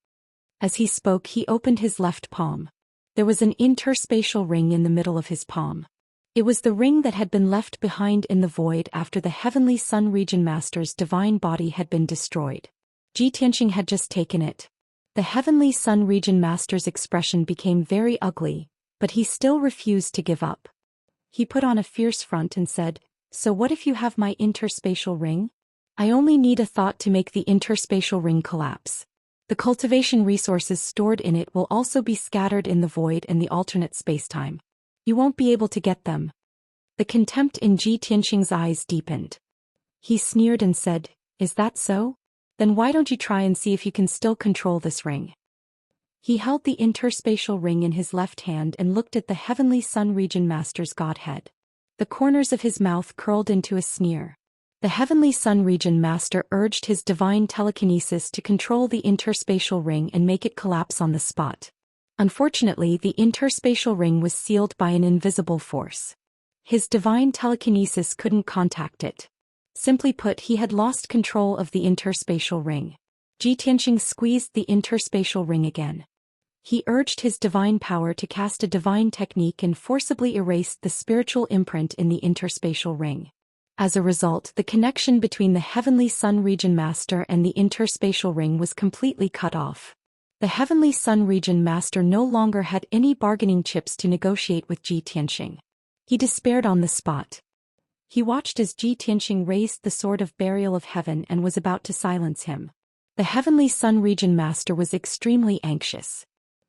As he spoke, he opened his left palm. There was an interspatial ring in the middle of his palm. It was the ring that had been left behind in the void after the Heavenly Sun Region Master's divine body had been destroyed. Ji Tianxing had just taken it. The Heavenly Sun Region Master's expression became very ugly, but he still refused to give up. He put on a fierce front and said, "So what if you have my interspatial ring? I only need a thought to make the interspatial ring collapse. The cultivation resources stored in it will also be scattered in the void and the alternate spacetime. You won't be able to get them." The contempt in Ji Tianxing's eyes deepened. He sneered and said, "Is that so? Then why don't you try and see if you can still control this ring?" He held the interspatial ring in his left hand and looked at the Heavenly Sun Region Master's godhead. The corners of his mouth curled into a sneer. The Heavenly Sun Region Master urged his divine telekinesis to control the interspatial ring and make it collapse on the spot. Unfortunately, the interspatial ring was sealed by an invisible force. His divine telekinesis couldn't contact it. Simply put, he had lost control of the interspatial ring. Ji Tianxing squeezed the interspatial ring again. He urged his divine power to cast a divine technique and forcibly erased the spiritual imprint in the interspatial ring. As a result, the connection between the Heavenly Sun Region Master and the interspatial ring was completely cut off. The Heavenly Sun Region Master no longer had any bargaining chips to negotiate with Ji Tianxing. He despaired on the spot. He watched as Ji Tianxing raised the sword of burial of heaven and was about to silence him. The Heavenly Sun Region Master was extremely anxious.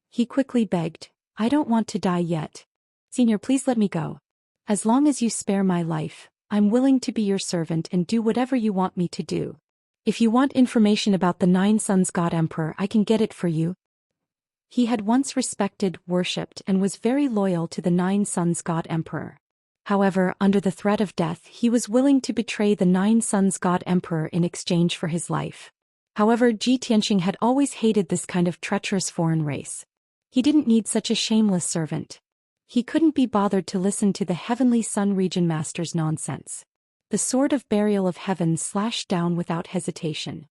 He quickly begged, "I don't want to die yet. Senior, please let me go. As long as you spare my life, I'm willing to be your servant and do whatever you want me to do. If you want information about the Nine Suns God Emperor, I can get it for you." He had once respected, worshipped, and was very loyal to the Nine Suns God Emperor. However, under the threat of death, he was willing to betray the Nine Suns God Emperor in exchange for his life. However, Ji Tianxing had always hated this kind of treacherous foreign race. He didn't need such a shameless servant. He couldn't be bothered to listen to the Heavenly Sun Region Master's nonsense. The sword of burial of heaven slashed down without hesitation.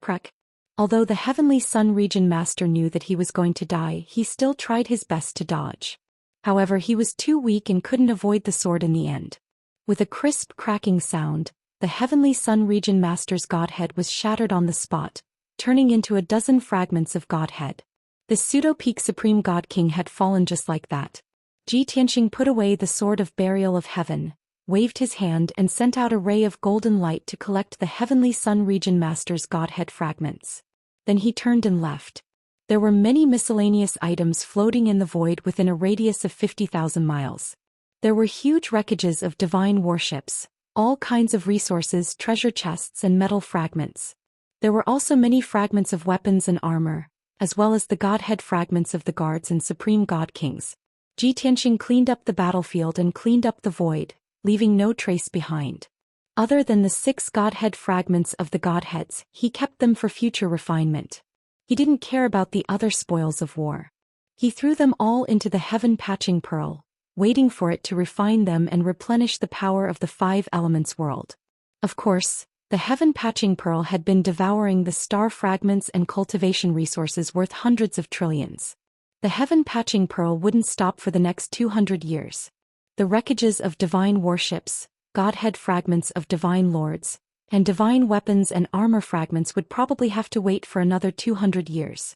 Crack. Although the Heavenly Sun Region Master knew that he was going to die, he still tried his best to dodge. However, he was too weak and couldn't avoid the sword in the end. With a crisp cracking sound, the Heavenly Sun Region Master's godhead was shattered on the spot, turning into a dozen fragments of godhead. The pseudo-peak Supreme God King had fallen just like that. Ji Tianxing put away the sword of burial of heaven, waved his hand and sent out a ray of golden light to collect the Heavenly Sun Region Master's godhead fragments. Then he turned and left. There were many miscellaneous items floating in the void within a radius of 50,000 miles. There were huge wreckages of divine warships, all kinds of resources, treasure chests and metal fragments. There were also many fragments of weapons and armor, as well as the godhead fragments of the guards and supreme god kings. Ji Tianxing cleaned up the battlefield and cleaned up the void, leaving no trace behind. Other than the 6 godhead fragments of the godheads, he kept them for future refinement. He didn't care about the other spoils of war. He threw them all into the heaven patching pearl, waiting for it to refine them and replenish the power of the 5 elements world. Of course, the heaven patching pearl had been devouring the star fragments and cultivation resources worth hundreds of trillions. The heaven patching pearl wouldn't stop for the next 200 years. The wreckages of divine warships, godhead fragments of divine lords, and divine weapons and armor fragments would probably have to wait for another 200 years.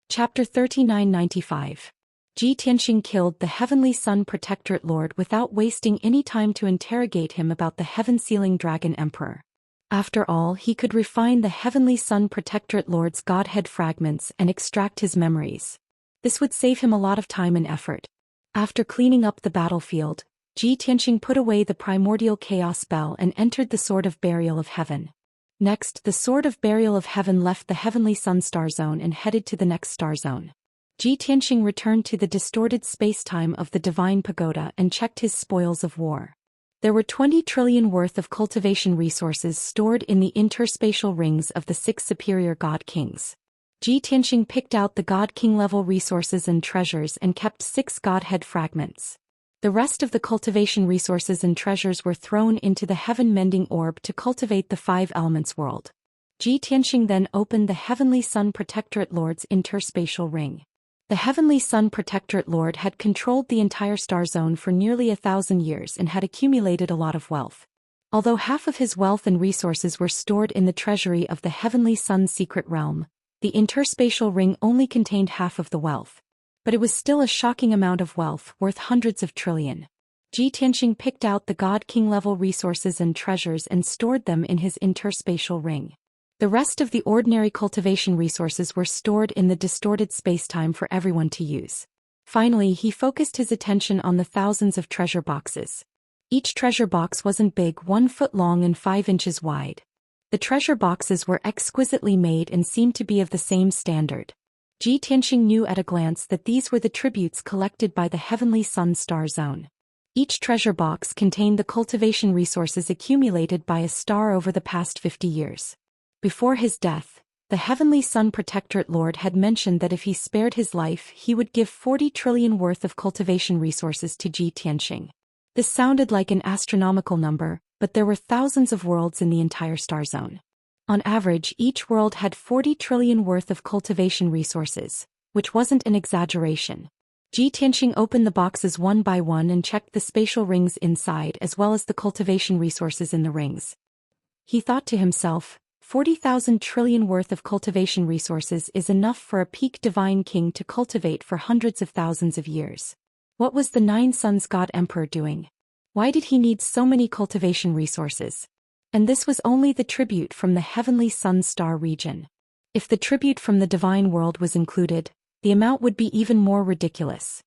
Chapter 3995. Ji Tianxing killed the Heavenly Sun Protectorate Lord without wasting any time to interrogate him about the Heaven-Sealing Dragon Emperor. After all, he could refine the Heavenly Sun Protectorate Lord's Godhead fragments and extract his memories. This would save him a lot of time and effort. After cleaning up the battlefield, Ji Tianxing put away the primordial chaos spell and entered the Sword of Burial of Heaven. Next, the Sword of Burial of Heaven left the Heavenly Sun Star Zone and headed to the next star zone. Ji Tianxing returned to the distorted space-time of the Divine Pagoda and checked his spoils of war. There were 20 trillion worth of cultivation resources stored in the interspatial rings of the 6 superior God Kings. Ji Tianxing picked out the God King level resources and treasures and kept 6 Godhead fragments. The rest of the cultivation resources and treasures were thrown into the heaven-mending orb to cultivate the 5 elements world. Ji Tianxing then opened the Heavenly Sun Protectorate Lord's interspatial ring. The Heavenly Sun Protectorate Lord had controlled the entire star zone for nearly 1,000 years and had accumulated a lot of wealth. Although half of his wealth and resources were stored in the treasury of the Heavenly Sun's secret realm, the interspatial ring only contained half of the wealth. But it was still a shocking amount of wealth, worth hundreds of trillion. Ji Tianxing picked out the God King level resources and treasures and stored them in his interspatial ring. The rest of the ordinary cultivation resources were stored in the distorted spacetime for everyone to use. Finally, he focused his attention on the thousands of treasure boxes. Each treasure box wasn't big, 1 foot long and 5 inches wide. The treasure boxes were exquisitely made and seemed to be of the same standard. Ji Tianxing knew at a glance that these were the tributes collected by the Heavenly Sun Star Zone. Each treasure box contained the cultivation resources accumulated by a star over the past 50 years. Before his death, the Heavenly Sun Protectorate Lord had mentioned that if he spared his life, he would give 40 trillion worth of cultivation resources to Ji Tianxing. This sounded like an astronomical number, but there were thousands of worlds in the entire star zone. On average, each world had 40 trillion worth of cultivation resources, which wasn't an exaggeration. Ji Tianxing opened the boxes one by one and checked the spatial rings inside as well as the cultivation resources in the rings. He thought to himself, 40,000 trillion worth of cultivation resources is enough for a peak divine king to cultivate for hundreds of thousands of years. What was the 9 Suns God Emperor doing? Why did he need so many cultivation resources? And this was only the tribute from the Heavenly Sun Star region. If the tribute from the divine world was included, the amount would be even more ridiculous.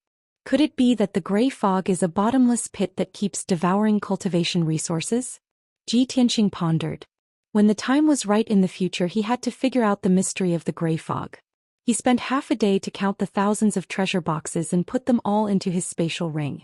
Could it be that the gray fog is a bottomless pit that keeps devouring cultivation resources? Ji Tianxing pondered. When the time was right in the future, he had to figure out the mystery of the gray fog. He spent half a day to count the thousands of treasure boxes and put them all into his spatial ring.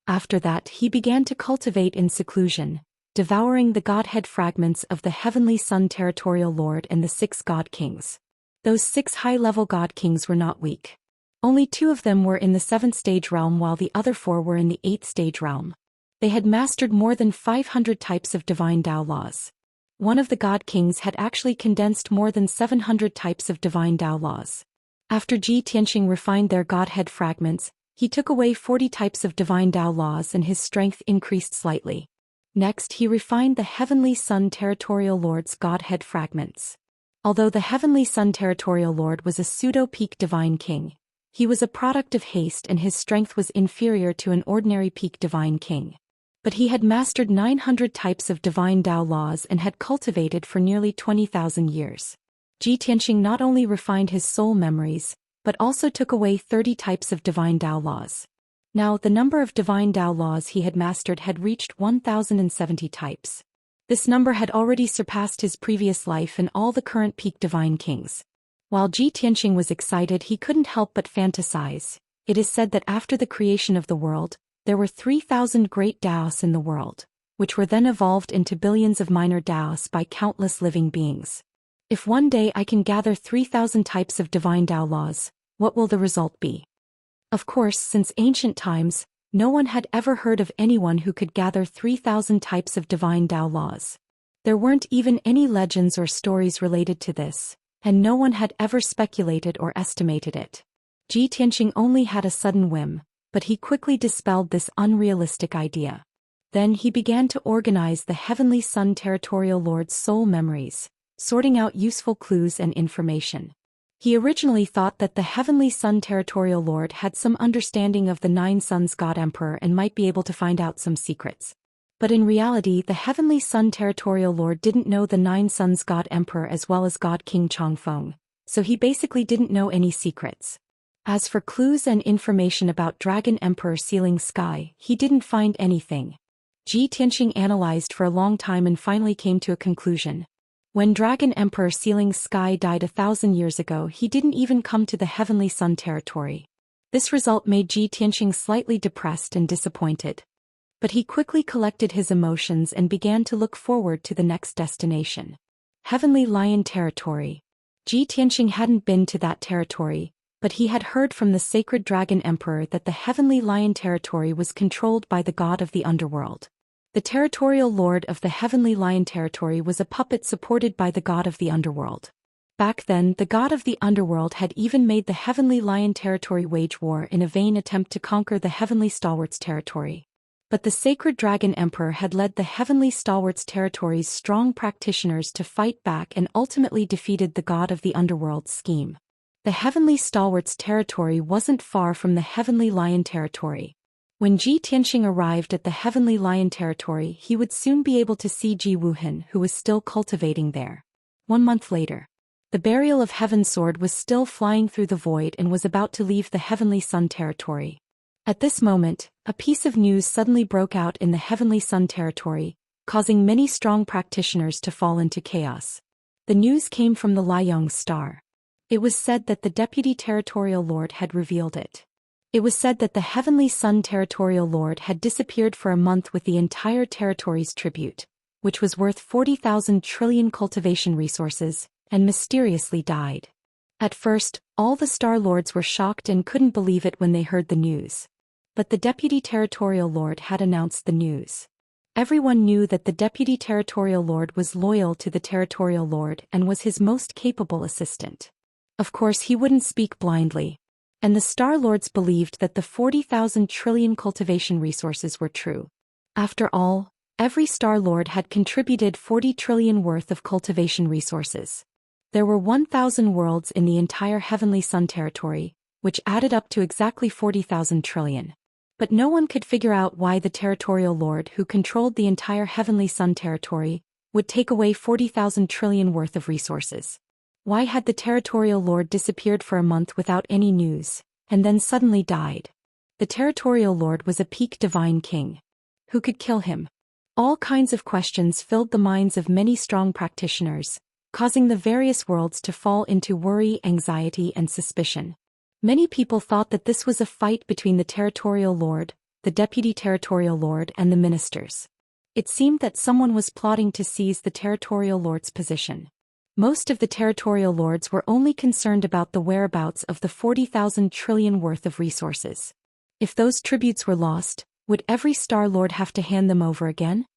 After that, he began to cultivate in seclusion, devouring the Godhead fragments of the Heavenly Sun Territorial Lord and the 6 God Kings. Those 6 high-level God Kings were not weak. Only 2 of them were in the 7th stage realm while the other 4 were in the 8th stage realm. They had mastered more than 500 types of divine Dao laws. One of the God Kings had actually condensed more than 700 types of divine Dao laws. After Ji Tianxing refined their Godhead fragments, he took away 40 types of divine Dao laws and his strength increased slightly. Next, he refined the Heavenly Sun Territorial Lord's Godhead fragments. Although the Heavenly Sun Territorial Lord was a pseudo-peak divine king, he was a product of haste and his strength was inferior to an ordinary peak divine king. But he had mastered 900 types of divine Dao laws and had cultivated for nearly 20,000 years. Ji Tianxing not only refined his soul memories, but also took away 30 types of divine Dao laws. Now, the number of divine Dao laws he had mastered had reached 1,070 types. This number had already surpassed his previous life and all the current peak divine kings. While Ji Tianxing was excited, he couldn't help but fantasize. It is said that after the creation of the world, there were 3,000 great Daoists in the world, which were then evolved into billions of minor Daoists by countless living beings. If one day I can gather 3,000 types of divine Dao laws, what will the result be? Of course, since ancient times, no one had ever heard of anyone who could gather 3,000 types of divine Dao laws. There weren't even any legends or stories related to this, and no one had ever speculated or estimated it. Ji Tianxing only had a sudden whim, but he quickly dispelled this unrealistic idea. Then he began to organize the Heavenly Sun Territorial Lord's soul memories, sorting out useful clues and information. He originally thought that the Heavenly Sun Territorial Lord had some understanding of the 9 Suns God Emperor and might be able to find out some secrets. But in reality, the Heavenly Sun Territorial Lord didn't know the Nine Suns God Emperor as well as God King Changfeng, so he basically didn't know any secrets. As for clues and information about Dragon Emperor Sealing Sky, he didn't find anything. Ji Tianxing analyzed for a long time and finally came to a conclusion. When Dragon Emperor Sealing Sky died 1,000 years ago, he didn't even come to the Heavenly Sun territory. This result made Ji Tianxing slightly depressed and disappointed. But he quickly collected his emotions and began to look forward to the next destination. Heavenly Lion Territory. Ji Tianxing hadn't been to that territory, but he had heard from the sacred Dragon Emperor that the Heavenly Lion Territory was controlled by the god of the underworld. The territorial lord of the Heavenly Lion Territory was a puppet supported by the god of the underworld. Back then, the god of the underworld had even made the Heavenly Lion Territory wage war in a vain attempt to conquer the Heavenly Stalwarts Territory. But the sacred Dragon Emperor had led the Heavenly Stalwarts Territory's strong practitioners to fight back and ultimately defeated the god of the underworld's scheme. The Heavenly Stalwarts Territory wasn't far from the Heavenly Lion Territory. When Ji Tianxing arrived at the Heavenly Lion Territory, he would soon be able to see Ji Wuhan, who was still cultivating there. 1 month later, the Burial of Heaven sword was still flying through the void and was about to leave the Heavenly Sun Territory. At this moment, a piece of news suddenly broke out in the Heavenly Sun Territory, causing many strong practitioners to fall into chaos. The news came from the Liang Star. It was said that the Deputy Territorial Lord had revealed it. It was said that the Heavenly Sun Territorial Lord had disappeared for a month with the entire territory's tribute, which was worth 40,000 trillion cultivation resources, and mysteriously died. At first, all the Star Lords were shocked and couldn't believe it when they heard the news. But the Deputy Territorial Lord had announced the news. Everyone knew that the Deputy Territorial Lord was loyal to the Territorial Lord and was his most capable assistant. Of course, he wouldn't speak blindly. And the Star Lords believed that the 40,000 trillion cultivation resources were true. After all, every Star Lord had contributed 40 trillion worth of cultivation resources. There were 1,000 worlds in the entire Heavenly Sun Territory, which added up to exactly 40,000 trillion. But no one could figure out why the Territorial Lord, who controlled the entire Heavenly Sun Territory, would take away 40,000 trillion worth of resources. Why had the Territorial Lord disappeared for a month without any news, and then suddenly died? The Territorial Lord was a peak divine king. Who could kill him? All kinds of questions filled the minds of many strong practitioners, causing the various worlds to fall into worry, anxiety, and suspicion. Many people thought that this was a fight between the Territorial Lord, the Deputy Territorial Lord, and the ministers. It seemed that someone was plotting to seize the Territorial Lord's position. Most of the Territorial Lords were only concerned about the whereabouts of the 40,000 trillion worth of resources. If those tributes were lost, would every Star Lord have to hand them over again?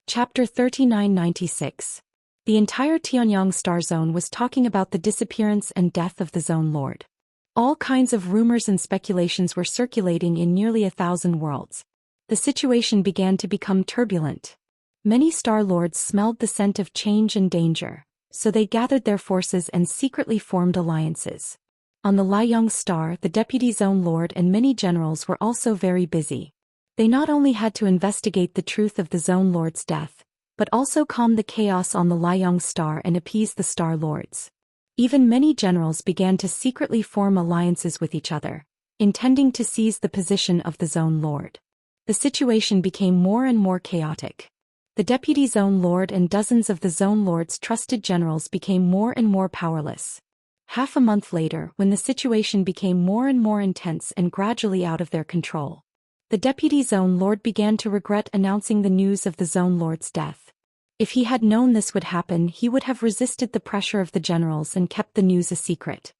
Chapter 3996. The entire Tianyang Star Zone was talking about the disappearance and death of the Zone Lord. All kinds of rumors and speculations were circulating in nearly 1,000 worlds. The situation began to become turbulent. Many Star Lords smelled the scent of change and danger, so they gathered their forces and secretly formed alliances. On the Liang Star, the Deputy Zone Lord and many generals were also very busy. They not only had to investigate the truth of the Zone Lord's death, but also calm the chaos on the Liang Star and appease the Star Lords. Even many generals began to secretly form alliances with each other, intending to seize the position of the Zone Lord. The situation became more and more chaotic. The Deputy Zone Lord and dozens of the Zone Lord's trusted generals became more and more powerless. Half a month later, when the situation became more and more intense and gradually out of their control, the Deputy Zone Lord began to regret announcing the news of the Zone Lord's death. If he had known this would happen, he would have resisted the pressure of the generals and kept the news a secret.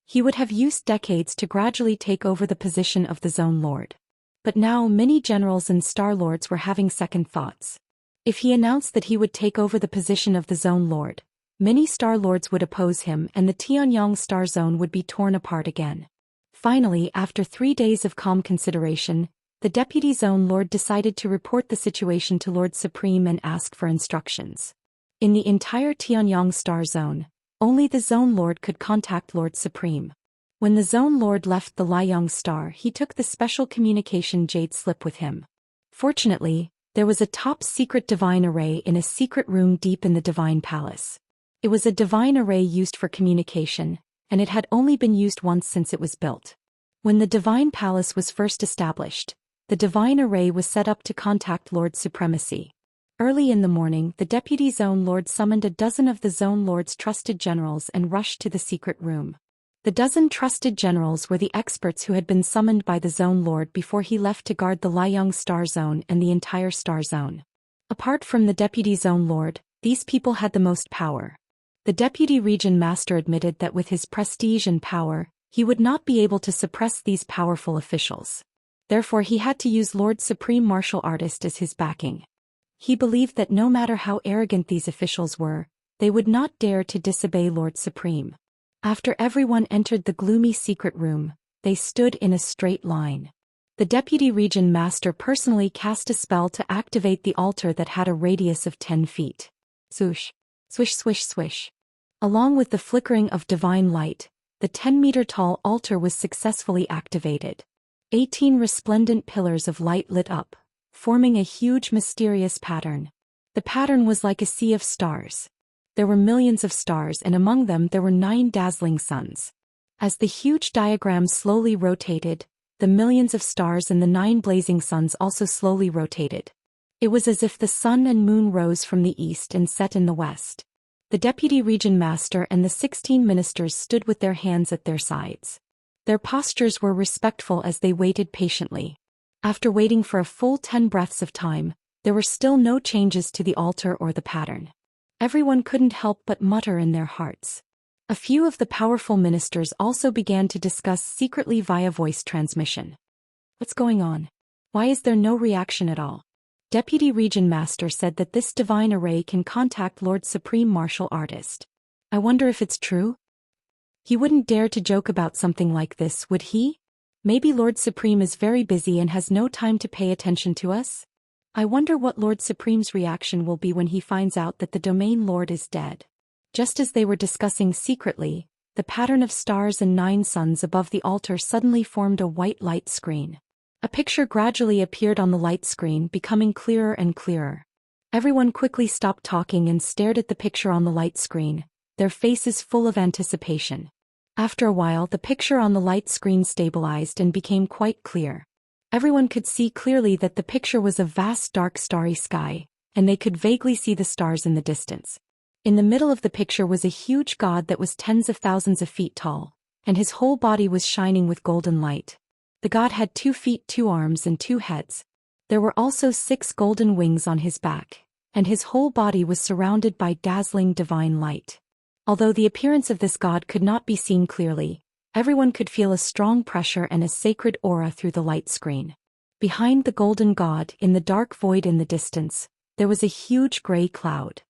He would have used decades to gradually take over the position of the Zone Lord. But now many generals and Star Lords were having second thoughts. If he announced that he would take over the position of the Zone Lord, many Star Lords would oppose him and the Tianyang Star Zone would be torn apart again. Finally, after 3 days of calm consideration, the Deputy Zone Lord decided to report the situation to Lord Supreme and ask for instructions. In the entire Tianyang Star Zone, only the Zone Lord could contact Lord Supreme. When the Zone Lord left the Liang Star, he took the special communication jade slip with him. Fortunately, There was a top-secret divine array in a secret room deep in the divine palace. It was a divine array used for communication, and it had only been used once since it was built. When the divine palace was first established, the divine array was set up to contact Lord Supremacy. Early in the morning, the deputy zone lord summoned a dozen of the zone lord's trusted generals and rushed to the secret room. The dozen trusted generals were the experts who had been summoned by the zone lord before he left to guard the Liang Star Zone and the entire Star Zone. Apart from the deputy zone lord, these people had the most power. The deputy region master admitted that with his prestige and power, he would not be able to suppress these powerful officials. Therefore he had to use Lord Supreme Martial Artist as his backing. He believed that no matter how arrogant these officials were, they would not dare to disobey Lord Supreme. After everyone entered the gloomy secret room, they stood in a straight line. The deputy region master personally cast a spell to activate the altar that had a radius of 10 feet. Swoosh, swish swish swish. Along with the flickering of divine light, the 10-meter-tall altar was successfully activated. 18 resplendent pillars of light lit up, forming a huge mysterious pattern. The pattern was like a sea of stars. There were millions of stars, and among them there were 9 dazzling suns. As the huge diagram slowly rotated, the millions of stars and the 9 blazing suns also slowly rotated. It was as if the sun and moon rose from the east and set in the west. The deputy region master and the 16 ministers stood with their hands at their sides. Their postures were respectful as they waited patiently. After waiting for a full 10 breaths of time, there were still no changes to the altar or the pattern. Everyone couldn't help but mutter in their hearts. A few of the powerful ministers also began to discuss secretly via voice transmission. What's going on? Why is there no reaction at all? Deputy Region Master said that this divine array can contact Lord Supreme Martial Artist. I wonder if it's true? He wouldn't dare to joke about something like this, would he? Maybe Lord Supreme is very busy and has no time to pay attention to us? I wonder what Lord Supreme's reaction will be when he finds out that the Domain Lord is dead. Just as they were discussing secretly, the pattern of stars and 9 suns above the altar suddenly formed a white light screen. A picture gradually appeared on the light screen, becoming clearer and clearer. Everyone quickly stopped talking and stared at the picture on the light screen, their faces full of anticipation. After a while, the picture on the light screen stabilized and became quite clear. Everyone could see clearly that the picture was a vast dark starry sky, and they could vaguely see the stars in the distance. In the middle of the picture was a huge god that was tens of thousands of feet tall, and his whole body was shining with golden light. The god had 2 feet, 2 arms and 2 heads. There were also 6 golden wings on his back, and his whole body was surrounded by dazzling divine light. Although the appearance of this god could not be seen clearly, everyone could feel a strong pressure and a sacred aura through the light screen. Behind the golden god, in the dark void in the distance, there was a huge gray cloud.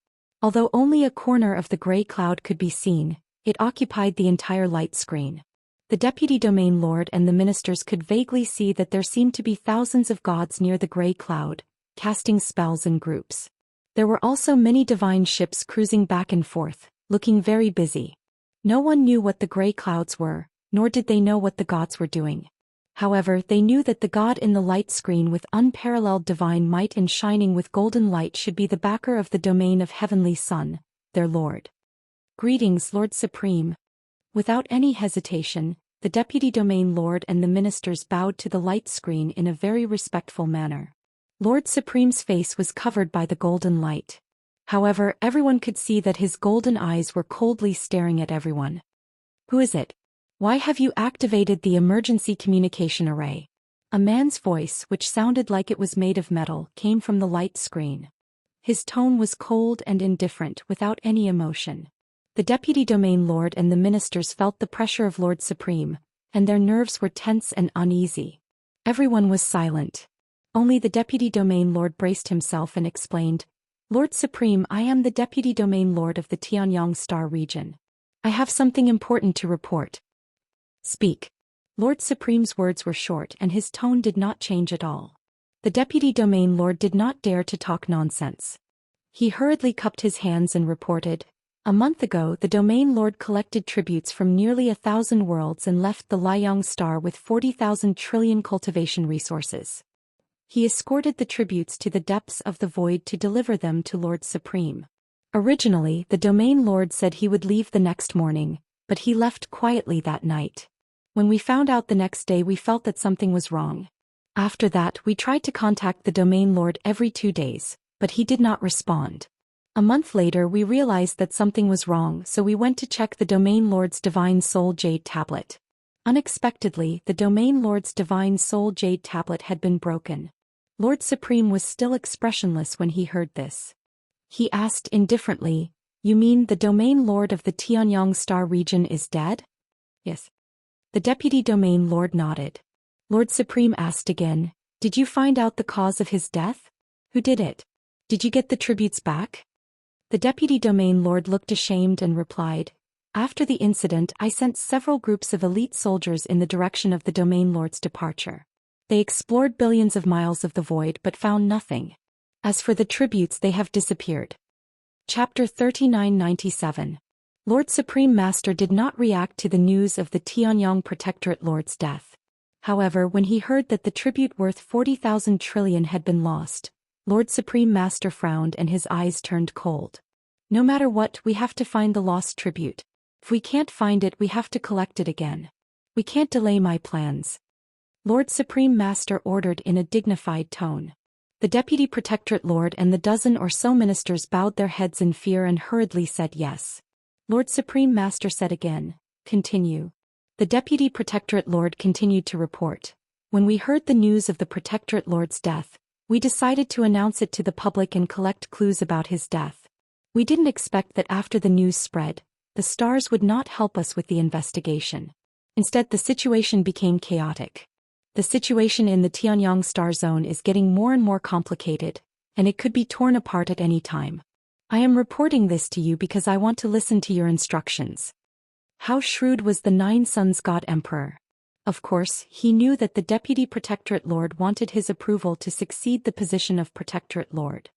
Although only a corner of the gray cloud could be seen, it occupied the entire light screen. The deputy domain lord and the ministers could vaguely see that there seemed to be thousands of gods near the gray cloud, casting spells in groups. There were also many divine ships cruising back and forth, looking very busy. No one knew what the gray clouds were, nor did they know what the gods were doing. However, they knew that the god in the light screen with unparalleled divine might and shining with golden light should be the backer of the domain of Heavenly Sun, their lord. Greetings, Lord Supreme. Without any hesitation, the deputy domain lord and the ministers bowed to the light screen in a very respectful manner. Lord Supreme's face was covered by the golden light. However, everyone could see that his golden eyes were coldly staring at everyone. Who is it? Why have you activated the emergency communication array? A man's voice, which sounded like it was made of metal, came from the light screen. His tone was cold and indifferent, without any emotion. The deputy domain lord and the ministers felt the pressure of Lord Supreme, and their nerves were tense and uneasy. Everyone was silent. Only the deputy domain lord braced himself and explained, Lord Supreme, I am the deputy domain lord of the Tianyang Star region. I have something important to report. Speak. Lord Supreme's words were short and his tone did not change at all. The deputy domain lord did not dare to talk nonsense. He hurriedly cupped his hands and reported, a month ago the domain lord collected tributes from nearly 1,000 worlds and left the Liang Star with 40,000 trillion cultivation resources. He escorted the tributes to the depths of the void to deliver them to Lord Supreme. Originally, the domain lord said he would leave the next morning, but he left quietly that night. When we found out the next day, we felt that something was wrong. After that, we tried to contact the domain lord every 2 days, but he did not respond. A month later, we realized that something was wrong, so we went to check the domain lord's divine soul jade tablet. Unexpectedly, the domain lord's divine soul jade tablet had been broken. Lord Supreme was still expressionless when he heard this. He asked indifferently, "You mean the domain lord of the Tianyang Star region is dead?" "Yes." The deputy domain lord nodded. Lord Supreme asked again, "Did you find out the cause of his death? Who did it? Did you get the tributes back?" The deputy domain lord looked ashamed and replied, "After the incident, I sent several groups of elite soldiers in the direction of the domain lord's departure. They explored billions of miles of the void but found nothing. As for the tributes, they have disappeared." Chapter 3997. Lord Supreme Master did not react to the news of the Tianyang Protectorate Lord's death. However, when he heard that the tribute worth 40,000 trillion had been lost, Lord Supreme Master frowned and his eyes turned cold. "No matter what, we have to find the lost tribute. If we can't find it, we have to collect it again. We can't delay my plans," Lord Supreme Master ordered in a dignified tone. The Deputy Protectorate Lord and the dozen or so ministers bowed their heads in fear and hurriedly said yes. Lord Supreme Master said again, "Continue." The Deputy Protectorate Lord continued to report. "When we heard the news of the Protectorate Lord's death, we decided to announce it to the public and collect clues about his death. We didn't expect that after the news spread, the stars would not help us with the investigation. Instead, the situation became chaotic. The situation in the Tianyang Star Zone is getting more and more complicated, and it could be torn apart at any time. I am reporting this to you because I want to listen to your instructions." How shrewd was the Nine Suns God Emperor? Of course, he knew that the Deputy Protectorate Lord wanted his approval to succeed the position of Protectorate Lord.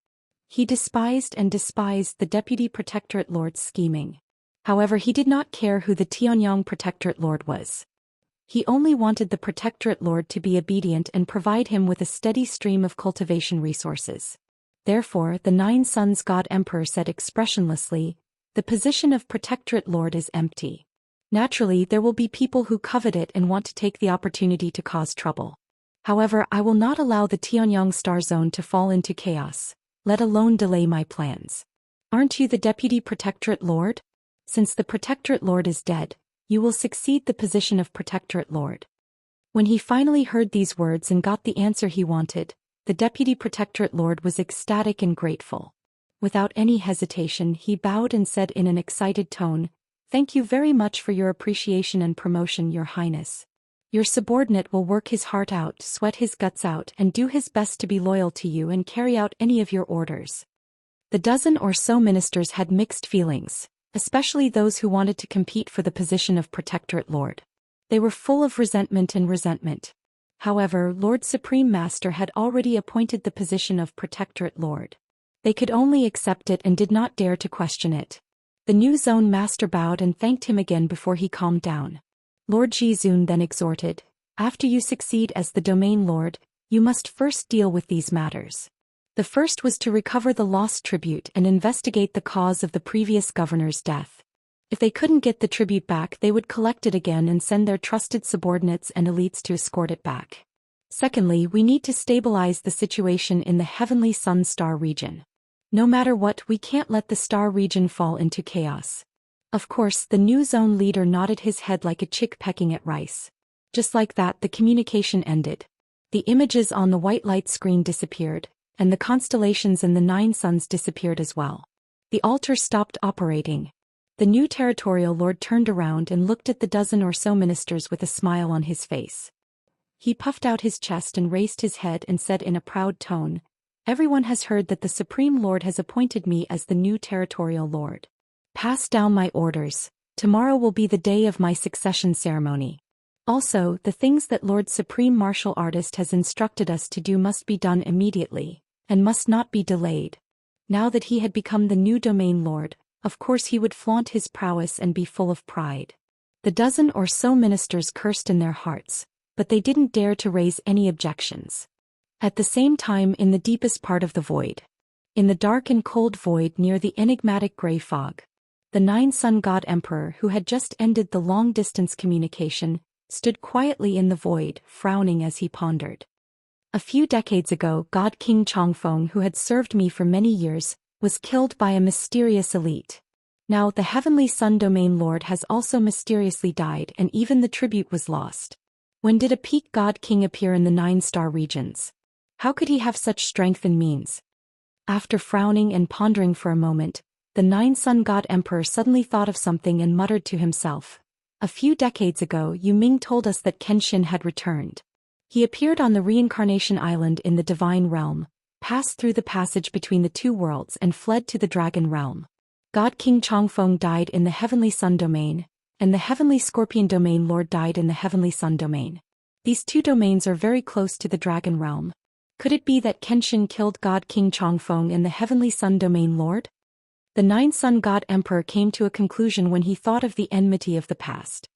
He despised the Deputy Protectorate Lord's scheming. However, he did not care who the Tianyang Protectorate Lord was. He only wanted the Protectorate Lord to be obedient and provide him with a steady stream of cultivation resources. Therefore, the Nine Suns God Emperor said expressionlessly, "The position of Protectorate Lord is empty. Naturally, there will be people who covet it and want to take the opportunity to cause trouble. However, I will not allow the Tianyang Star Zone to fall into chaos, let alone delay my plans. Aren't you the Deputy Protectorate Lord? Since the Protectorate Lord is dead, you will succeed the position of Protectorate Lord." When he finally heard these words and got the answer he wanted, the Deputy Protectorate Lord was ecstatic and grateful. Without any hesitation, he bowed and said in an excited tone, "Thank you very much for your appreciation and promotion, Your Highness. Your subordinate will work his heart out, sweat his guts out, and do his best to be loyal to you and carry out any of your orders." The dozen or so ministers had mixed feelings, especially those who wanted to compete for the position of Protectorate Lord. They were full of resentment. However, Lord Supreme Master had already appointed the position of Protectorate Lord. They could only accept it and did not dare to question it. The new Zone Master bowed and thanked him again before he calmed down. Lord Jizun then exhorted, "After you succeed as the Domain Lord, you must first deal with these matters." The first was to recover the lost tribute and investigate the cause of the previous governor's death. If they couldn't get the tribute back, they would collect it again and send their trusted subordinates and elites to escort it back. Secondly, we need to stabilize the situation in the Heavenly Sun Star region. No matter what, we can't let the star region fall into chaos. Of course, the new zone leader nodded his head like a chick pecking at rice. Just like that, the communication ended. The images on the white light screen disappeared, and the constellations and the 9 suns disappeared as well. The altar stopped operating. The new territorial lord turned around and looked at the dozen or so ministers with a smile on his face. He puffed out his chest and raised his head and said in a proud tone, "Everyone has heard that the Supreme Lord has appointed me as the new territorial lord. Pass down my orders. Tomorrow will be the day of my succession ceremony. Also, the things that Lord Supreme Martial Artist has instructed us to do must be done immediately, and must not be delayed." Now that he had become the new domain lord, of course he would flaunt his prowess and be full of pride. The dozen or so ministers cursed in their hearts, but they didn't dare to raise any objections. At the same time, in the deepest part of the void, in the dark and cold void near the enigmatic gray fog, the nine-sun god emperor who had just ended the long-distance communication stood quietly in the void, frowning as he pondered. A few decades ago, God King Chongfeng, who had served me for many years, was killed by a mysterious elite. Now the Heavenly Sun Domain Lord has also mysteriously died, and even the tribute was lost. When did a peak God King appear in the 9-star regions? How could he have such strength and means? After frowning and pondering for a moment, the 9-sun god emperor suddenly thought of something and muttered to himself. A few decades ago, Yu Ming told us that Kenshin had returned. He appeared on the reincarnation island in the divine realm, passed through the passage between the two worlds and fled to the dragon realm. God King Chongfeng died in the Heavenly Sun Domain, and the Heavenly Scorpion Domain Lord died in the Heavenly Sun Domain. These two domains are very close to the dragon realm. Could it be that Kenshin killed God King Chongfeng and the Heavenly Sun Domain Lord? The 9-sun god emperor came to a conclusion when he thought of the enmity of the past.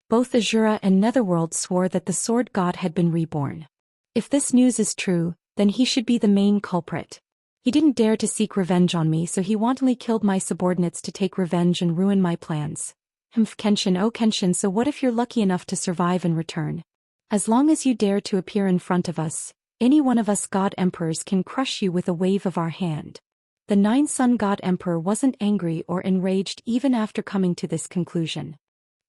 Both Azura and Netherworld swore that the sword god had been reborn. If this news is true, then he should be the main culprit. He didn't dare to seek revenge on me, so he wantonly killed my subordinates to take revenge and ruin my plans. Kenshin, oh Kenshin, so what if you're lucky enough to survive and return? As long as you dare to appear in front of us, any one of us god emperors can crush you with a wave of our hand. The 9-sun god emperor wasn't angry or enraged even after coming to this conclusion.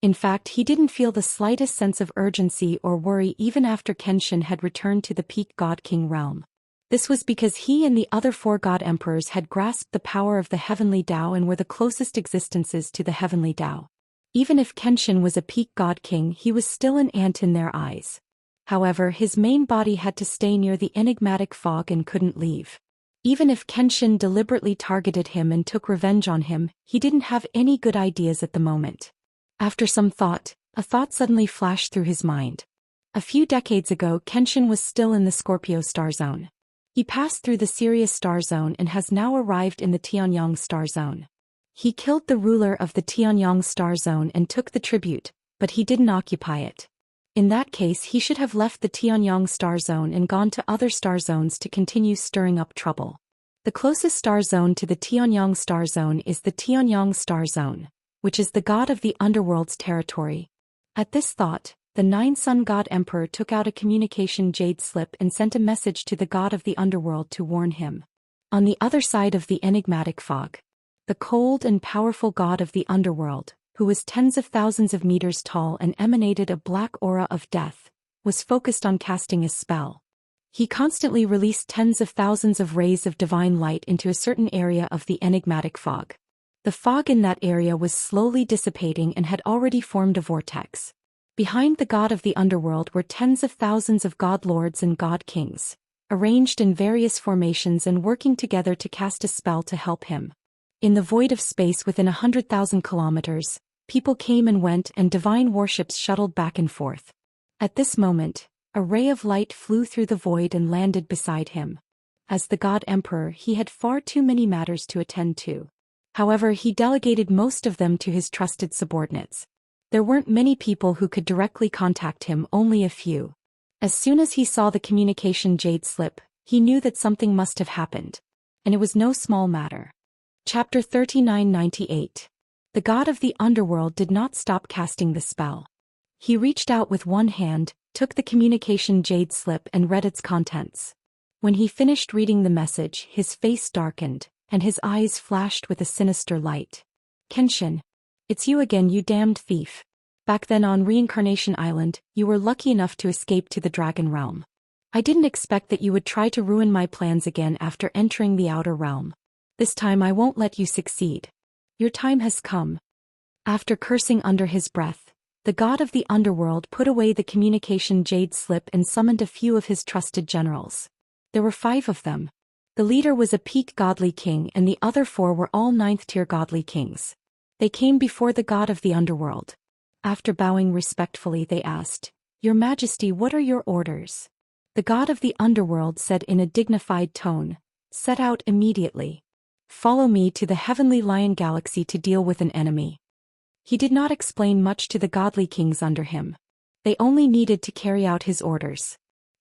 In fact, he didn't feel the slightest sense of urgency or worry even after Kenshin had returned to the peak god king realm. This was because he and the other 4 god emperors had grasped the power of the heavenly Tao and were the closest existences to the heavenly Tao. Even if Kenshin was a peak god king, he was still an ant in their eyes. However, his main body had to stay near the enigmatic fog and couldn't leave. Even if Kenshin deliberately targeted him and took revenge on him, he didn't have any good ideas at the moment. After some thought, a thought suddenly flashed through his mind. A few decades ago, Kenshin was still in the Scorpio star zone. He passed through the Sirius star zone and has now arrived in the Tianyang star zone. He killed the ruler of the Tianyang star zone and took the tribute, but he didn't occupy it. In that case, he should have left the Tianyang star zone and gone to other star zones to continue stirring up trouble. The closest star zone to the Tianyang star zone is the Tianyang star zone, which is the god of the underworld's territory. At this thought, the 9-sun god emperor took out a communication jade slip and sent a message to the god of the underworld to warn him. On the other side of the enigmatic fog, the cold and powerful god of the underworld, who was tens of thousands of meters tall and emanated a black aura of death, was focused on casting a spell. He constantly released tens of thousands of rays of divine light into a certain area of the enigmatic fog. The fog in that area was slowly dissipating and had already formed a vortex. Behind the god of the underworld were tens of thousands of god lords and god kings, arranged in various formations and working together to cast a spell to help him. In the void of space within 100,000 kilometers, people came and went and divine warships shuttled back and forth. At this moment, a ray of light flew through the void and landed beside him. As the god emperor, he had far too many matters to attend to. However, he delegated most of them to his trusted subordinates. There weren't many people who could directly contact him, only a few. As soon as he saw the communication jade slip, he knew that something must have happened. And it was no small matter. Chapter 3998. The god of the underworld did not stop casting the spell. He reached out with one hand, took the communication jade slip and read its contents. When he finished reading the message, his face darkened, and his eyes flashed with a sinister light. Kenshin. It's you again, you damned thief. Back then on Reincarnation Island, you were lucky enough to escape to the Dragon Realm. I didn't expect that you would try to ruin my plans again after entering the Outer Realm. This time I won't let you succeed. Your time has come. After cursing under his breath, the god of the underworld put away the communication jade slip and summoned a few of his trusted generals. There were 5 of them. The leader was a peak godly king and the other 4 were all 9th-tier godly kings. They came before the god of the underworld. After bowing respectfully, they asked, "Your Majesty, what are your orders?" The god of the underworld said in a dignified tone, "Set out immediately. Follow me to the Heavenly Lion Galaxy to deal with an enemy." He did not explain much to the godly kings under him. They only needed to carry out his orders.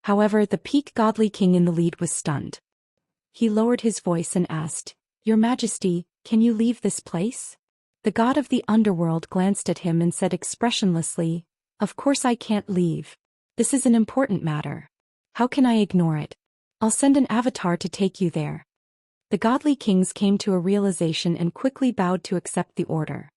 However, the peak godly king in the lead was stunned. He lowered his voice and asked, "Your Majesty, can you leave this place?" The god of the underworld glanced at him and said expressionlessly, "Of course I can't leave. This is an important matter. How can I ignore it? I'll send an avatar to take you there." The godly kings came to a realization and quickly bowed to accept the order.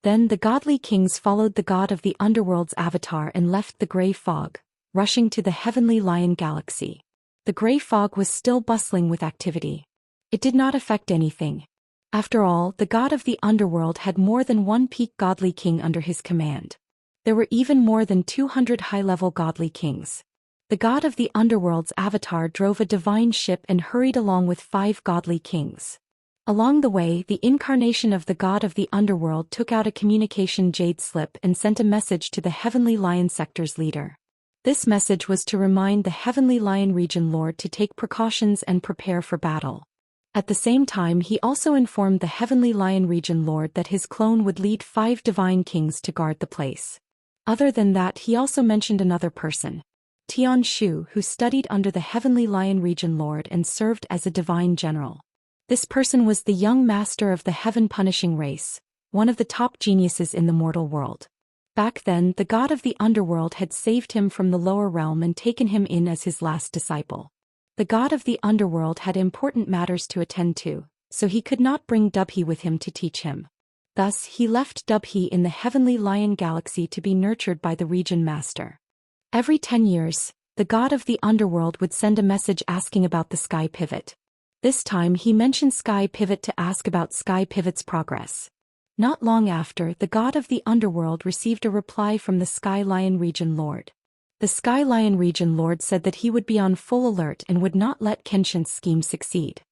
Then the godly kings followed the god of the underworld's avatar and left the gray fog, rushing to the heavenly lion galaxy. The gray fog was still bustling with activity. It did not affect anything. After all, the god of the underworld had more than one peak godly king under his command. There were even more than 200 high-level godly kings. The god of the underworld's avatar drove a divine ship and hurried along with 5 godly kings. Along the way, the incarnation of the god of the underworld took out a communication jade slip and sent a message to the Heavenly Lion Sector's leader. This message was to remind the Heavenly Lion Region Lord to take precautions and prepare for battle. At the same time, he also informed the Heavenly Lion Region Lord that his clone would lead 5 divine kings to guard the place. Other than that, he also mentioned another person, Tian Shu, who studied under the Heavenly Lion Region Lord and served as a divine general. This person was the young master of the heaven-punishing race, one of the top geniuses in the mortal world. Back then, the god of the underworld had saved him from the lower realm and taken him in as his last disciple. The god of the underworld had important matters to attend to, so he could not bring Dubhe with him to teach him. Thus, he left Dubhe in the Heavenly Lion Galaxy to be nurtured by the region master. Every 10 years, the god of the underworld would send a message asking about the Sky Pivot. This time he mentioned Sky Pivot to ask about Sky Pivot's progress. Not long after, the god of the underworld received a reply from the Sky Lion Region Lord. The Sky Lion Region Lord said that he would be on full alert and would not let Kenshin's scheme succeed.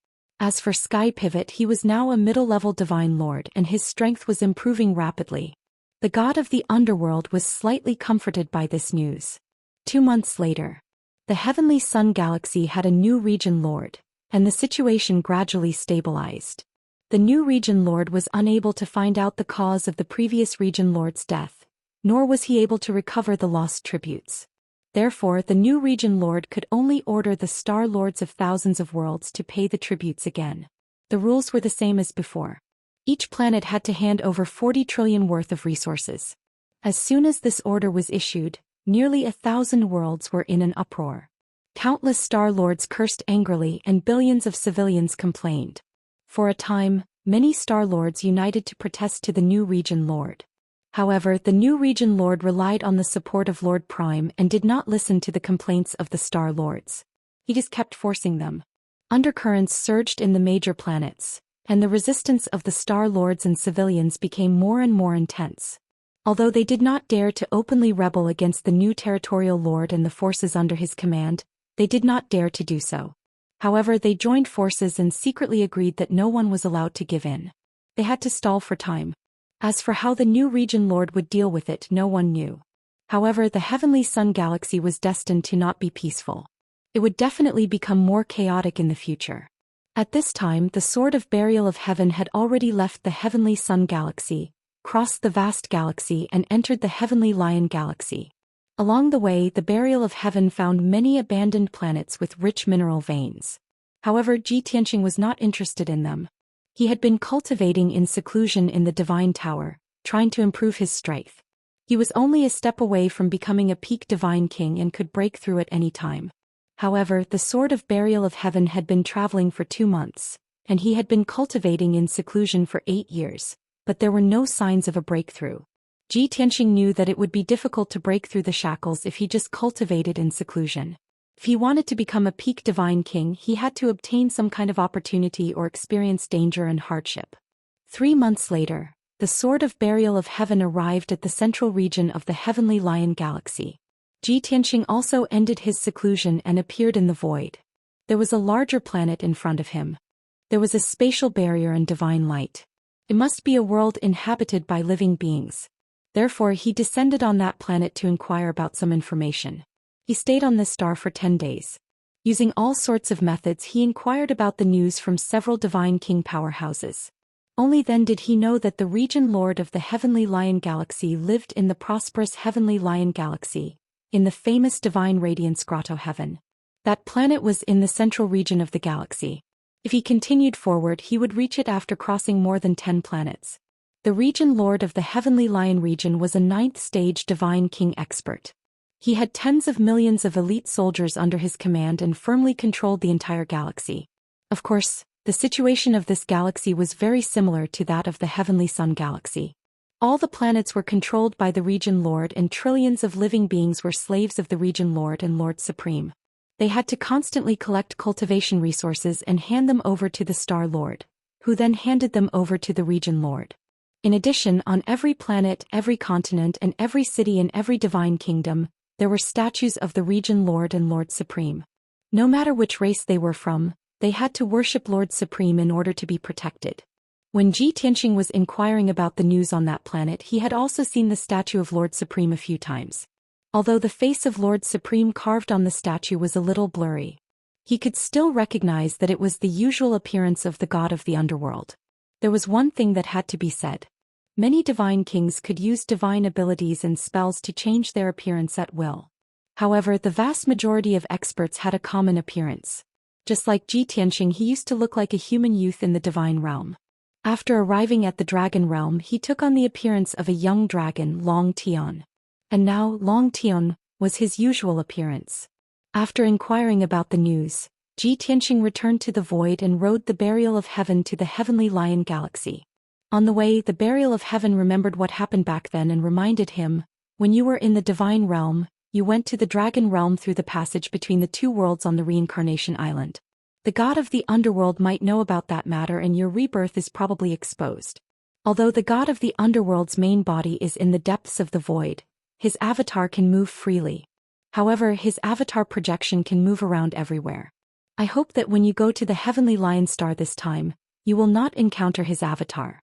As for Sky Pivot, he was now a middle-level divine lord and his strength was improving rapidly. The god of the underworld was slightly comforted by this news. 2 months later, the Heavenly Sun Galaxy had a new region lord, and the situation gradually stabilized. The new region lord was unable to find out the cause of the previous region lord's death, nor was he able to recover the lost tributes. Therefore, the new region lord could only order the star lords of thousands of worlds to pay the tributes again. The rules were the same as before. Each planet had to hand over 40 trillion worth of resources. As soon as this order was issued, nearly 1,000 worlds were in an uproar. Countless star lords cursed angrily and billions of civilians complained. For a time, many star lords united to protest to the new region lord. However, the new region lord relied on the support of Lord Prime and did not listen to the complaints of the star lords. He just kept forcing them. Undercurrents surged in the major planets, and the resistance of the star lords and civilians became more and more intense. Although they did not dare to openly rebel against the new territorial lord and the forces under his command, they did not dare to do so. However, they joined forces and secretly agreed that no one was allowed to give in. They had to stall for time. As for how the new region lord would deal with it, no one knew. However, the Heavenly Sun Galaxy was destined to not be peaceful. It would definitely become more chaotic in the future. At this time, the Sword of Burial of Heaven had already left the Heavenly Sun Galaxy, crossed the vast galaxy and entered the Heavenly Lion Galaxy. Along the way, the Burial of Heaven found many abandoned planets with rich mineral veins. However, Ji Tianqing was not interested in them. He had been cultivating in seclusion in the Divine Tower, trying to improve his strength. He was only a step away from becoming a peak divine king and could break through at any time. However, the Sword of Burial of Heaven had been traveling for 2 months, and he had been cultivating in seclusion for 8 years, but there were no signs of a breakthrough. Ji Tianqing knew that it would be difficult to break through the shackles if he just cultivated in seclusion. If he wanted to become a peak divine king, he had to obtain some kind of opportunity or experience danger and hardship. 3 months later, the Sword of Burial of Heaven arrived at the central region of the Heavenly Lion Galaxy. Ji Tianqing also ended his seclusion and appeared in the void. There was a larger planet in front of him. There was a spatial barrier and divine light. It must be a world inhabited by living beings. Therefore, he descended on that planet to inquire about some information. He stayed on this star for 10 days. Using all sorts of methods, he inquired about the news from several divine king powerhouses. Only then did he know that the region lord of the Heavenly Lion Galaxy lived in the prosperous Heavenly Lion Galaxy, in the famous divine radiance grotto heaven, That planet was in the central region of the galaxy. If he continued forward, he would reach it after crossing more than 10 planets. The region lord of the Heavenly Lion region was a 9th-stage Divine King expert. He had tens of millions of elite soldiers under his command and firmly controlled the entire galaxy. Of course, the situation of this galaxy was very similar to that of the Heavenly Sun galaxy. All the planets were controlled by the region lord and trillions of living beings were slaves of the region lord and Lord Supreme. They had to constantly collect cultivation resources and hand them over to the Star Lord, who then handed them over to the region lord. In addition, on every planet, every continent, and every city in every divine kingdom, there were statues of the region lord and Lord Supreme. No matter which race they were from, they had to worship Lord Supreme in order to be protected. When Ji Tianxing was inquiring about the news on that planet, he had also seen the statue of Lord Supreme a few times. Although the face of Lord Supreme carved on the statue was a little blurry, he could still recognize that it was the usual appearance of the god of the underworld. There was one thing that had to be said. Many divine kings could use divine abilities and spells to change their appearance at will. However, the vast majority of experts had a common appearance. Just like Ji Tianxing, he used to look like a human youth in the divine realm. After arriving at the dragon realm, he took on the appearance of a young dragon, Long Tian. And now, Long Tian was his usual appearance. After inquiring about the news, Ji Tianxing returned to the void and rode the burial of heaven to the Heavenly Lion galaxy. On the way, the burial of heaven remembered what happened back then and reminded him, when you were in the divine realm, you went to the dragon realm through the passage between the two worlds on the reincarnation island. The god of the underworld might know about that matter and your rebirth is probably exposed. Although the god of the underworld's main body is in the depths of the void, his avatar can move freely. However, his avatar projection can move around everywhere. I hope that when you go to the Heavenly Lion Star this time, you will not encounter his avatar.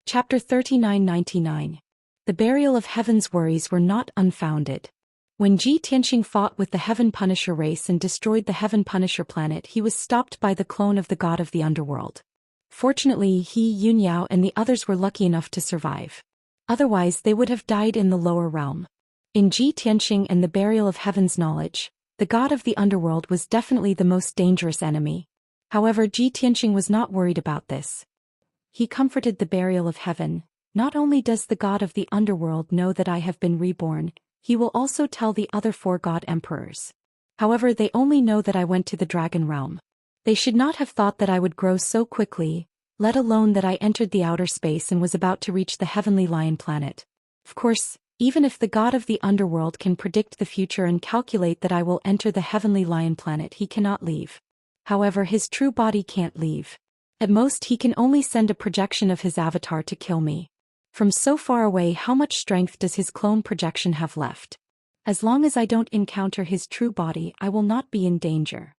Chapter 3999. The burial of heaven's worries were not unfounded. When Ji Tianxing fought with the Heaven Punisher race and destroyed the Heaven Punisher planet, he was stopped by the clone of the god of the underworld. Fortunately, he, Yunyao, and the others were lucky enough to survive. Otherwise, they would have died in the lower realm. In Ji Tianxing and the burial of heaven's knowledge, the god of the underworld was definitely the most dangerous enemy. However, Ji Tianxing was not worried about this. He comforted the burial of heaven. Not only does the god of the underworld know that I have been reborn, he will also tell the other 4 god emperors. However, they only know that I went to the dragon realm. They should not have thought that I would grow so quickly, let alone that I entered the outer space and was about to reach the Heavenly Lion planet. Of course, even if the god of the underworld can predict the future and calculate that I will enter the Heavenly Lion planet, he cannot leave. However, his true body can't leave. At most, he can only send a projection of his avatar to kill me. From so far away, how much strength does his clone projection have left? As long as I don't encounter his true body, I will not be in danger.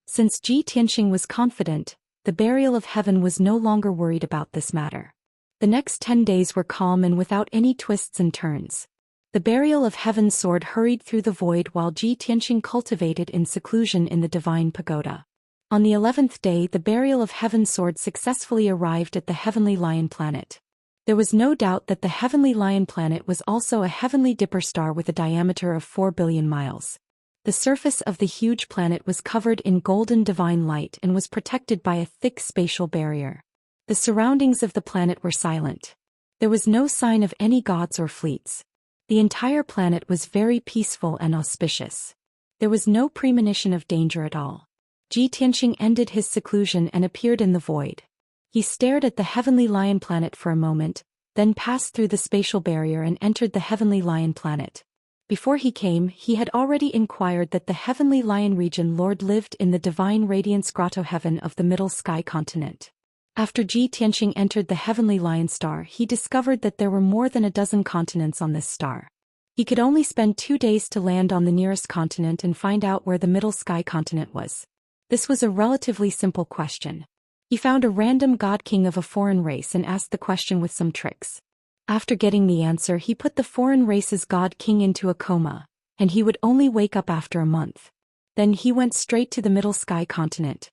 Since Ji Tianxing was confident, the burial of heaven was no longer worried about this matter. The next 10 days were calm and without any twists and turns. The burial of heaven's sword hurried through the void while Ji Tianxing cultivated in seclusion in the divine pagoda. On the 11th day, the burial of heaven's sword successfully arrived at the Heavenly Lion planet. There was no doubt that the Heavenly Lion planet was also a heavenly dipper star with a diameter of 4 billion miles. The surface of the huge planet was covered in golden divine light and was protected by a thick spatial barrier. The surroundings of the planet were silent. There was no sign of any gods or fleets. The entire planet was very peaceful and auspicious. There was no premonition of danger at all. Ji Tianxing ended his seclusion and appeared in the void. He stared at the Heavenly Lion planet for a moment, then passed through the spatial barrier and entered the Heavenly Lion planet. Before he came, he had already inquired that the Heavenly Lion region lord lived in the divine radiance grotto heaven of the Middle Sky continent. After Ji Tianxing entered the Heavenly Lion star, he discovered that there were more than a dozen continents on this star. He could only spend 2 days to land on the nearest continent and find out where the Middle Sky continent was. This was a relatively simple question. He found a random god king of a foreign race and asked the question with some tricks. After getting the answer, he put the foreign race's god king into a coma, and he would only wake up after a month. Then he went straight to the Middle Sky continent.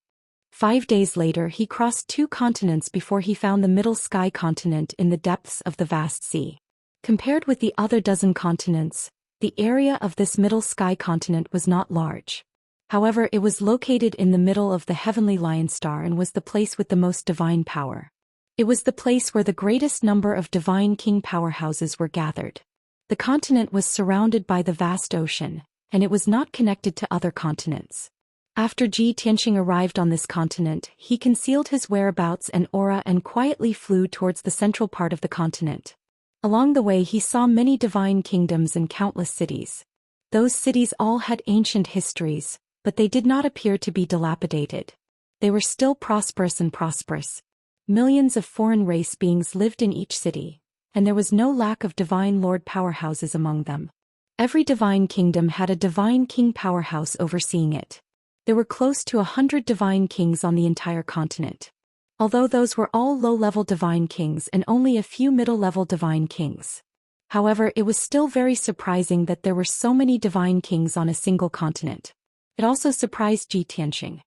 5 days later, he crossed 2 continents before he found the Middle Sky continent in the depths of the vast sea. Compared with the other dozen continents, the area of this Middle Sky continent was not large. However, it was located in the middle of the heavenly lion star and was the place with the most divine power. It was the place where the greatest number of divine king powerhouses were gathered. The continent was surrounded by the vast ocean, and it was not connected to other continents. After Ji Tianxing arrived on this continent, he concealed his whereabouts and aura and quietly flew towards the central part of the continent. Along the way he saw many divine kingdoms and countless cities. Those cities all had ancient histories, but they did not appear to be dilapidated. They were still prosperous and prosperous. Millions of foreign race beings lived in each city, and there was no lack of divine lord powerhouses among them. Every divine kingdom had a divine king powerhouse overseeing it. There were close to 100 divine kings on the entire continent. Although those were all low-level divine kings and only a few middle-level divine kings. However, it was still very surprising that there were so many divine kings on a single continent. It also surprised Ji Tianxing.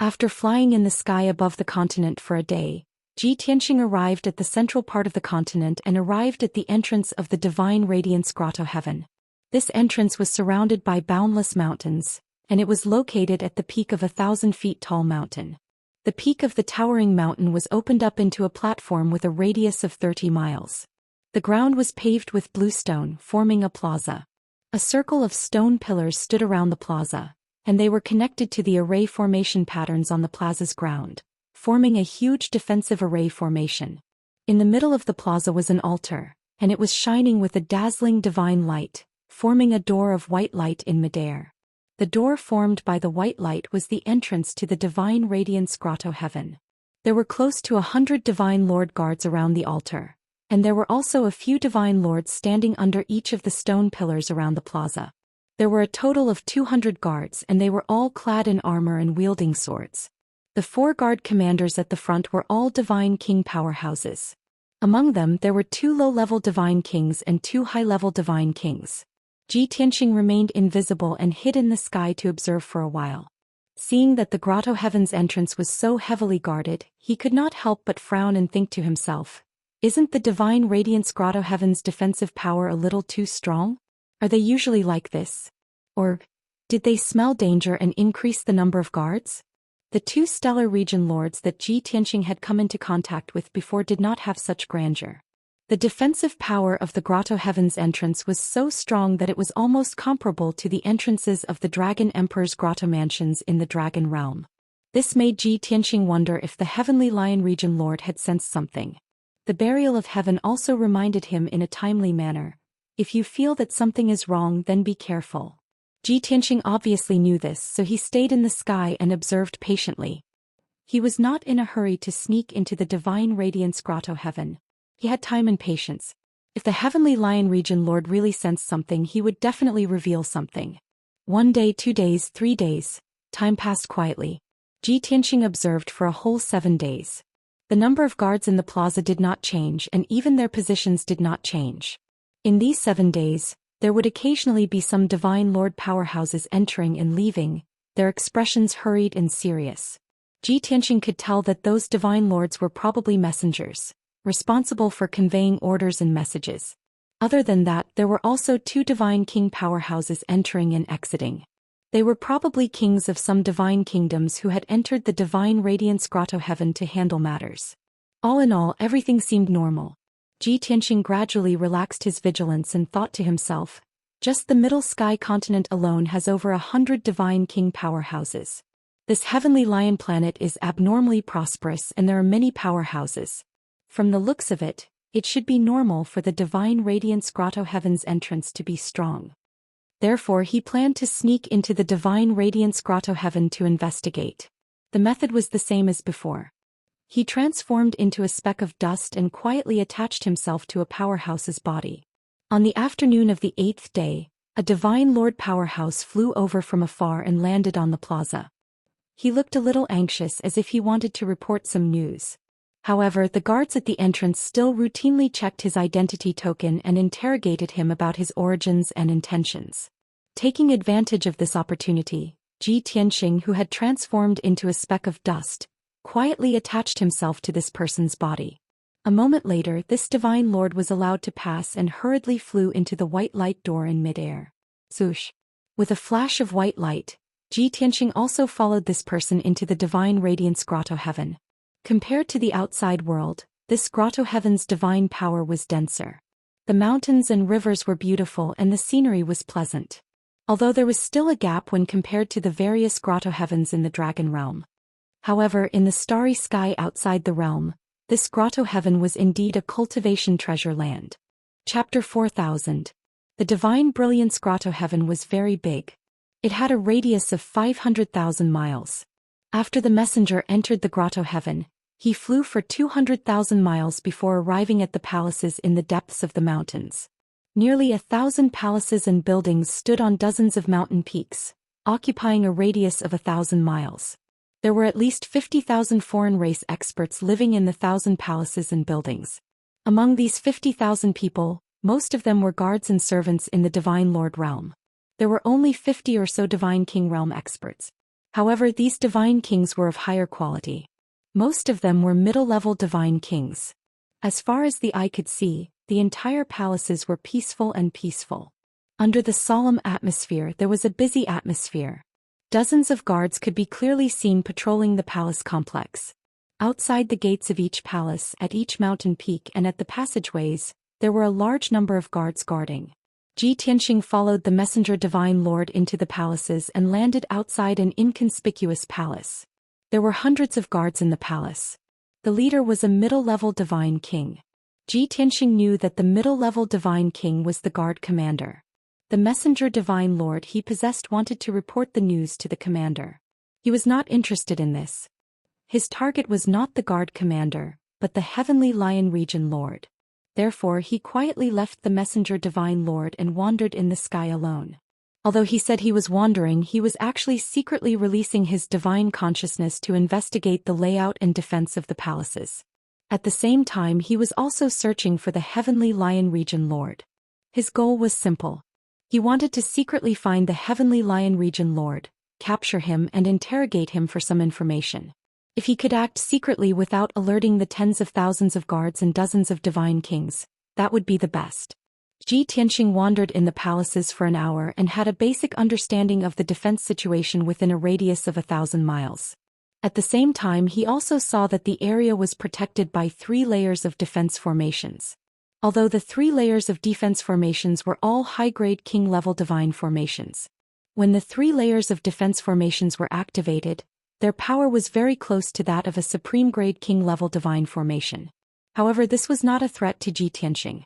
After flying in the sky above the continent for a day, Ji Tianxing arrived at the central part of the continent and arrived at the entrance of the divine radiance grotto heaven. This entrance was surrounded by boundless mountains, and it was located at the peak of a 1,000-feet-tall mountain. The peak of the towering mountain was opened up into a platform with a radius of 30 miles. The ground was paved with blue stone, forming a plaza. A circle of stone pillars stood around the plaza, and they were connected to the array formation patterns on the plaza's ground, forming a huge defensive array formation. In the middle of the plaza was an altar, and it was shining with a dazzling divine light, forming a door of white light in midair. The door formed by the white light was the entrance to the divine radiance grotto heaven. There were close to 100 divine lord guards around the altar, and there were also a few divine lords standing under each of the stone pillars around the plaza. There were a total of 200 guards and they were all clad in armor and wielding swords. The 4 guard commanders at the front were all divine king powerhouses. Among them there were 2 low-level divine kings and 2 high-level divine kings. Ji Tianxing remained invisible and hid in the sky to observe for a while. Seeing that the grotto heaven's entrance was so heavily guarded, he could not help but frown and think to himself, "Isn't the divine radiance grotto heaven's defensive power a little too strong? Are they usually like this? Or did they smell danger and increase the number of guards?" The 2 stellar region lords that Ji Tianxing had come into contact with before did not have such grandeur. The defensive power of the grotto heaven's entrance was so strong that it was almost comparable to the entrances of the Dragon Emperor's grotto mansions in the Dragon Realm. This made Ji Tianxing wonder if the Heavenly Lion Region Lord had sensed something. The Burial of Heaven also reminded him in a timely manner, "If you feel that something is wrong, then be careful." Ji Tianxing obviously knew this, so he stayed in the sky and observed patiently. He was not in a hurry to sneak into the divine radiance grotto heaven. He had time and patience. If the Heavenly Lion Region Lord really sensed something, he would definitely reveal something. 1 day, 2 days, 3 days. Time passed quietly. Ji Tianxing observed for a whole 7 days. The number of guards in the plaza did not change and even their positions did not change. In these 7 days, there would occasionally be some divine lord powerhouses entering and leaving, their expressions hurried and serious. Ji Tianxing could tell that those divine lords were probably messengers, responsible for conveying orders and messages. Other than that, there were also 2 divine king powerhouses entering and exiting. They were probably kings of some divine kingdoms who had entered the divine radiance grotto heaven to handle matters. All in all, everything seemed normal. Ji Tianxing gradually relaxed his vigilance and thought to himself, just the middle sky continent alone has over 100 divine king powerhouses. This heavenly lion planet is abnormally prosperous and there are many powerhouses. From the looks of it, it should be normal for the divine radiance grotto heaven's entrance to be strong. Therefore he planned to sneak into the divine radiance grotto heaven to investigate. The method was the same as before. He transformed into a speck of dust and quietly attached himself to a powerhouse's body. On the afternoon of the 8th day, a divine lord powerhouse flew over from afar and landed on the plaza. He looked a little anxious as if he wanted to report some news. However, the guards at the entrance still routinely checked his identity token and interrogated him about his origins and intentions. Taking advantage of this opportunity, Ji Tianxing, who had transformed into a speck of dust, quietly attached himself to this person's body. A moment later, this divine lord was allowed to pass and hurriedly flew into the white light door in midair. Swoosh! With a flash of white light, Ji Tianxing also followed this person into the divine radiance grotto heaven. Compared to the outside world, this grotto heaven's divine power was denser. The mountains and rivers were beautiful and the scenery was pleasant. Although there was still a gap when compared to the various grotto heavens in the dragon realm. However, in the starry sky outside the realm, this grotto heaven was indeed a cultivation treasure land. Chapter 4000. The divine brilliance grotto heaven was very big. It had a radius of 500,000 miles. After the messenger entered the grotto heaven, he flew for 200,000 miles before arriving at the palaces in the depths of the mountains. Nearly 1,000 palaces and buildings stood on dozens of mountain peaks, occupying a radius of 1,000 miles. There were at least 50,000 foreign race experts living in the 1,000 palaces and buildings. Among these 50,000 people, most of them were guards and servants in the Divine Lord realm. There were only 50 or so Divine King realm experts. However, these Divine Kings were of higher quality. Most of them were middle-level Divine Kings. As far as the eye could see, the entire palaces were peaceful and peaceful. Under the solemn atmosphere there was a busy atmosphere. Dozens of guards could be clearly seen patrolling the palace complex. Outside the gates of each palace, at each mountain peak and at the passageways, there were a large number of guards guarding. Ji Tianxing followed the messenger Divine Lord into the palaces and landed outside an inconspicuous palace. There were hundreds of guards in the palace. The leader was a middle-level Divine King. Ji Tianxing knew that the middle-level Divine King was the guard commander. The messenger Divine Lord he possessed wanted to report the news to the commander. He was not interested in this. His target was not the guard commander, but the Heavenly Lion Region Lord. Therefore he quietly left the messenger Divine Lord and wandered in the sky alone. Although he said he was wandering, he was actually secretly releasing his divine consciousness to investigate the layout and defense of the palaces. At the same time he was also searching for the Heavenly Lion Region Lord. His goal was simple. He wanted to secretly find the Heavenly Lion Region Lord, capture him and interrogate him for some information. If he could act secretly without alerting the tens of thousands of guards and dozens of divine kings, that would be the best. Ji Tianxing wandered in the palaces for an hour and had a basic understanding of the defense situation within a radius of 1,000 miles. At the same time he also saw that the area was protected by 3 layers of defense formations. Although the 3 layers of defense formations were all high-grade king-level divine formations. When the 3 layers of defense formations were activated, their power was very close to that of a supreme-grade king-level divine formation. However, this was not a threat to Ji Tianxing.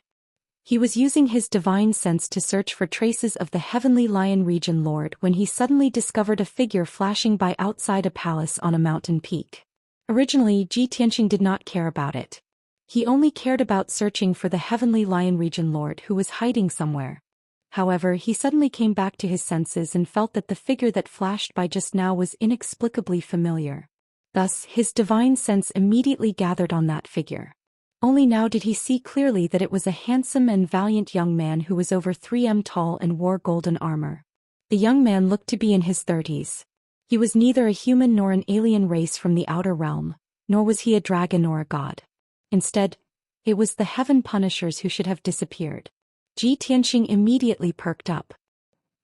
He was using his divine sense to search for traces of the Heavenly Lion Region Lord when he suddenly discovered a figure flashing by outside a palace on a mountain peak. Originally, Ji Tianxing did not care about it. He only cared about searching for the Heavenly Lion Region Lord who was hiding somewhere. However, he suddenly came back to his senses and felt that the figure that flashed by just now was inexplicably familiar. Thus, his divine sense immediately gathered on that figure. Only now did he see clearly that it was a handsome and valiant young man who was over 3 m tall and wore golden armor. The young man looked to be in his 30s. He was neither a human nor an alien race from the outer realm, nor was he a dragon or a god. Instead, it was the Heaven Punishers who should have disappeared. Ji Tianxing immediately perked up.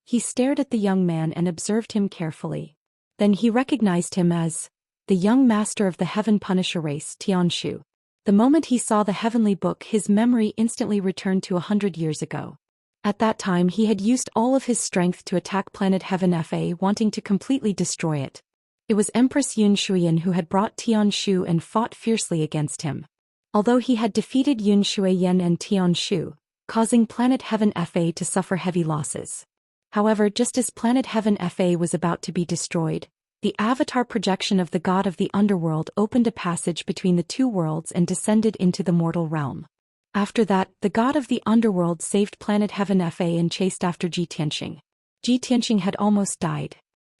He stared at the young man and observed him carefully. Then he recognized him as the young master of the Heaven Punisher race, Tianshu. The moment he saw the heavenly book, his memory instantly returned to 100 years ago. At that time he had used all of his strength to attack planet Heaven Fa, wanting to completely destroy it. It was Empress Yun Shuiyan who had brought Tianshu and fought fiercely against him. Although he had defeated Yun Shuiyan and Tianshu, causing planet Heaven Fa to suffer heavy losses. However, just as planet Heaven Fa was about to be destroyed, the avatar projection of the god of the underworld opened a passage between the 2 worlds and descended into the mortal realm. After that, the god of the underworld saved planet Heaven Fa and chased after Ji Tianxing. Ji Tianxing had almost died.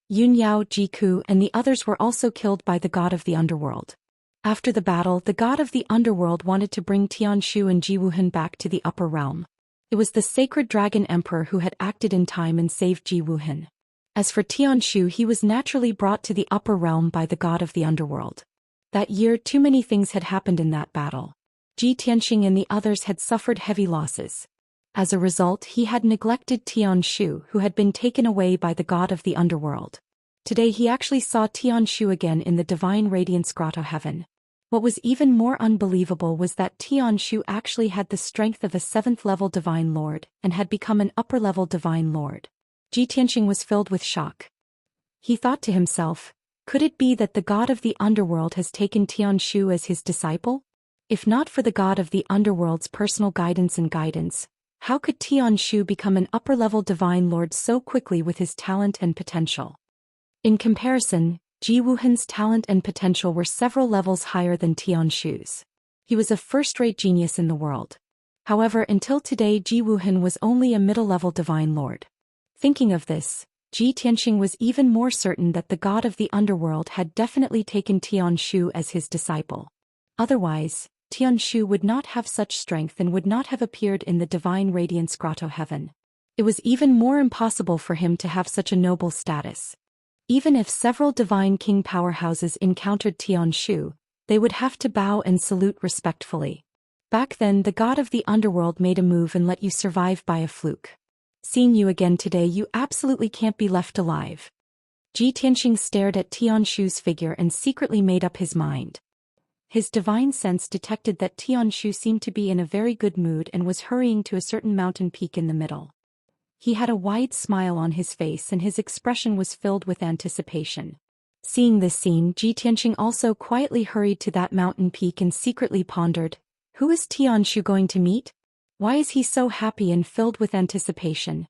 Yun Yao, Jiku, and the others were also killed by the god of the underworld. After the battle, the god of the underworld wanted to bring Tianshu and Jiwuhan back to the upper realm. It was the sacred dragon emperor who had acted in time and saved Jiwuhan. As for Tianshu, he was naturally brought to the upper realm by the god of the underworld. That year, too many things had happened in that battle. Ji Tianxing and the others had suffered heavy losses. As a result, he had neglected Tianshu, who had been taken away by the god of the underworld. Today he actually saw Tianshu again in the Divine Radiance Grotto heaven. What was even more unbelievable was that Tianshu actually had the strength of a 7th-level Divine Lord and had become an upper-level Divine Lord. Ji Tianxing was filled with shock. He thought to himself, could it be that the god of the underworld has taken Tianshu as his disciple? If not for the god of the underworld's personal guidance, how could Tianshu become an upper-level Divine Lord so quickly with his talent and potential? In comparison, Ji Wuhan's talent and potential were several levels higher than Tianshu's. He was a first-rate genius in the world. However, until today Ji Wuhan was only a middle-level Divine Lord. Thinking of this, Ji Tianxing was even more certain that the god of the underworld had definitely taken Tianshu as his disciple. Otherwise, Tianshu would not have such strength and would not have appeared in the Divine Radiance Grotto heaven. It was even more impossible for him to have such a noble status. Even if several Divine King powerhouses encountered Tianshu, they would have to bow and salute respectfully. Back then the god of the underworld made a move and let you survive by a fluke. Seeing you again today, you absolutely can't be left alive. Ji Tianxing stared at Tianshu's figure and secretly made up his mind. His divine sense detected that Tianshu seemed to be in a very good mood and was hurrying to a certain mountain peak in the middle. He had a wide smile on his face and his expression was filled with anticipation. Seeing this scene, Ji Tianxing also quietly hurried to that mountain peak and secretly pondered, who is Tianshu going to meet? Why is he so happy and filled with anticipation?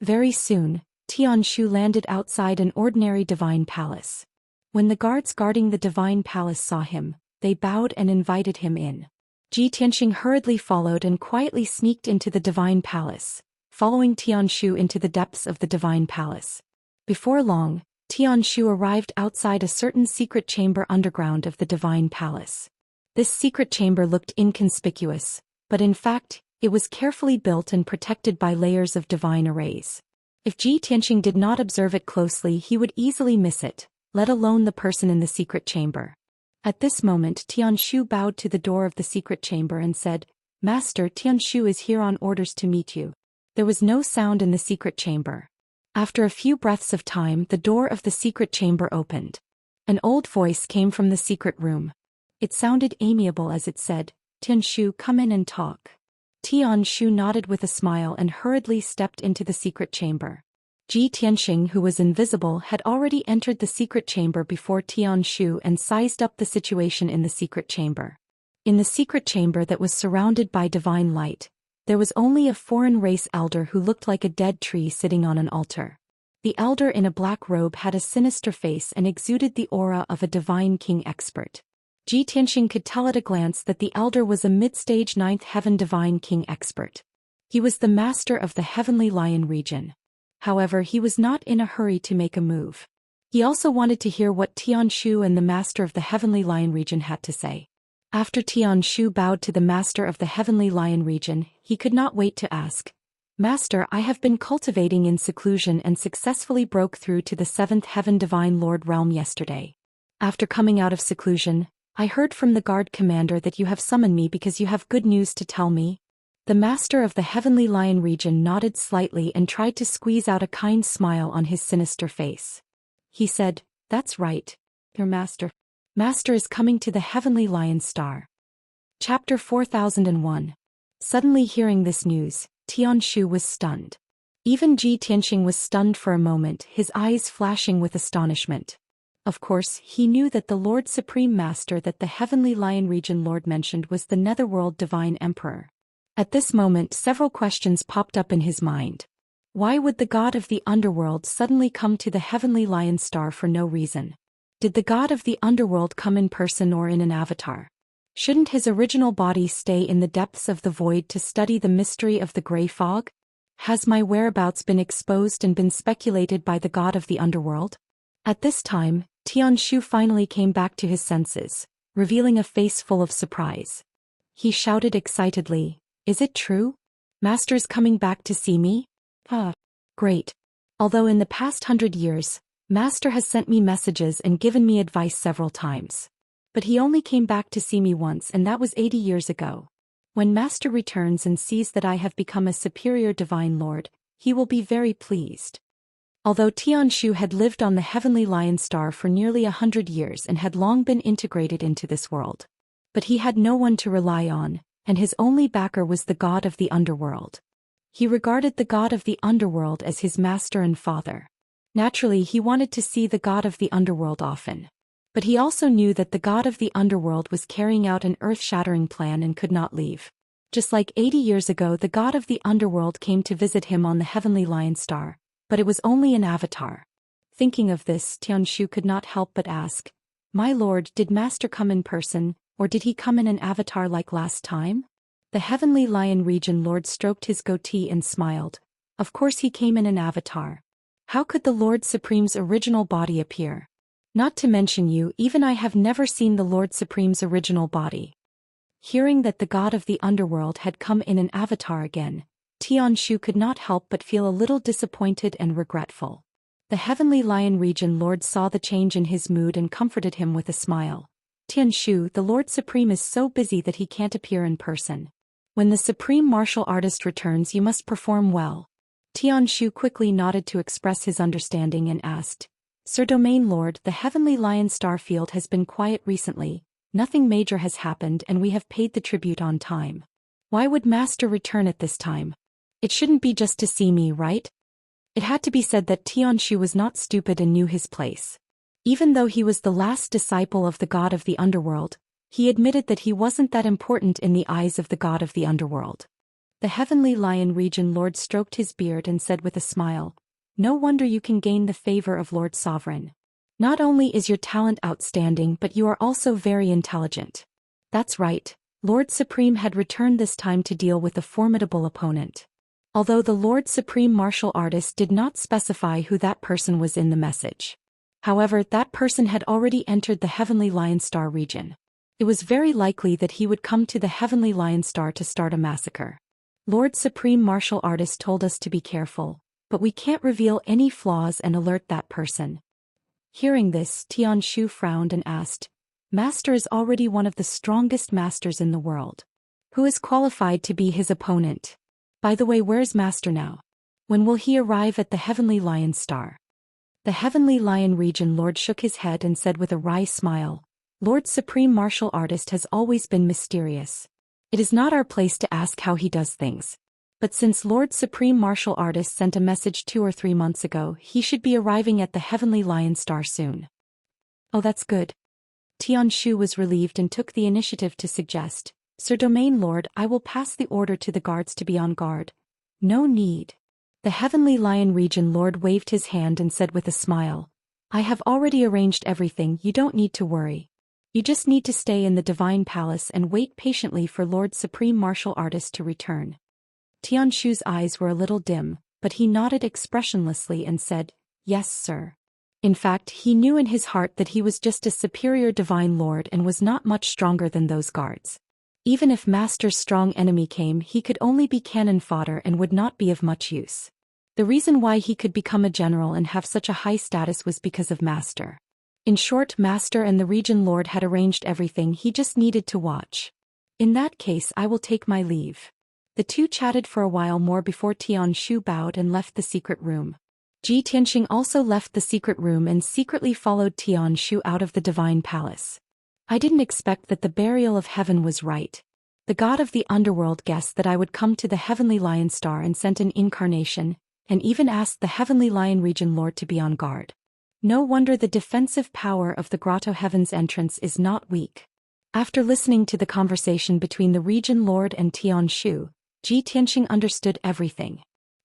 Very soon, Tianshu landed outside an ordinary divine palace. When the guards guarding the divine palace saw him, they bowed and invited him in. Ji Tianxing hurriedly followed and quietly sneaked into the divine palace, following Tianshu into the depths of the divine palace. Before long, Tianshu arrived outside a certain secret chamber underground of the divine palace. This secret chamber looked inconspicuous, but in fact, it was carefully built and protected by layers of divine arrays. If Ji Tianxing did not observe it closely, he would easily miss it, let alone the person in the secret chamber. At this moment Tianshu bowed to the door of the secret chamber and said, "Master, Tianshu is here on orders to meet you." There was no sound in the secret chamber. After a few breaths of time, the door of the secret chamber opened. An old voice came from the secret room. It sounded amiable as it said, "Tianshu, come in and talk." Tianshu nodded with a smile and hurriedly stepped into the secret chamber. Ji Tianxing, who was invisible, had already entered the secret chamber before Tianshu and sized up the situation in the secret chamber. In the secret chamber that was surrounded by divine light, there was only a foreign race elder who looked like a dead tree sitting on an altar. The elder in a black robe had a sinister face and exuded the aura of a divine king expert. Ji Tianxing could tell at a glance that the elder was a mid-stage 9th heaven divine king expert. He was the master of the heavenly lion region. However, he was not in a hurry to make a move. He also wanted to hear what Tianshu and the master of the heavenly lion region had to say. After Tianshu bowed to the master of the heavenly lion region, he could not wait to ask, "Master, I have been cultivating in seclusion and successfully broke through to the 7th heaven divine lord realm yesterday. After coming out of seclusion, I heard from the guard commander that you have summoned me because you have good news to tell me." The master of the heavenly lion region nodded slightly and tried to squeeze out a kind smile on his sinister face. He said, "That's right. Your Master is coming to the heavenly lion star." Chapter 4001. Suddenly hearing this news, Tianshu was stunned. Even Ji Tianxing was stunned for a moment, his eyes flashing with astonishment. Of course, he knew that the Lord Supreme Master that the heavenly lion region Lord mentioned was the Netherworld Divine Emperor. At this moment several questions popped up in his mind. Why would the god of the underworld suddenly come to the heavenly lion star for no reason? Did the god of the underworld come in person or in an avatar? Shouldn't his original body stay in the depths of the void to study the mystery of the gray fog? Has my whereabouts been exposed and been speculated by the god of the underworld? At this time, Tianshu finally came back to his senses, revealing a face full of surprise. He shouted excitedly, "Is it true? Master's coming back to see me? Ah, great. Although in the past 100 years, Master has sent me messages and given me advice several times. But he only came back to see me once, and that was 80 years ago. When Master returns and sees that I have become a superior divine lord, he will be very pleased." Although Tianshu had lived on the heavenly lion star for nearly 100 years and had long been integrated into this world. But he had no one to rely on, and his only backer was the god of the underworld. He regarded the god of the underworld as his master and father. Naturally, he wanted to see the god of the underworld often. But he also knew that the god of the underworld was carrying out an earth-shattering plan and could not leave. Just like 80 years ago, the god of the underworld came to visit him on the heavenly lion star, but it was only an avatar. Thinking of this, Tianshu could not help but ask, "My lord, did Master come in person, or did he come in an avatar like last time?" The heavenly lion region lord stroked his goatee and smiled. "Of course he came in an avatar. How could the Lord Supreme's original body appear? Not to mention you, even I have never seen the Lord Supreme's original body." Hearing that the god of the underworld had come in an avatar again, Tianshu could not help but feel a little disappointed and regretful. The heavenly lion region lord saw the change in his mood and comforted him with a smile. "Tianshu, the Lord Supreme is so busy that he can't appear in person. When the supreme martial artist returns, you must perform well." Tianshu quickly nodded to express his understanding and asked, "Sir Domain Lord, the heavenly lion star field has been quiet recently. Nothing major has happened and we have paid the tribute on time. Why would Master return at this time? It shouldn't be just to see me, right?" It had to be said that Tianshu was not stupid and knew his place. Even though he was the last disciple of the god of the underworld, he admitted that he wasn't that important in the eyes of the god of the underworld. The heavenly lion region lord stroked his beard and said with a smile, "No wonder you can gain the favor of Lord Sovereign. Not only is your talent outstanding, but you are also very intelligent." That's right, Lord Supreme had returned this time to deal with a formidable opponent. Although the Lord Supreme martial artist did not specify who that person was in the message. However, that person had already entered the heavenly lion star region. It was very likely that he would come to the heavenly lion star to start a massacre. Lord Supreme martial artist told us to be careful, but we can't reveal any flaws and alert that person. Hearing this, Tianshu frowned and asked, "Master is already one of the strongest masters in the world. Who is qualified to be his opponent? By the way, where's Master now? When will he arrive at the heavenly lion star?" The heavenly lion region lord shook his head and said with a wry smile, "Lord Supreme martial artist has always been mysterious. It is not our place to ask how he does things. But since Lord Supreme martial artist sent a message 2 or 3 months ago, he should be arriving at the heavenly lion star soon." "Oh, that's good." Tianshu was relieved and took the initiative to suggest, "Sir Domain Lord, I will pass the order to the guards to be on guard." "No need." The heavenly lion region lord waved his hand and said with a smile, "I have already arranged everything, you don't need to worry. You just need to stay in the divine palace and wait patiently for Lord Supreme martial artist to return." Tianshu's eyes were a little dim, but he nodded expressionlessly and said, "Yes, sir." In fact, he knew in his heart that he was just a superior divine lord and was not much stronger than those guards. Even if Master's strong enemy came, he could only be cannon fodder and would not be of much use. The reason why he could become a general and have such a high status was because of Master. In short, Master and the region lord had arranged everything, he just needed to watch. "In that case, I will take my leave." The two chatted for a while more before Tianshu bowed and left the secret room. Ji Tianxing also left the secret room and secretly followed Tianshu out of the divine palace. "I didn't expect that the burial of heaven was right. The god of the underworld guessed that I would come to the heavenly lion star and sent an incarnation, and even asked the heavenly lion region lord to be on guard. No wonder the defensive power of the grotto heaven's entrance is not weak." After listening to the conversation between the region lord and Tianshu, Ji Tianxing understood everything.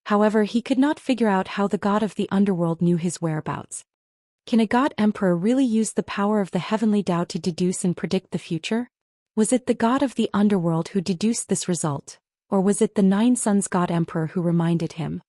However, he could not figure out how the god of the underworld knew his whereabouts. Can a god emperor really use the power of the heavenly Tao to deduce and predict the future? Was it the god of the underworld who deduced this result, or was it the Nine Sons god emperor who reminded him?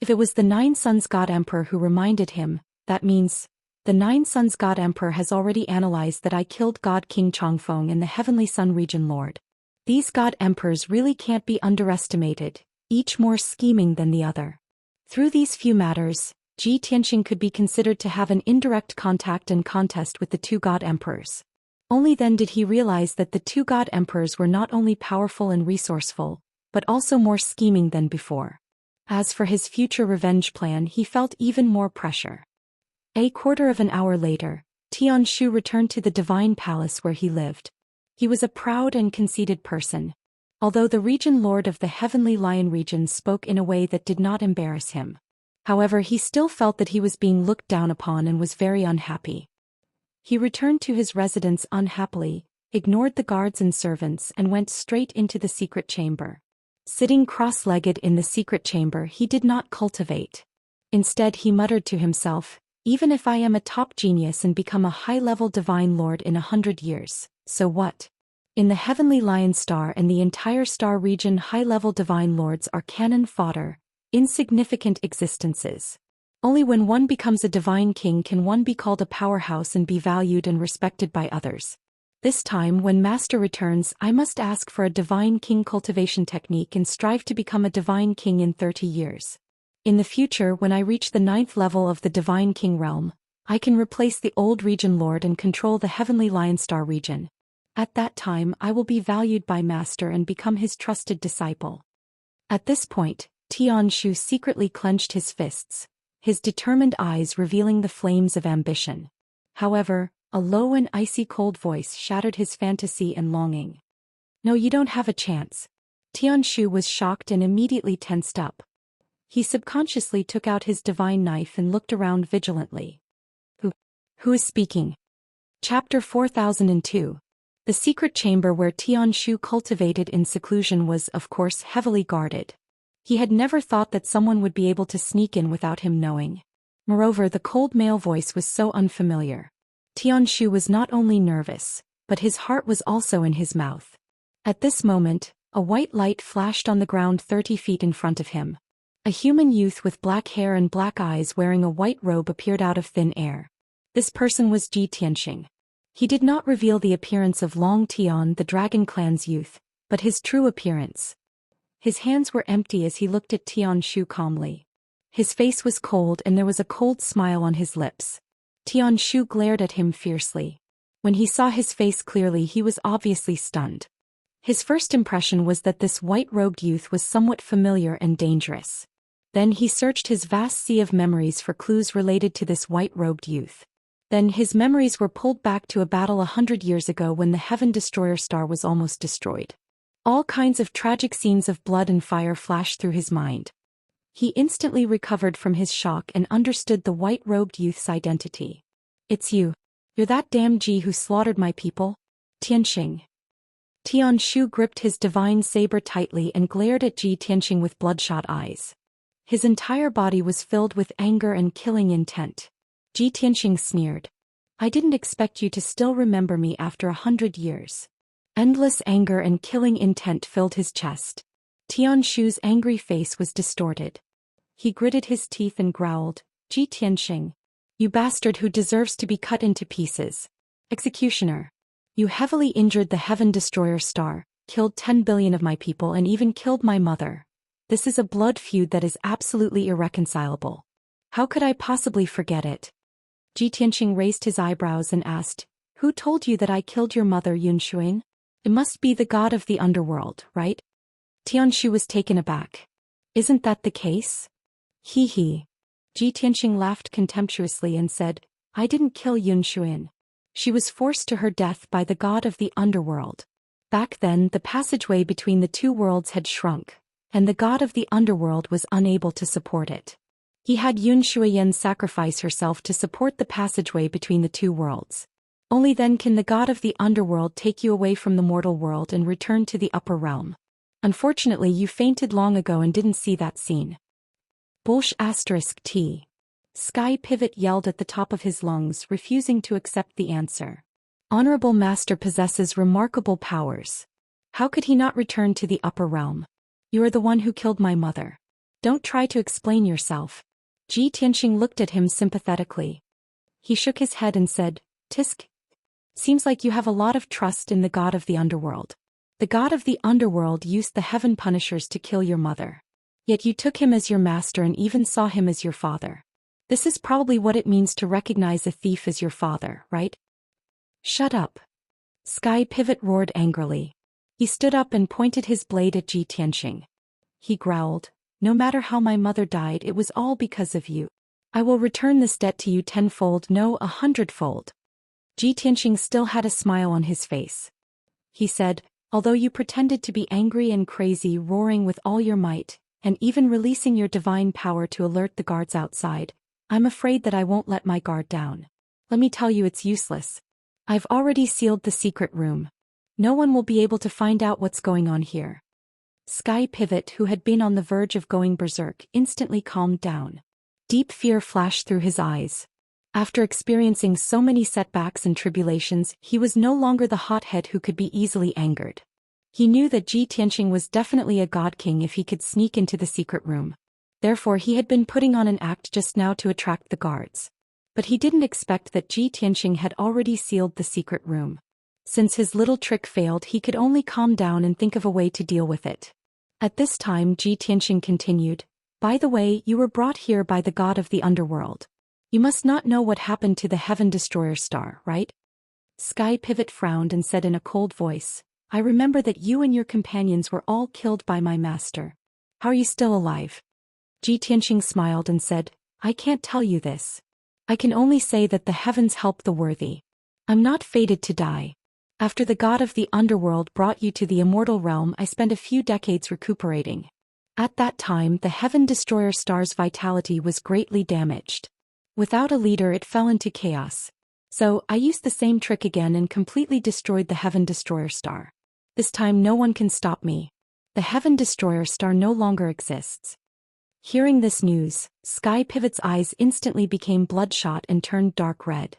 If it was the Nine Sons god emperor who reminded him, that means the Nine Sons god emperor has already analyzed that I killed god King Chongfeng and the heavenly sun region lord. These god emperors really can't be underestimated, each more scheming than the other. Through these few matters, Ji Tianxing could be considered to have an indirect contact and contest with the two god emperors. Only then did he realize that the two god emperors were not only powerful and resourceful, but also more scheming than before. As for his future revenge plan, he felt even more pressure. A quarter of an hour later, Tianshu returned to the divine palace where he lived. He was a proud and conceited person. Although the region lord of the Heavenly Lion region spoke in a way that did not embarrass him. However, he still felt that he was being looked down upon and was very unhappy. He returned to his residence unhappily, ignored the guards and servants, and went straight into the secret chamber. Sitting cross-legged in the secret chamber, he did not cultivate. Instead, he muttered to himself, "Even if I am a top genius and become a high-level divine lord in 100 years, so what? In the Heavenly Lion Star and the entire star region, high-level divine lords are cannon fodder, insignificant existences. Only when one becomes a divine king can one be called a powerhouse and be valued and respected by others. This time, when Master returns, I must ask for a divine king cultivation technique and strive to become a divine king in 30 years. In the future, when I reach the 9th level of the divine king realm, I can replace the old region lord and control the Heavenly Lion Star region. At that time, I will be valued by Master and become his trusted disciple." At this point, Tianshu secretly clenched his fists, his determined eyes revealing the flames of ambition. However, a low and icy cold voice shattered his fantasy and longing. "No, you don't have a chance." Tianshu was shocked and immediately tensed up. He subconsciously took out his divine knife and looked around vigilantly. Who is speaking? Chapter 4002. The secret chamber where Tianshu cultivated in seclusion was, of course, heavily guarded. He had never thought that someone would be able to sneak in without him knowing. Moreover, the cold male voice was so unfamiliar. Tianshu was not only nervous, but his heart was also in his mouth. At this moment, a white light flashed on the ground 30 feet in front of him. A human youth with black hair and black eyes wearing a white robe appeared out of thin air. This person was Ji Tianxing. He did not reveal the appearance of Long Tian, the Dragon Clan's youth, but his true appearance. His hands were empty as he looked at Tianshu calmly. His face was cold and there was a cold smile on his lips. Tianshu glared at him fiercely. When he saw his face clearly, he was obviously stunned. His first impression was that this white-robed youth was somewhat familiar and dangerous. Then he searched his vast sea of memories for clues related to this white-robed youth. Then his memories were pulled back to a battle 100 years ago when the Heaven Destroyer star was almost destroyed. All kinds of tragic scenes of blood and fire flashed through his mind. He instantly recovered from his shock and understood the white-robed youth's identity. "It's you. You're that damn Ji who slaughtered my people?" Tianxing. Tianshu gripped his divine saber tightly and glared at Ji Tianxing with bloodshot eyes. His entire body was filled with anger and killing intent. Ji Tianxing sneered. "I didn't expect you to still remember me after 100 years. Endless anger and killing intent filled his chest. Tianshu's angry face was distorted. He gritted his teeth and growled, "Ji Tianxing, you bastard who deserves to be cut into pieces. Executioner. You heavily injured the Heaven Destroyer star, killed 10 billion of my people and even killed my mother. This is a blood feud that is absolutely irreconcilable. How could I possibly forget it?" Ji Tianxing raised his eyebrows and asked, "Who told you that I killed your mother, Yunshuin? It must be the god of the underworld, right?" Tianshu was taken aback. "Isn't that the case?" He. Ji Tianxing laughed contemptuously and said, "I didn't kill Yunshuin. She was forced to her death by the god of the underworld. Back then, the passageway between the two worlds had shrunk, and the god of the underworld was unable to support it. He had Yunshuin sacrifice herself to support the passageway between the two worlds. Only then can the god of the underworld take you away from the mortal world and return to the upper realm. Unfortunately, you fainted long ago and didn't see that scene." *T. Sky Pivot yelled at the top of his lungs, refusing to accept the answer. Honorable Master possesses remarkable powers. How could he not return to the upper realm? You are the one who killed my mother. Don't try to explain yourself. Ji Tianxing looked at him sympathetically. He shook his head and said, "Tisk. Seems like you have a lot of trust in the god of the underworld. The god of the underworld used the heaven punishers to kill your mother. Yet you took him as your master and even saw him as your father. This is probably what it means to recognize a thief as your father, right?" "Shut up." Sky Pivot roared angrily. He stood up and pointed his blade at Ji Tianxing. He growled, No matter how my mother died, it was all because of you. I will return this debt to you tenfold, no, 100-fold. Ji Tianxing still had a smile on his face. He said, although you pretended to be angry and crazy, roaring with all your might, and even releasing your divine power to alert the guards outside, I'm afraid that I won't let my guard down. Let me tell you, it's useless. I've already sealed the secret room. No one will be able to find out what's going on here. Sky Pivot, who had been on the verge of going berserk, instantly calmed down. Deep fear flashed through his eyes. After experiencing so many setbacks and tribulations, he was no longer the hothead who could be easily angered. He knew that Ji Tianxing was definitely a god king if he could sneak into the secret room. Therefore he had been putting on an act just now to attract the guards. But he didn't expect that Ji Tianxing had already sealed the secret room. Since his little trick failed, he could only calm down and think of a way to deal with it. At this time Ji Tianxing continued, by the way, you were brought here by the god of the underworld. You must not know what happened to the Heaven Destroyer star, right? Sky Pivot frowned and said in a cold voice, I remember that you and your companions were all killed by my master. How are you still alive? Ji Tianxing smiled and said, I can't tell you this. I can only say that the heavens help the worthy. I'm not fated to die. After the god of the underworld brought you to the immortal realm, I spent a few decades recuperating. At that time, the Heaven Destroyer star's vitality was greatly damaged. Without a leader, it fell into chaos. So, I used the same trick again and completely destroyed the Heaven Destroyer star. This time no one can stop me. The Heaven Destroyer star no longer exists. Hearing this news, Sky Pivot's eyes instantly became bloodshot and turned dark red.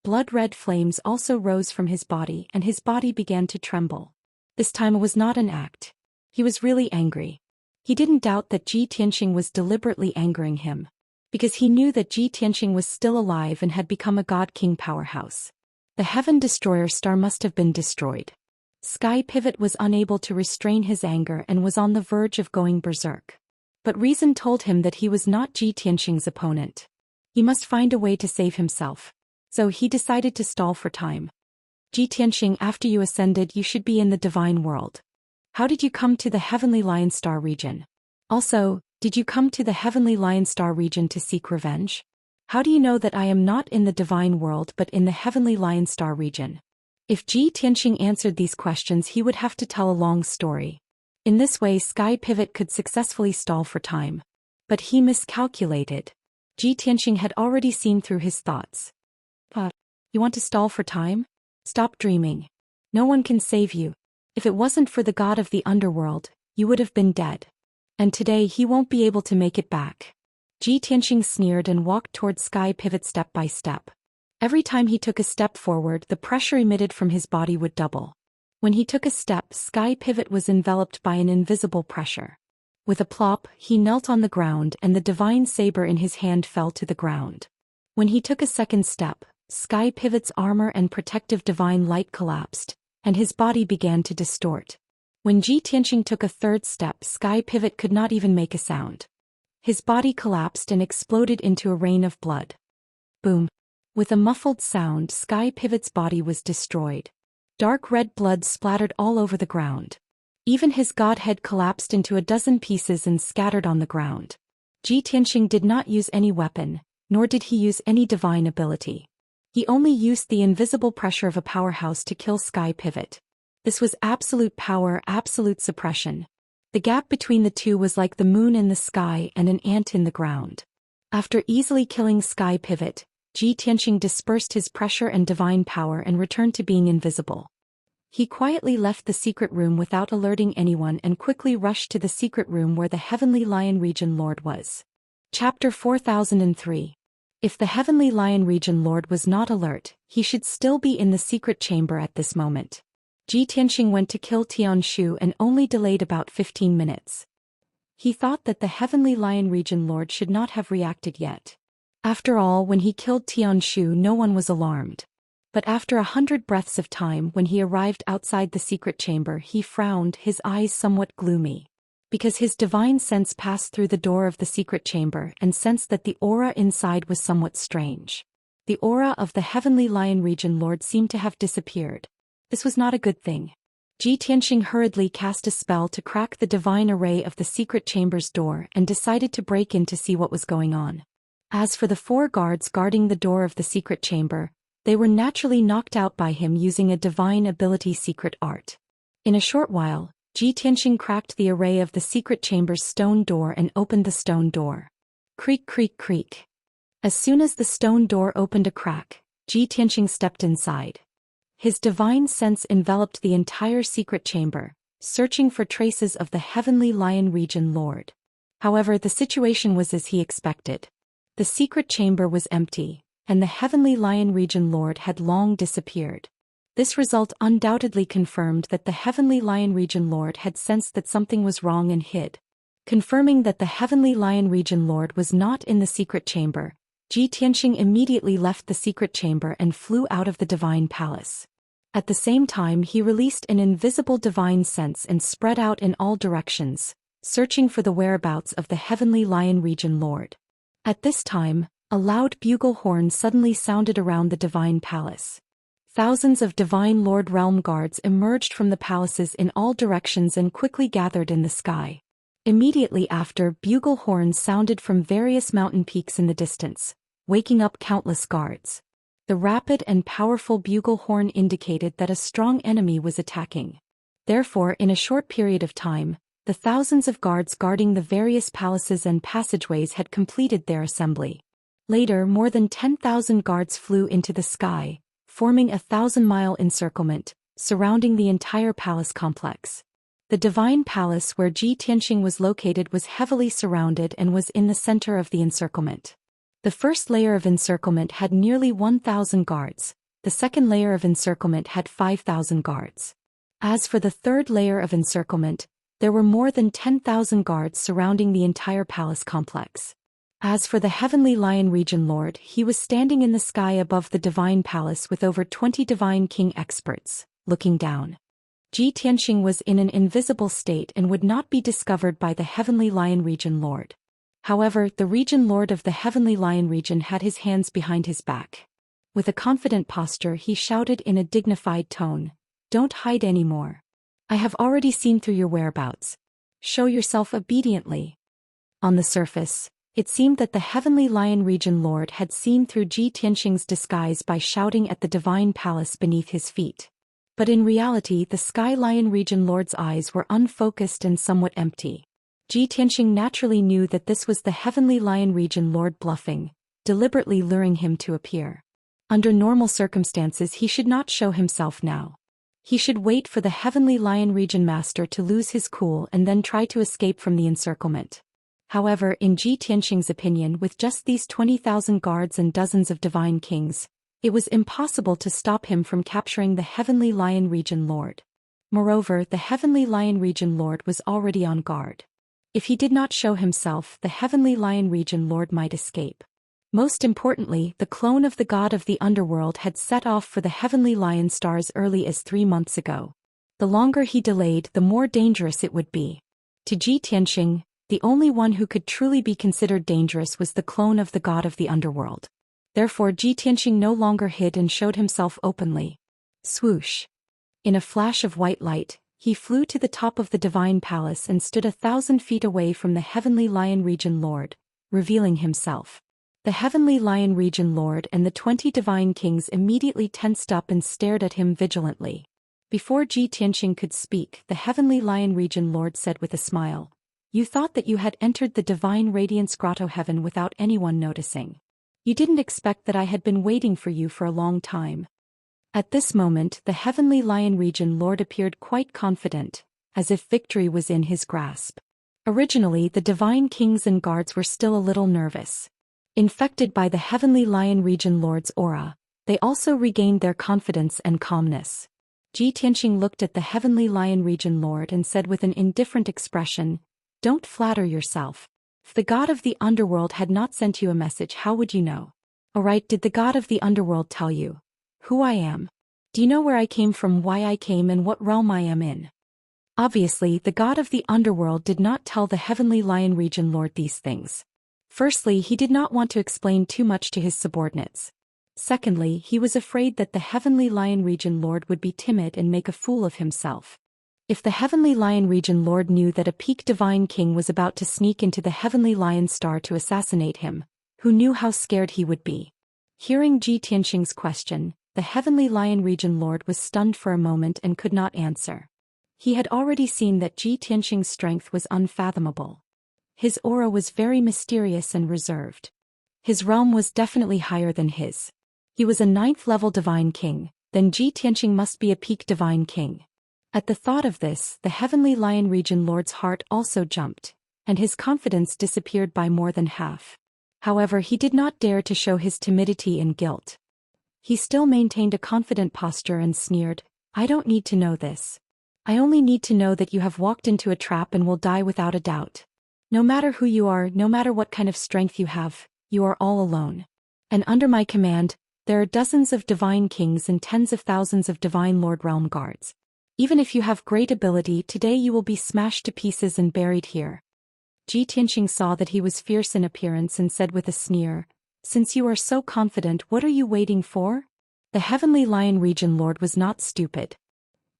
Blood-red flames also rose from his body and his body began to tremble. This time it was not an act. He was really angry. He didn't doubt that Ji Tianxing was deliberately angering him. Because he knew that Ji Tianxing was still alive and had become a God King powerhouse. The Heaven Destroyer star must have been destroyed. Sky Pivot was unable to restrain his anger and was on the verge of going berserk. But reason told him that he was not Ji Tianxing's opponent. He must find a way to save himself. So he decided to stall for time. Ji Tianxing, after you ascended, you should be in the divine world. How did you come to the Heavenly Lion Star region? Also, did you come to the Heavenly Lion Star region to seek revenge? How do you know that I am not in the divine world but in the Heavenly Lion Star region? If Ji Tianxing answered these questions, he would have to tell a long story. In this way, Sky Pivot could successfully stall for time. But he miscalculated. Ji Tianxing had already seen through his thoughts. You want to stall for time? Stop dreaming. No one can save you. If it wasn't for the god of the underworld, you would have been dead. And today he won't be able to make it back. Ji Tianxing sneered and walked towards Sky Pivot step by step. Every time he took a step forward, the pressure emitted from his body would double. When he took a step, Sky Pivot was enveloped by an invisible pressure. With a plop, he knelt on the ground and the divine saber in his hand fell to the ground. When he took a second step, Sky Pivot's armor and protective divine light collapsed, and his body began to distort. When Ji Tianxing took a third step, Sky Pivot could not even make a sound. His body collapsed and exploded into a rain of blood. Boom. With a muffled sound, Sky Pivot's body was destroyed. Dark red blood splattered all over the ground. Even his godhead collapsed into a dozen pieces and scattered on the ground. Ji Tianxing did not use any weapon, nor did he use any divine ability. He only used the invisible pressure of a powerhouse to kill Sky Pivot. This was absolute power, absolute suppression. The gap between the two was like the moon in the sky and an ant in the ground. After easily killing Sky Pivot, Ji Tianxing dispersed his pressure and divine power and returned to being invisible. He quietly left the secret room without alerting anyone and quickly rushed to the secret room where the Heavenly Lion Region Lord was. Chapter 4003. If the Heavenly Lion Region Lord was not alert, he should still be in the secret chamber at this moment. Ji Tianxing went to kill Tianshu and only delayed about 15 minutes. He thought that the Heavenly Lion Region Lord should not have reacted yet. After all, when he killed Tianshu, no one was alarmed. But after 100 breaths of time, when he arrived outside the secret chamber, he frowned, his eyes somewhat gloomy. Because his divine sense passed through the door of the secret chamber and sensed that the aura inside was somewhat strange. The aura of the Heavenly Lion Region Lord seemed to have disappeared. This was not a good thing. Ji Tianxing hurriedly cast a spell to crack the divine array of the secret chamber's door and decided to break in to see what was going on. As for the 4 guards guarding the door of the secret chamber, they were naturally knocked out by him using a divine ability secret art. In a short while, Ji Tianxing cracked the array of the secret chamber's stone door and opened the stone door. Creak creak creak. As soon as the stone door opened a crack, Ji Tianxing stepped inside. His divine sense enveloped the entire secret chamber, searching for traces of the Heavenly Lion Region Lord. However, the situation was as he expected. The secret chamber was empty, and the Heavenly Lion Region Lord had long disappeared. This result undoubtedly confirmed that the Heavenly Lion Region Lord had sensed that something was wrong and hid. Confirming that the Heavenly Lion Region Lord was not in the secret chamber, Ji Tianxing immediately left the secret chamber and flew out of the divine palace. At the same time, he released an invisible divine sense and spread out in all directions, searching for the whereabouts of the Heavenly Lion Region Lord. At this time, a loud bugle horn suddenly sounded around the divine palace. Thousands of divine Lord Realm guards emerged from the palaces in all directions and quickly gathered in the sky. Immediately after, bugle horns sounded from various mountain peaks in the distance, waking up countless guards. The rapid and powerful bugle horn indicated that a strong enemy was attacking. Therefore, in a short period of time, the thousands of guards guarding the various palaces and passageways had completed their assembly. Later, more than 10,000 guards flew into the sky, forming a 1,000-mile encirclement, surrounding the entire palace complex. The divine palace where Ji Tianxing was located was heavily surrounded and was in the center of the encirclement. The first layer of encirclement had nearly 1,000 guards, the second layer of encirclement had 5,000 guards. As for the third layer of encirclement, there were more than 10,000 guards surrounding the entire palace complex. As for the Heavenly Lion Region Lord, he was standing in the sky above the divine palace with over 20 divine king experts, looking down. Ji Tianxing was in an invisible state and would not be discovered by the Heavenly Lion Region Lord. However, the Region Lord of the Heavenly Lion Region had his hands behind his back. With a confident posture, he shouted in a dignified tone, "Don't hide anymore. I have already seen through your whereabouts. Show yourself obediently." On the surface, it seemed that the Heavenly Lion Region Lord had seen through Ji Tianxing's disguise by shouting at the divine palace beneath his feet. But in reality, the Sky Lion Region Lord's eyes were unfocused and somewhat empty. Ji Tianxing naturally knew that this was the Heavenly Lion Region Lord bluffing, deliberately luring him to appear. Under normal circumstances, he should not show himself now. He should wait for the Heavenly Lion Region Master to lose his cool and then try to escape from the encirclement. However, in Ji Tianxing's opinion, with just these 20,000 guards and dozens of divine kings, it was impossible to stop him from capturing the Heavenly Lion Region Lord. Moreover, the Heavenly Lion Region Lord was already on guard. If he did not show himself, the Heavenly Lion Region Lord might escape. Most importantly, the clone of the god of the underworld had set off for the Heavenly Lion Star as early as 3 months ago. The longer he delayed, the more dangerous it would be. To Ji Tianxing, the only one who could truly be considered dangerous was the clone of the god of the underworld. Therefore, Ji Tianxing no longer hid and showed himself openly. Swoosh! In a flash of white light, he flew to the top of the divine palace and stood 1,000 feet away from the Heavenly Lion Region Lord, revealing himself. The Heavenly Lion Region Lord and the 20 divine kings immediately tensed up and stared at him vigilantly. Before Ji Tianxing could speak, the Heavenly Lion Region Lord said with a smile, "You thought that you had entered the divine radiance grotto heaven without anyone noticing. You didn't expect that I had been waiting for you for a long time." At this moment, the Heavenly Lion Region Lord appeared quite confident, as if victory was in his grasp. Originally, the divine kings and guards were still a little nervous. Infected by the Heavenly Lion Region Lord's aura, they also regained their confidence and calmness. Ji Tianxing looked at the Heavenly Lion Region Lord and said with an indifferent expression, "Don't flatter yourself. If the god of the underworld had not sent you a message, how would you know? Alright, did the god of the underworld tell you who I am? Do you know where I came from, why I came, and what realm I am in?" Obviously, the god of the underworld did not tell the Heavenly Lion Region Lord these things. Firstly, he did not want to explain too much to his subordinates. Secondly, he was afraid that the Heavenly Lion Region Lord would be timid and make a fool of himself. If the Heavenly Lion Region Lord knew that a peak divine king was about to sneak into the Heavenly Lion Star to assassinate him, who knew how scared he would be? Hearing Ji Tianxing's question, the Heavenly Lion Region Lord was stunned for a moment and could not answer. He had already seen that Ji Tianxing's strength was unfathomable. His aura was very mysterious and reserved. His realm was definitely higher than his. He was a 9th-level divine king, then Ji Tianxing must be a peak divine king. At the thought of this, the Heavenly Lion Region Lord's heart also jumped, and his confidence disappeared by more than half. However, he did not dare to show his timidity and guilt. He still maintained a confident posture and sneered, "I don't need to know this. I only need to know that you have walked into a trap and will die without a doubt. No matter who you are, no matter what kind of strength you have, you are all alone. And under my command, there are dozens of divine kings and tens of thousands of divine Lord Realm Guards. Even if you have great ability, today you will be smashed to pieces and buried here." Ji Tianxing saw that he was fierce in appearance and said with a sneer, "Since you are so confident, what are you waiting for?" The Heavenly Lion Region Lord was not stupid.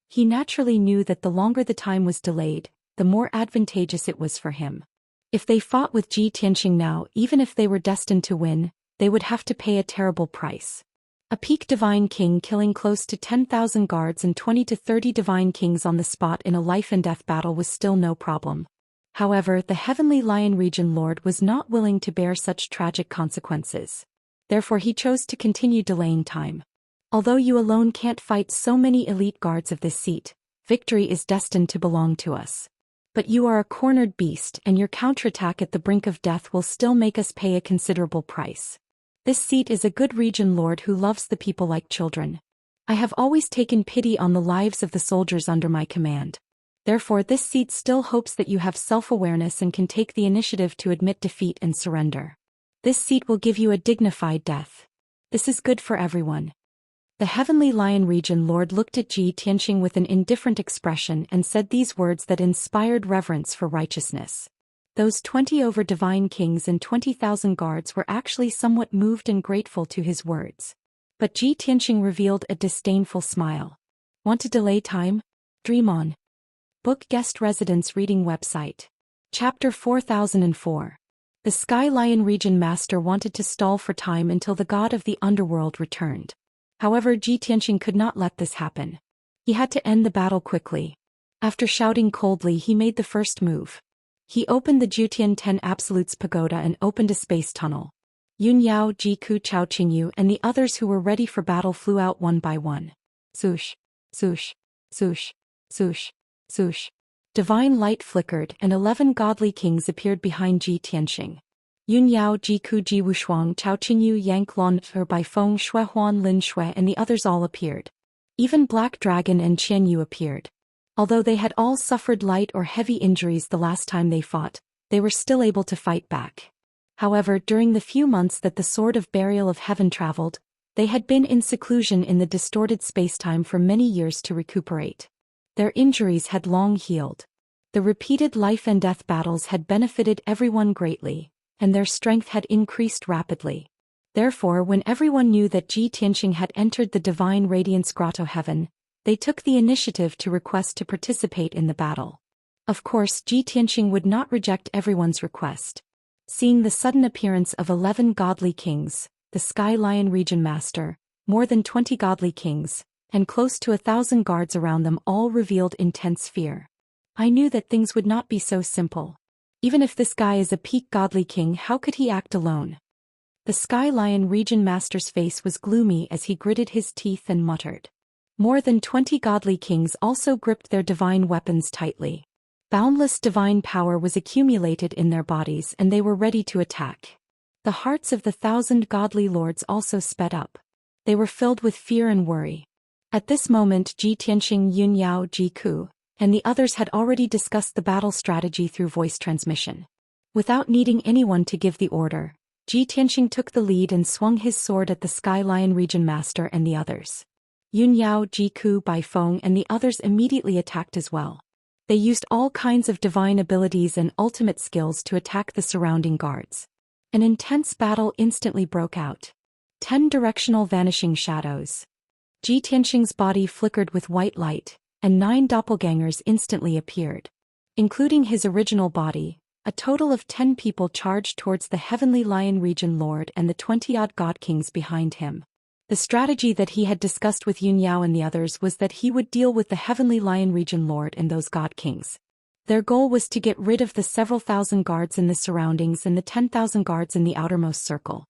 He naturally knew that the longer the time was delayed, the more advantageous it was for him. If they fought with Ji Tianxing now, even if they were destined to win, they would have to pay a terrible price. A peak divine king killing close to 10,000 guards and 20 to 30 divine kings on the spot in a life-and-death battle was still no problem. However, the Heavenly Lion Region Lord was not willing to bear such tragic consequences. Therefore he chose to continue delaying time. "Although you alone can't fight so many elite guards of this seat, victory is destined to belong to us. But you are a cornered beast, and your counterattack at the brink of death will still make us pay a considerable price. This seat is a good region lord who loves the people like children. I have always taken pity on the lives of the soldiers under my command. Therefore this seat still hopes that you have self-awareness and can take the initiative to admit defeat and surrender. This seat will give you a dignified death. This is good for everyone." The Heavenly Lion Region Lord looked at Ji Tianxing with an indifferent expression and said these words that inspired reverence for righteousness. Those 20 over divine kings and 20,000 guards were actually somewhat moved and grateful to his words. But Ji Tianxing revealed a disdainful smile. "Want to delay time? Dream on." Book Guest Residence Reading Website. Chapter 4004. The Sky Lion Region Master wanted to stall for time until the god of the underworld returned. However, Ji Tianxing could not let this happen. He had to end the battle quickly. After shouting coldly, he made the first move. He opened the Jutian 10 Absolutes Pagoda and opened a space tunnel. Yun Yao, Ji Ku, Chao Qingyu and the others who were ready for battle flew out one by one. Swoosh, swoosh, swoosh, swoosh, swoosh. Divine light flickered and 11 godly kings appeared behind Ji Tianxing. Yun Yao, Ji Ku, Ji Wushuang, Chao Qingyu, Yang Lon, Bai Feng, Shui Huan, Lin Shui and the others all appeared. Even Black Dragon and Qian Yu appeared. Although they had all suffered light or heavy injuries the last time they fought, they were still able to fight back. However, during the few months that the Sword of Burial of Heaven traveled, they had been in seclusion in the distorted spacetime for many years to recuperate. Their injuries had long healed. The repeated life and death battles had benefited everyone greatly, and their strength had increased rapidly. Therefore, when everyone knew that Ji Tianxing had entered the Divine Radiance Grotto Heaven, they took the initiative to request to participate in the battle. Of course, Ji Tianxing would not reject everyone's request. Seeing the sudden appearance of 11 godly kings, the Sky Lion Region Master, more than 20 godly kings, and close to 1,000 guards around them all revealed intense fear. "I knew that things would not be so simple. Even if this guy is a peak godly king, how could he act alone?" The Sky Lion Region Master's face was gloomy as he gritted his teeth and muttered. More than 20 godly kings also gripped their divine weapons tightly. Boundless divine power was accumulated in their bodies and they were ready to attack. The hearts of the 1,000 godly lords also sped up. They were filled with fear and worry. At this moment Ji Tianxing, Yun Yao, Ji Ku, and the others had already discussed the battle strategy through voice transmission. Without needing anyone to give the order, Ji Tianxing took the lead and swung his sword at the Sky Lion Region Master and the others. Yun Yao, Ji Ku, Bai Feng and the others immediately attacked as well. They used all kinds of divine abilities and ultimate skills to attack the surrounding guards. An intense battle instantly broke out. 10 directional vanishing shadows. Ji Tianxing's body flickered with white light, and 9 doppelgangers instantly appeared. Including his original body, a total of 10 people charged towards the Heavenly Lion Region Lord and the 20-odd God Kings behind him. The strategy that he had discussed with Yun Yao and the others was that he would deal with the Heavenly Lion Region Lord and those God Kings. Their goal was to get rid of the several thousand guards in the surroundings and the 10,000 guards in the outermost circle.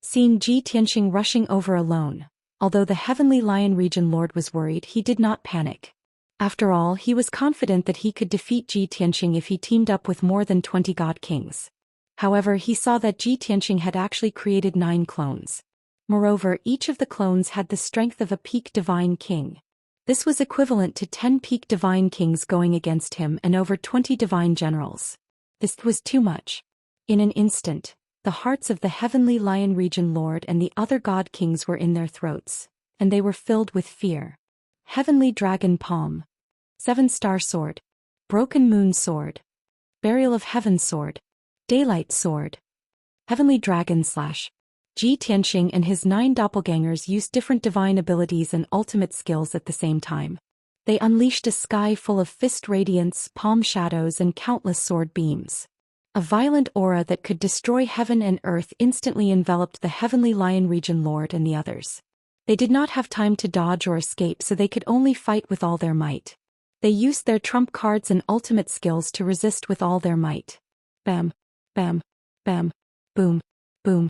Seeing Ji Tianxing rushing over alone, although the Heavenly Lion Region Lord was worried, he did not panic. After all, he was confident that he could defeat Ji Tianxing if he teamed up with more than 20 God Kings. However, he saw that Ji Tianxing had actually created 9 clones. Moreover, each of the clones had the strength of a peak divine king. This was equivalent to 10 peak divine kings going against him and over 20 divine generals. This was too much. In an instant, the hearts of the Heavenly Lion Region Lord and the other God Kings were in their throats, and they were filled with fear. Heavenly Dragon Palm, 7-Star Sword, Broken Moon Sword, Burial of Heaven Sword, Daylight Sword, Heavenly Dragon Slash. Ji Tianxing and his 9 doppelgangers used different divine abilities and ultimate skills at the same time. They unleashed a sky full of fist radiance, palm shadows, and countless sword beams. A violent aura that could destroy heaven and earth instantly enveloped the Heavenly Lion Region Lord and the others. They did not have time to dodge or escape, so they could only fight with all their might. They used their trump cards and ultimate skills to resist with all their might. Bam, bam, bam, boom, boom.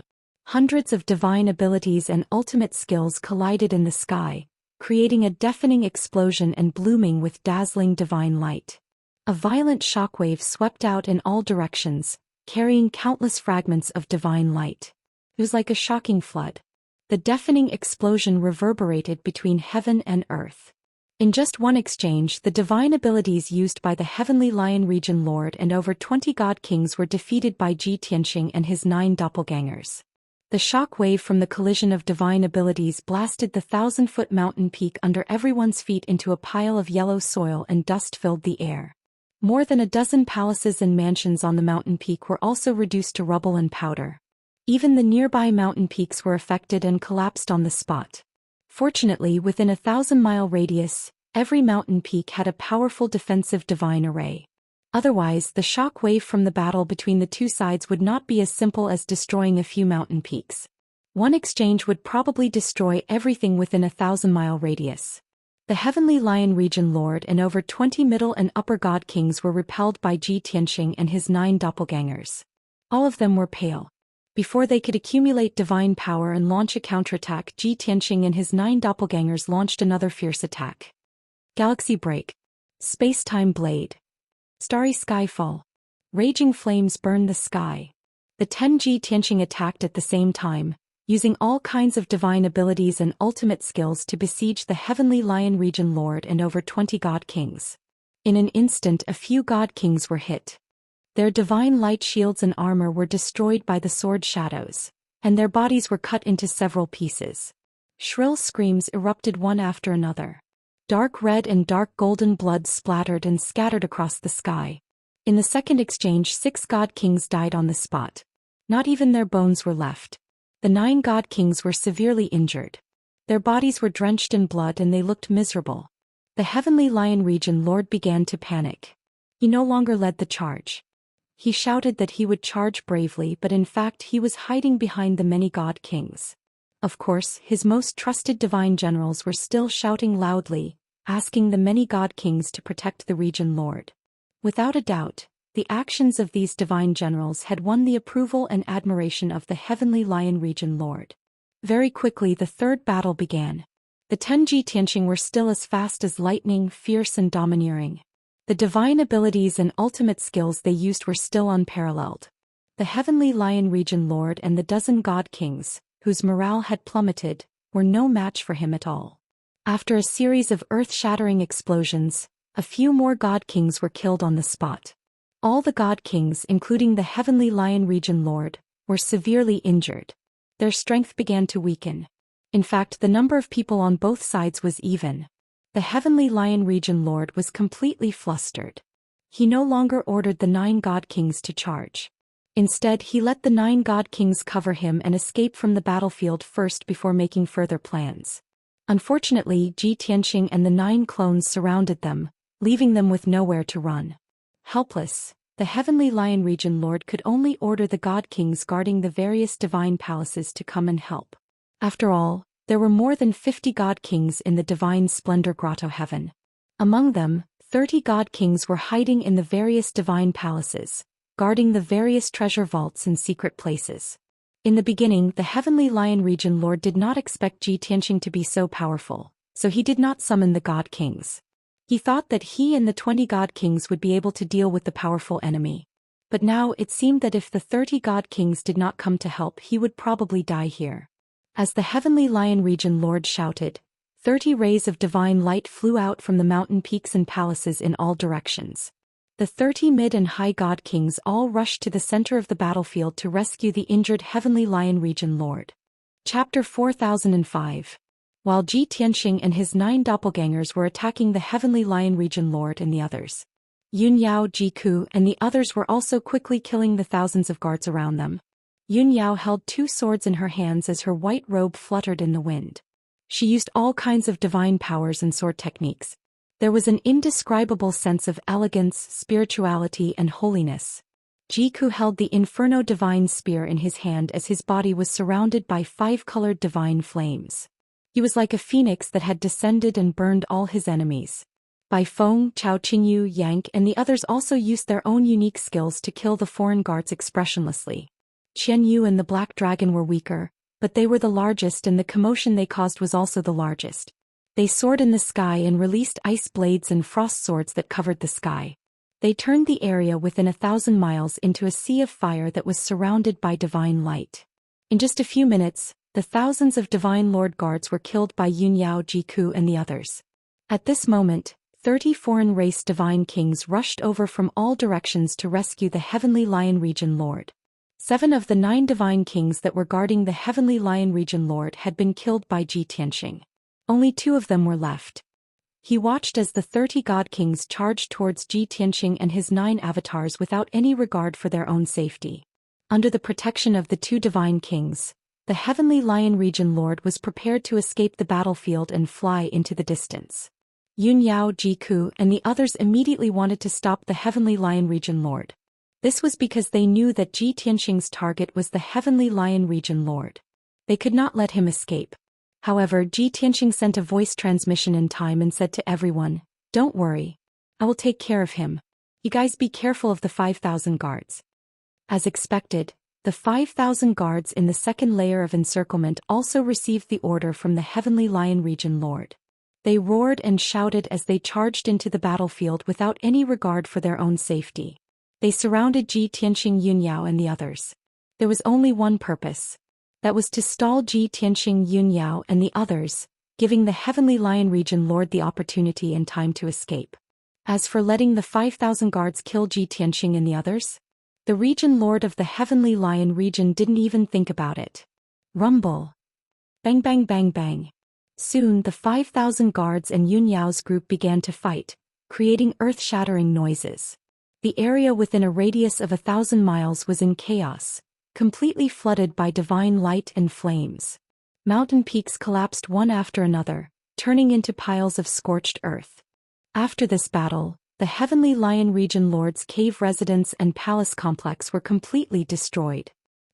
Hundreds of divine abilities and ultimate skills collided in the sky, creating a deafening explosion and blooming with dazzling divine light. A violent shockwave swept out in all directions, carrying countless fragments of divine light. It was like a shocking flood. The deafening explosion reverberated between heaven and earth. In just one exchange, the divine abilities used by the Heavenly Lion Region Lord and over 20 God Kings were defeated by Ji Tianxing and his 9 doppelgangers. The shock wave from the collision of divine abilities blasted the 1,000-foot mountain peak under everyone's feet into a pile of yellow soil, and dust filled the air. More than a dozen palaces and mansions on the mountain peak were also reduced to rubble and powder. Even the nearby mountain peaks were affected and collapsed on the spot. Fortunately, within a 1,000-mile radius, every mountain peak had a powerful defensive divine array. Otherwise, the shock wave from the battle between the two sides would not be as simple as destroying a few mountain peaks. One exchange would probably destroy everything within a 1,000-mile radius. The Heavenly Lion Region Lord and over 20 middle and upper God Kings were repelled by Ji Tianxing and his 9 doppelgangers. All of them were pale. Before they could accumulate divine power and launch a counterattack, Ji Tianxing and his 9 doppelgangers launched another fierce attack. Galaxy Break, Space-Time Blade, Starry Skyfall. Raging flames burned the sky. The 10 Ji Tianxing attacked at the same time, using all kinds of divine abilities and ultimate skills to besiege the Heavenly Lion Region Lord and over 20 God Kings. In an instant, a few God Kings were hit. Their divine light shields and armor were destroyed by the sword shadows, and their bodies were cut into several pieces. Shrill screams erupted one after another. Dark red and dark golden blood splattered and scattered across the sky. In the second exchange, 6 God Kings died on the spot. Not even their bones were left. The 9 God Kings were severely injured. Their bodies were drenched in blood and they looked miserable. The Heavenly Lion Region Lord began to panic. He no longer led the charge. He shouted that he would charge bravely, but in fact he was hiding behind the many God Kings. Of course, his most trusted divine generals were still shouting loudly, asking the many God Kings to protect the Region Lord. Without a doubt, the actions of these divine generals had won the approval and admiration of the Heavenly Lion Region Lord. Very quickly the third battle began. The 10 Ji Tianxing were still as fast as lightning, fierce and domineering. The divine abilities and ultimate skills they used were still unparalleled. The Heavenly Lion Region Lord and the dozen God Kings, whose morale had plummeted, were no match for him at all. After a series of earth-shattering explosions, a few more God Kings were killed on the spot. All the God Kings, including the Heavenly Lion Region Lord, were severely injured. Their strength began to weaken. In fact, the number of people on both sides was even. The Heavenly Lion Region Lord was completely flustered. He no longer ordered the 9 God Kings to charge. Instead, he let the 9 God Kings cover him and escape from the battlefield first before making further plans. Unfortunately, Ji Tianxing and the 9 clones surrounded them, leaving them with nowhere to run. Helpless, the Heavenly Lion Region Lord could only order the God Kings guarding the various divine palaces to come and help. After all, there were more than 50 God Kings in the Divine Splendor Grotto Heaven. Among them, 30 God Kings were hiding in the various divine palaces, guarding the various treasure vaults and secret places. In the beginning, the Heavenly Lion Region Lord did not expect Ji Tianxing to be so powerful, so he did not summon the God Kings. He thought that he and the 20 God Kings would be able to deal with the powerful enemy. But now it seemed that if the 30 God Kings did not come to help, he would probably die here. As the Heavenly Lion Region Lord shouted, 30 rays of divine light flew out from the mountain peaks and palaces in all directions. The 30 mid and high God Kings all rushed to the center of the battlefield to rescue the injured Heavenly Lion Region Lord. Chapter 4005. While Ji Tianxing and his 9 doppelgangers were attacking the Heavenly Lion Region Lord and the others, Yun Yao, Ji Ku, and the others were also quickly killing the thousands of guards around them. Yun Yao held 2 swords in her hands as her white robe fluttered in the wind. She used all kinds of divine powers and sword techniques. There was an indescribable sense of elegance, spirituality, and holiness. Ji Ku held the Inferno Divine Spear in his hand as his body was surrounded by 5-colored divine flames. He was like a phoenix that had descended and burned all his enemies. Bai Feng, Chao Qingyu, Yang, and the others also used their own unique skills to kill the foreign guards expressionlessly. Qian Yu and the Black Dragon were weaker, but they were the largest and the commotion they caused was also the largest. They soared in the sky and released ice blades and frost swords that covered the sky. They turned the area within 1,000 miles into a sea of fire that was surrounded by divine light. In just a few minutes, the thousands of divine lord guards were killed by Yun Yao, Ji Ku, and the others. At this moment, 30 foreign race divine kings rushed over from all directions to rescue the Heavenly Lion Region Lord. 7 of the 9 divine kings that were guarding the Heavenly Lion Region Lord had been killed by Ji Tianxing. Only 2 of them were left. He watched as the 30 God Kings charged towards Ji Tianxing and his 9 avatars without any regard for their own safety. Under the protection of the 2 divine kings, the Heavenly Lion Region Lord was prepared to escape the battlefield and fly into the distance. Yun Yao, Ji Ku, and the others immediately wanted to stop the Heavenly Lion Region Lord. This was because they knew that Ji Tianxing's target was the Heavenly Lion Region Lord. They could not let him escape. However, Ji Tianxing sent a voice transmission in time and said to everyone, "Don't worry. I will take care of him. You guys be careful of the 5,000 guards." As expected, the 5,000 guards in the second layer of encirclement also received the order from the Heavenly Lion Region Lord. They roared and shouted as they charged into the battlefield without any regard for their own safety. They surrounded Ji Tianxing, Yun Yao, and the others. There was only one purpose. That was to stall Ji Tianxing, Yun Yao, and the others, giving the Heavenly Lion Region Lord the opportunity and time to escape. As for letting the 5,000 guards kill Ji Tianxing and the others, the Region Lord of the Heavenly Lion Region didn't even think about it. Rumble. Bang bang bang bang. Soon the 5,000 guards and Yun Yao's group began to fight, creating earth-shattering noises. The area within a radius of 1,000 miles was in chaos, completely flooded by divine light and flames. Mountain peaks collapsed one after another, turning into piles of scorched earth. After this battle, the Heavenly Lion Region Lord's cave residence and palace complex were completely destroyed.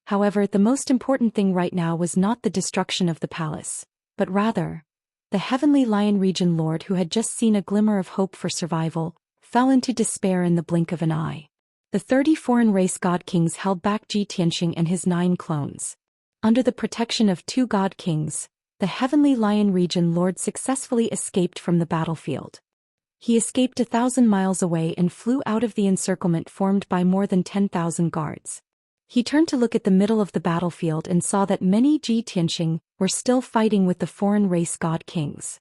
However, the most important thing right now was not the destruction of the palace, but rather, the Heavenly Lion Region Lord, who had just seen a glimmer of hope for survival, fell into despair in the blink of an eye. The 30 foreign race God Kings held back Ji Tianxing and his 9 clones. Under the protection of 2 God Kings, the Heavenly Lion Region Lord successfully escaped from the battlefield. He escaped 1,000 miles away and flew out of the encirclement formed by more than 10,000 guards. He turned to look at the middle of the battlefield and saw that many Ji Tianxing were still fighting with the foreign race God Kings.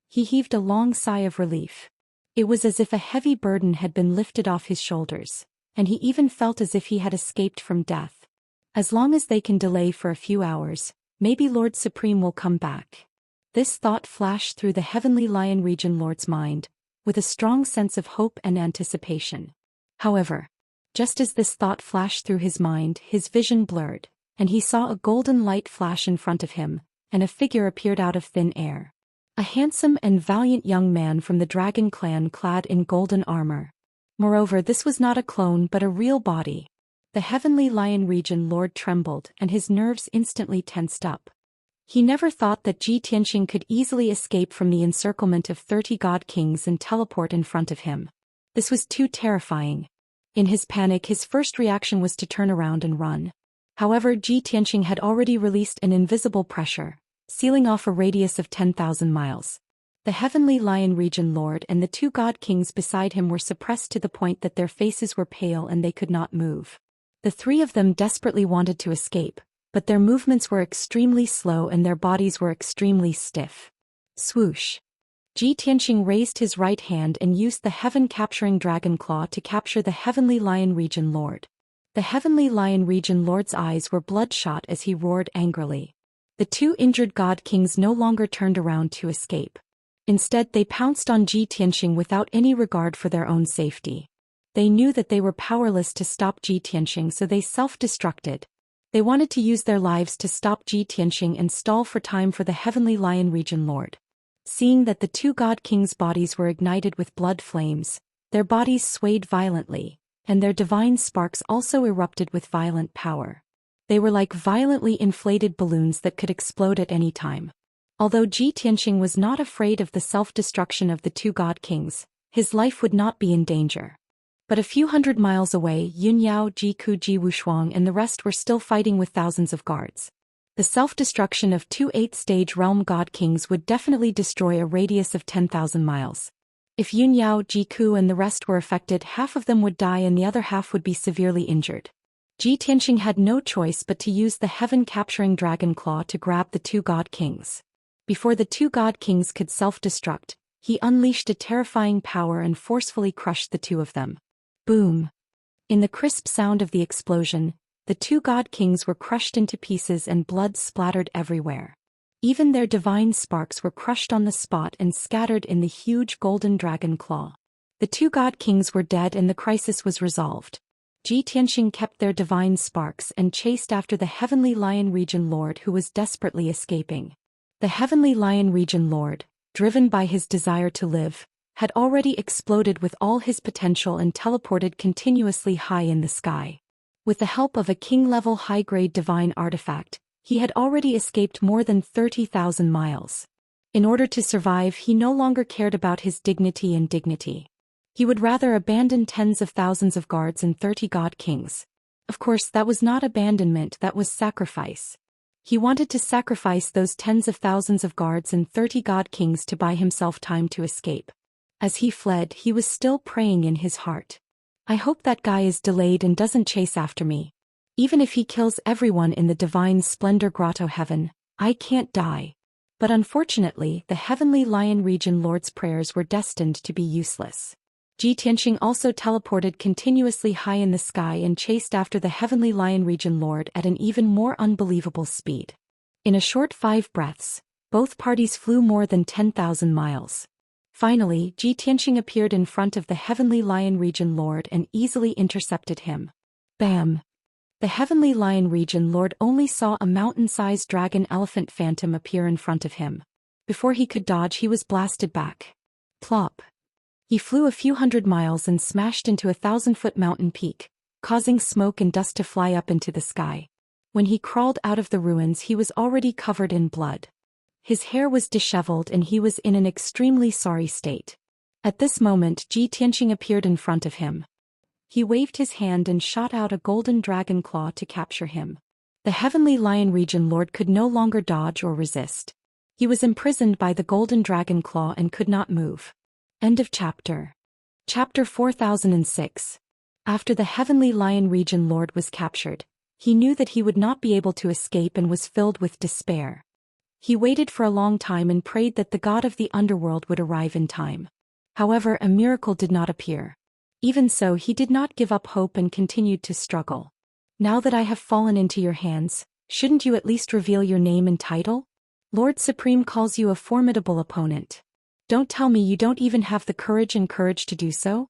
He heaved a long sigh of relief. It was as if a heavy burden had been lifted off his shoulders, and he even felt as if he had escaped from death. As long as they can delay for a few hours, maybe Lord Supreme will come back. This thought flashed through the Heavenly Lion Region Lord's mind, with a strong sense of hope and anticipation. However, just as this thought flashed through his mind, his vision blurred, and he saw a golden light flash in front of him, and a figure appeared out of thin air. a handsome and valiant young man from the dragon clan clad in golden armor. Moreover, this was not a clone but a real body. The heavenly lion region lord trembled and his nerves instantly tensed up. He never thought that Ji Tianxing could easily escape from the encirclement of 30 god kings and teleport in front of him. This was too terrifying. In his panic, his first reaction was to turn around and run. However, Ji Tianxing had already released an invisible pressure, sealing off a radius of 10,000 miles. The heavenly lion region lord and the 2 god kings beside him were suppressed to the point that their faces were pale and they could not move. The 3 of them desperately wanted to escape, but their movements were extremely slow and their bodies were extremely stiff. Swoosh! Ji Tianxing raised his right hand and used the heaven-capturing dragon claw to capture the heavenly lion region lord. The heavenly lion region lord's eyes were bloodshot as he roared angrily. The 2 injured god kings no longer turned around to escape. Instead, they pounced on Ji Tianxing without any regard for their own safety. They knew that they were powerless to stop Ji Tianxing, so they self-destructed. They wanted to use their lives to stop Ji Tianxing and stall for time for the heavenly lion region lord. Seeing that the 2 god kings' bodies were ignited with blood flames, their bodies swayed violently, and their divine sparks also erupted with violent power. They were like violently inflated balloons that could explode at any time. Although Ji Tianxing was not afraid of the self-destruction of the 2 god kings, his life would not be in danger. But a few hundred miles away, Yunyao, Jiku, Ji Wushuang and the rest were still fighting with thousands of guards. The self-destruction of 2 8th-stage realm god kings would definitely destroy a radius of 10,000 miles. If Yunyao, Jiku and the rest were affected, half of them would die and the other half would be severely injured. Ji Tianxing had no choice but to use the heaven-capturing dragon claw to grab the 2 god kings. Before the 2 god kings could self-destruct, he unleashed a terrifying power and forcefully crushed the 2 of them. Boom! In the crisp sound of the explosion, the 2 god kings were crushed into pieces and blood splattered everywhere. Even their divine sparks were crushed on the spot and scattered in the huge golden dragon claw. The 2 god kings were dead and the crisis was resolved. Ji Tianxing kept their divine sparks and chased after the heavenly lion region lord who was desperately escaping. The heavenly lion region lord, driven by his desire to live, had already exploded with all his potential and teleported continuously high in the sky. With the help of a king-level high-grade divine artifact, he had already escaped more than 30,000 miles. In order to survive, he no longer cared about his dignity and dignity. He would rather abandon tens of thousands of guards and 30 god kings. Of course, that was not abandonment, that was sacrifice. He wanted to sacrifice those tens of thousands of guards and 30 god kings to buy himself time to escape. As he fled, he was still praying in his heart. I hope that guy is delayed and doesn't chase after me. Even if he kills everyone in the divine splendor grotto heaven, I can't die. But unfortunately, the heavenly lion region lord's prayers were destined to be useless. Ji Tianxing also teleported continuously high in the sky and chased after the heavenly lion region lord at an even more unbelievable speed. In a short 5 breaths, both parties flew more than 10,000 miles. Finally, Ji Tianxing appeared in front of the heavenly lion region lord and easily intercepted him. Bam! The heavenly lion region lord only saw a mountain-sized dragon elephant phantom appear in front of him. Before he could dodge, he was blasted back. Plop! He flew a few hundred miles and smashed into a 1,000-foot mountain peak, causing smoke and dust to fly up into the sky. When he crawled out of the ruins, he was already covered in blood. His hair was disheveled and he was in an extremely sorry state. At this moment, Ji Tianxing appeared in front of him. He waved his hand and shot out a golden dragon claw to capture him. The heavenly lion region lord could no longer dodge or resist. He was imprisoned by the golden dragon claw and could not move. End of chapter. Chapter 4006. After the heavenly lion region lord was captured, he knew that he would not be able to escape and was filled with despair. He waited for a long time and prayed that the god of the underworld would arrive in time. However, a miracle did not appear. Even so, he did not give up hope and continued to struggle. Now that I have fallen into your hands, shouldn't you at least reveal your name and title? Lord Supreme calls you a formidable opponent. Don't tell me you don't even have the courage to do so?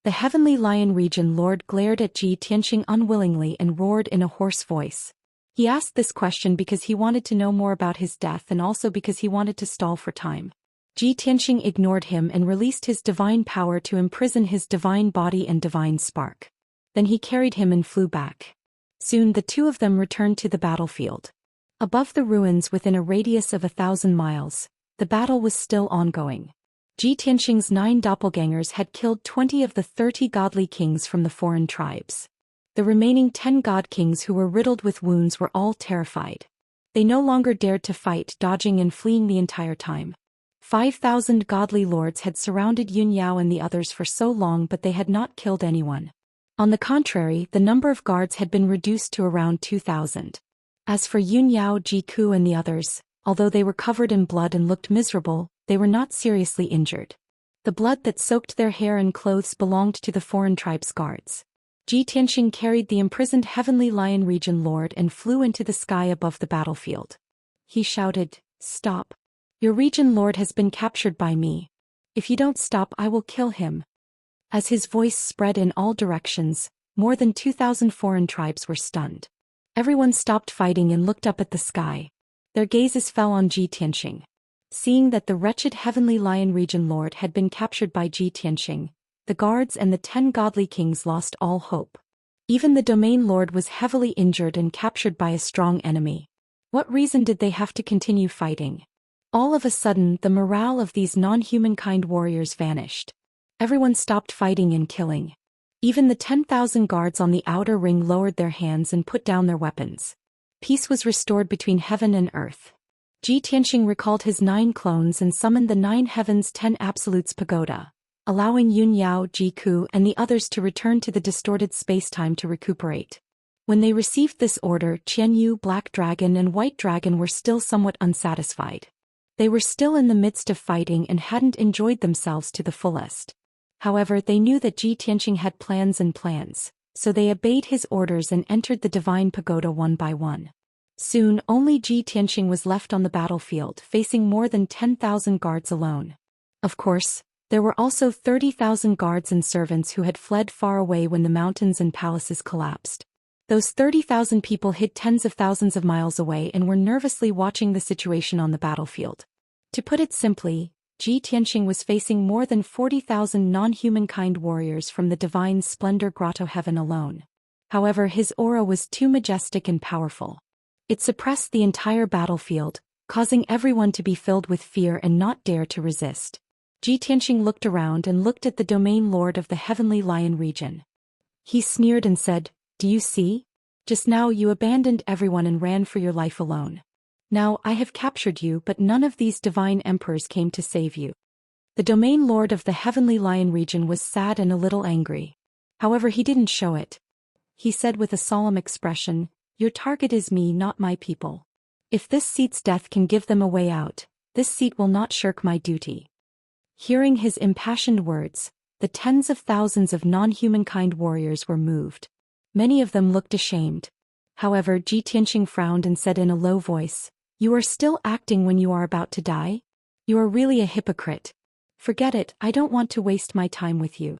The heavenly lion region lord glared at Ji Tianxing unwillingly and roared in a hoarse voice. He asked this question because he wanted to know more about his death and also because he wanted to stall for time. Ji Tianxing ignored him and released his divine power to imprison his divine body and divine spark. Then he carried him and flew back. Soon the two of them returned to the battlefield. Above the ruins within a radius of 1,000 miles, the battle was still ongoing. Ji Tianxing's 9 doppelgangers had killed 20 of the 30 godly kings from the foreign tribes. The remaining 10 god kings who were riddled with wounds were all terrified. They no longer dared to fight, dodging and fleeing the entire time. 5,000 godly lords had surrounded Yun Yao and the others for so long, but they had not killed anyone. On the contrary, the number of guards had been reduced to around 2,000. As for Yun Yao, Ji Ku and the others, although they were covered in blood and looked miserable, they were not seriously injured. The blood that soaked their hair and clothes belonged to the foreign tribe's guards. Ji Tianxing carried the imprisoned Heavenly Lion Region Lord and flew into the sky above the battlefield. He shouted, "Stop! Your Region Lord has been captured by me. If you don't stop, I will kill him." As his voice spread in all directions, more than 2,000 foreign tribes were stunned. Everyone stopped fighting and looked up at the sky. Their gazes fell on Ji Tianxing. Seeing that the wretched Heavenly Lion Region Lord had been captured by Ji Tianxing, the guards and the 10 godly kings lost all hope. Even the Domain Lord was heavily injured and captured by a strong enemy. What reason did they have to continue fighting? All of a sudden, the morale of these non-humankind warriors vanished. Everyone stopped fighting and killing. Even the 10,000 guards on the outer ring lowered their hands and put down their weapons. Peace was restored between heaven and earth. Ji Tianxing recalled his 9 clones and summoned the 9 heavens 10 absolutes pagoda, allowing Yun Yao, Ji Ku and the others to return to the distorted spacetime to recuperate. When they received this order, Qian Yu, Black Dragon and White Dragon were still somewhat unsatisfied. They were still in the midst of fighting and hadn't enjoyed themselves to the fullest. However, they knew that Ji Tianxing had plans, so they obeyed his orders and entered the divine pagoda one by one. Soon, only Ji Tianxing was left on the battlefield, facing more than 10,000 guards alone. Of course, there were also 30,000 guards and servants who had fled far away when the mountains and palaces collapsed. Those 30,000 people hid tens of thousands of miles away and were nervously watching the situation on the battlefield. To put it simply, Ji Tianxing was facing more than 40,000 non-humankind warriors from the divine splendor grotto heaven alone. However, his aura was too majestic and powerful. It suppressed the entire battlefield, causing everyone to be filled with fear and not dare to resist. Ji Tianxing looked around and looked at the Domain Lord of the Heavenly Lion region. He sneered and said, "Do you see? Just now you abandoned everyone and ran for your life alone. Now I have captured you, but none of these divine emperors came to save you." The Domain Lord of the Heavenly Lion region was sad and a little angry. However, he didn't show it. He said with a solemn expression, "Your target is me, not my people. If this seat's death can give them a way out, this seat will not shirk my duty." Hearing his impassioned words, the tens of thousands of non-humankind warriors were moved. Many of them looked ashamed. However, Ji Tianxing frowned and said in a low voice, "You are still acting when you are about to die? You are really a hypocrite. Forget it, I don't want to waste my time with you."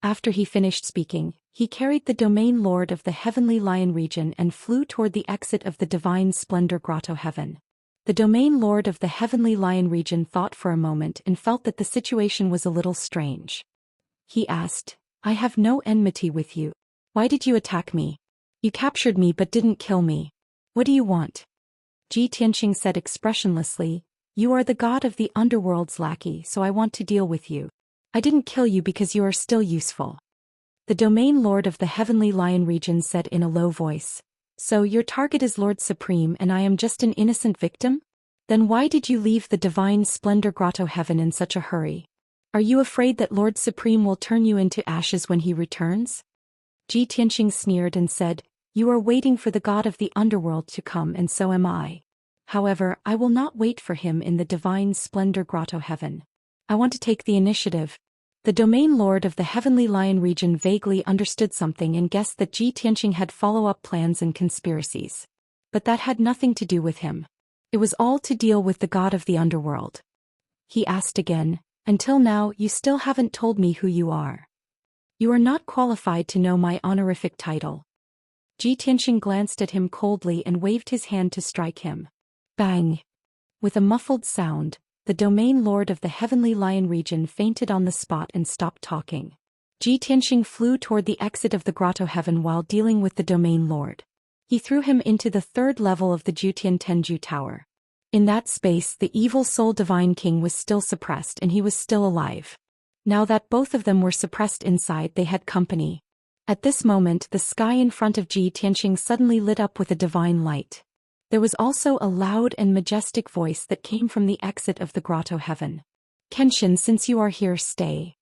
After he finished speaking, he carried the Domain Lord of the Heavenly Lion region and flew toward the exit of the Divine Splendor Grotto Heaven. The Domain Lord of the Heavenly Lion region thought for a moment and felt that the situation was a little strange. He asked, "I have no enmity with you. Why did you attack me? You captured me but didn't kill me. What do you want?" Ji Tianxing said expressionlessly, "You are the god of the underworld's lackey, so I want to deal with you. I didn't kill you because you are still useful." The Domain Lord of the Heavenly Lion region said in a low voice, "So your target is Lord Supreme and I am just an innocent victim? Then why did you leave the Divine Splendor Grotto Heaven in such a hurry? Are you afraid that Lord Supreme will turn you into ashes when he returns?" Ji Tianxing sneered and said, "You are waiting for the god of the underworld to come, and so am I. However, I will not wait for him in the Divine Splendor Grotto Heaven. I want to take the initiative." The Domain Lord of the Heavenly Lion region vaguely understood something and guessed that Ji Tianxing had follow-up plans and conspiracies. But that had nothing to do with him. It was all to deal with the god of the underworld. He asked again, "Until now you still haven't told me who you are. You are not qualified to know my honorific title." Ji Tianxing glanced at him coldly and waved his hand to strike him. Bang! With a muffled sound, the domain lord of the Heavenly Lion region fainted on the spot and stopped talking. Ji Tianxing flew toward the exit of the grotto heaven while dealing with the domain lord. He threw him into the third level of the Jutian Tenju Tower. In that space, the evil soul divine king was still suppressed and he was still alive. Now that both of them were suppressed inside, they had company. At this moment, the sky in front of Ji Tianxing suddenly lit up with a divine light. There was also a loud and majestic voice that came from the exit of the grotto heaven. Kenshin, since you are here, stay.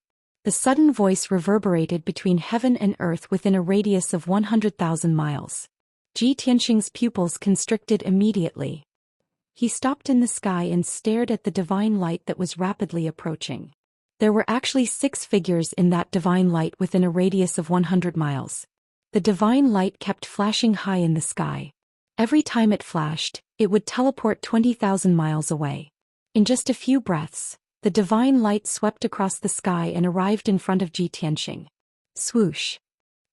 The sudden voice reverberated between heaven and earth within a radius of 100,000 miles. Ji Tianxing's pupils constricted immediately. He stopped in the sky and stared at the divine light that was rapidly approaching. There were actually 6 figures in that divine light within a radius of 100 miles. The divine light kept flashing high in the sky. Every time it flashed, it would teleport 20,000 miles away. In just a few breaths, the divine light swept across the sky and arrived in front of Ji Tianxing. Swoosh!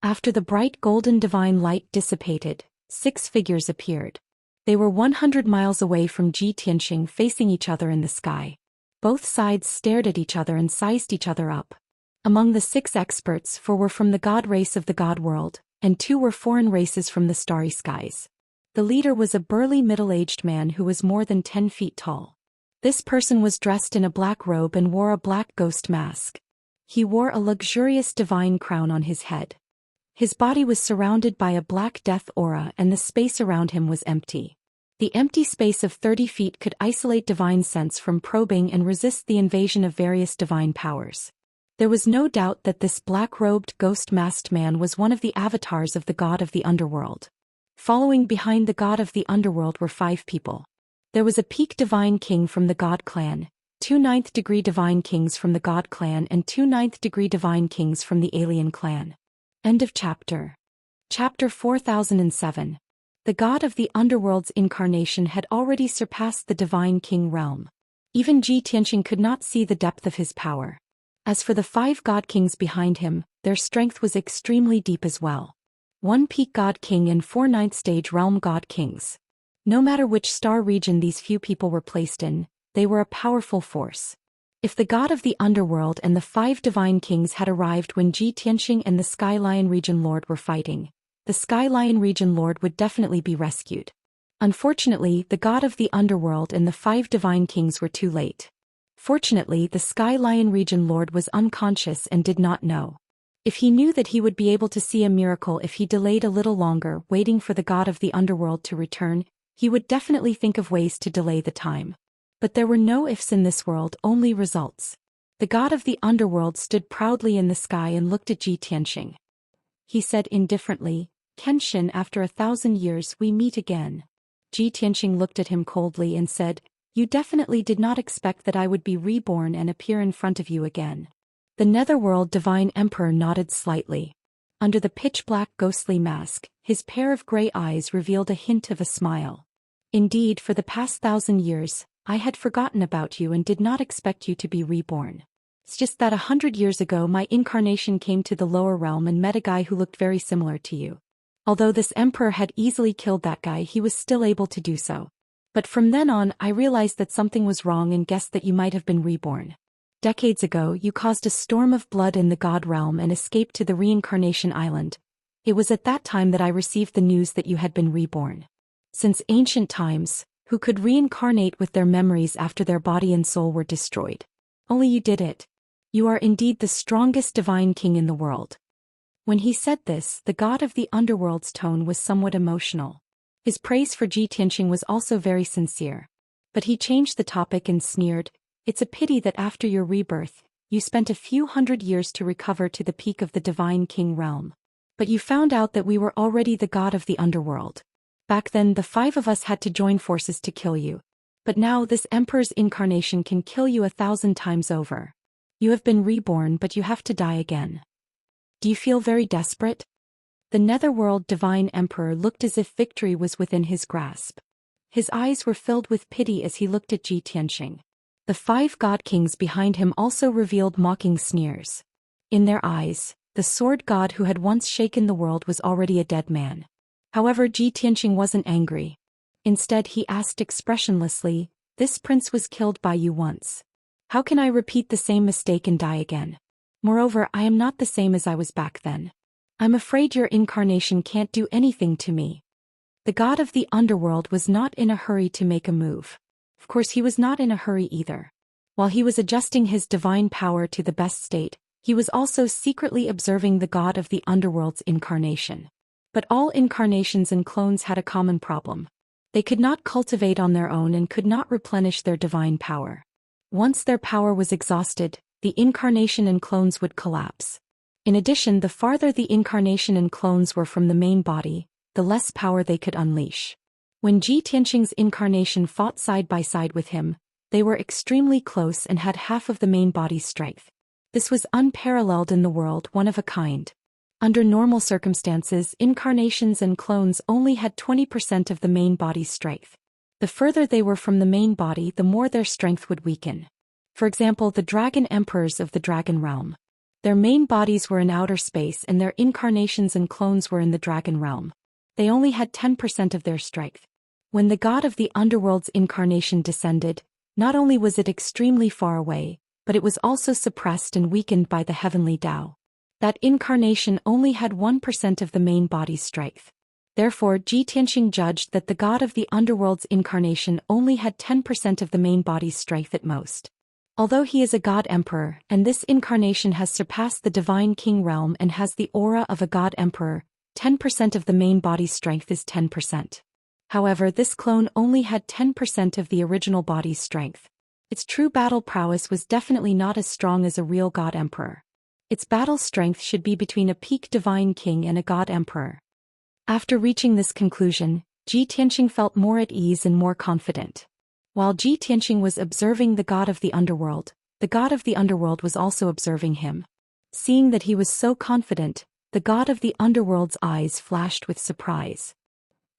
After the bright golden divine light dissipated, 6 figures appeared. They were 100 miles away from Ji Tianxing, facing each other in the sky. Both sides stared at each other and sized each other up. Among the 6 experts, 4 were from the god race of the god world, and 2 were foreign races from the starry skies. The leader was a burly middle-aged man who was more than 10 feet tall. This person was dressed in a black robe and wore a black ghost mask. He wore a luxurious divine crown on his head. His body was surrounded by a black death aura and the space around him was empty. The empty space of 30 feet could isolate divine sense from probing and resist the invasion of various divine powers. There was no doubt that this black-robed, ghost-masked man was one of the avatars of the god of the underworld. Following behind the god of the underworld were 5 people. There was a peak divine king from the god clan, 2 9th-degree divine kings from the god clan and 2 9th-degree divine kings from the alien clan. End of chapter. Chapter 4007. The god of the underworld's incarnation had already surpassed the divine king realm. Even Ji Tianxing could not see the depth of his power. As for the 5 god kings behind him, their strength was extremely deep as well. 1 peak god king and 4 ninth stage realm god kings. No matter which star region these few people were placed in, they were a powerful force. If the god of the underworld and the 5 divine kings had arrived when Ji Tianxing and the Sky Lion region lord were fighting, the Sky Lion region lord would definitely be rescued. Unfortunately, the god of the underworld and the 5 divine kings were too late. Fortunately, the Sky Lion region lord was unconscious and did not know. If he knew that he would be able to see a miracle if he delayed a little longer waiting for the god of the underworld to return, he would definitely think of ways to delay the time. But there were no ifs in this world, only results. The god of the underworld stood proudly in the sky and looked at Ji Tianxing. He said indifferently, "Kenshin, after 1,000 years we meet again." Ji Tianxing looked at him coldly and said, "You definitely did not expect that I would be reborn and appear in front of you again." The Netherworld Divine Emperor nodded slightly. Under the pitch-black ghostly mask, his pair of gray eyes revealed a hint of a smile. "Indeed, for the past 1,000 years, I had forgotten about you and did not expect you to be reborn. It's just that 100 years ago my incarnation came to the lower realm and met a guy who looked very similar to you. Although this emperor had easily killed that guy, he was still able to do so. But from then on I realized that something was wrong and guessed that you might have been reborn. Decades ago you caused a storm of blood in the god realm and escaped to the reincarnation island. It was at that time that I received the news that you had been reborn. Since ancient times, who could reincarnate with their memories after their body and soul were destroyed? Only you did it. You are indeed the strongest divine king in the world." When he said this, the god of the underworld's tone was somewhat emotional. His praise for Ji Tianxing was also very sincere. But he changed the topic and sneered, "It's a pity that after your rebirth, you spent a few hundred years to recover to the peak of the divine king realm. But you found out that we were already the god of the underworld. Back then the 5 of us had to join forces to kill you. But now this emperor's incarnation can kill you 1,000 times over. You have been reborn, but you have to die again. Do you feel very desperate?" The Netherworld Divine Emperor looked as if victory was within his grasp. His eyes were filled with pity as he looked at Ji Tianxing. The 5 god kings behind him also revealed mocking sneers. In their eyes, the sword god who had once shaken the world was already a dead man. However, Ji Tianxing wasn't angry. Instead he asked expressionlessly, This prince was killed by you once. How can I repeat the same mistake and die again? Moreover, I am not the same as I was back then. I'm afraid your incarnation can't do anything to me. The god of the underworld was not in a hurry to make a move. Of course, he was not in a hurry either. While he was adjusting his divine power to the best state, he was also secretly observing the god of the underworld's incarnation. But all incarnations and clones had a common problem. They could not cultivate on their own and could not replenish their divine power. Once their power was exhausted, the incarnation and clones would collapse. In addition, the farther the incarnation and clones were from the main body, the less power they could unleash. When Ji Tianqing's incarnation fought side by side with him, they were extremely close and had half of the main body's strength. This was unparalleled in the world, one of a kind. Under normal circumstances, incarnations and clones only had 20% of the main body's strength. The further they were from the main body, the more their strength would weaken. For example, the dragon emperors of the dragon realm. Their main bodies were in outer space and their incarnations and clones were in the dragon realm. They only had 10% of their strength. When the god of the underworld's incarnation descended, not only was it extremely far away, but it was also suppressed and weakened by the heavenly Tao. That incarnation only had 1% of the main body's strength. Therefore, Ji Tianqing judged that the god of the underworld's incarnation only had 10% of the main body's strength at most. Although he is a god emperor, and this incarnation has surpassed the divine king realm and has the aura of a god emperor, 10% of the main body's strength is 10%. However, this clone only had 10% of the original body's strength. Its true battle prowess was definitely not as strong as a real god emperor. Its battle strength should be between a peak divine king and a god emperor. After reaching this conclusion, Ji Tianqing felt more at ease and more confident. While Ji Tianqing was observing the god of the underworld, the god of the underworld was also observing him. Seeing that he was so confident, the god of the underworld's eyes flashed with surprise.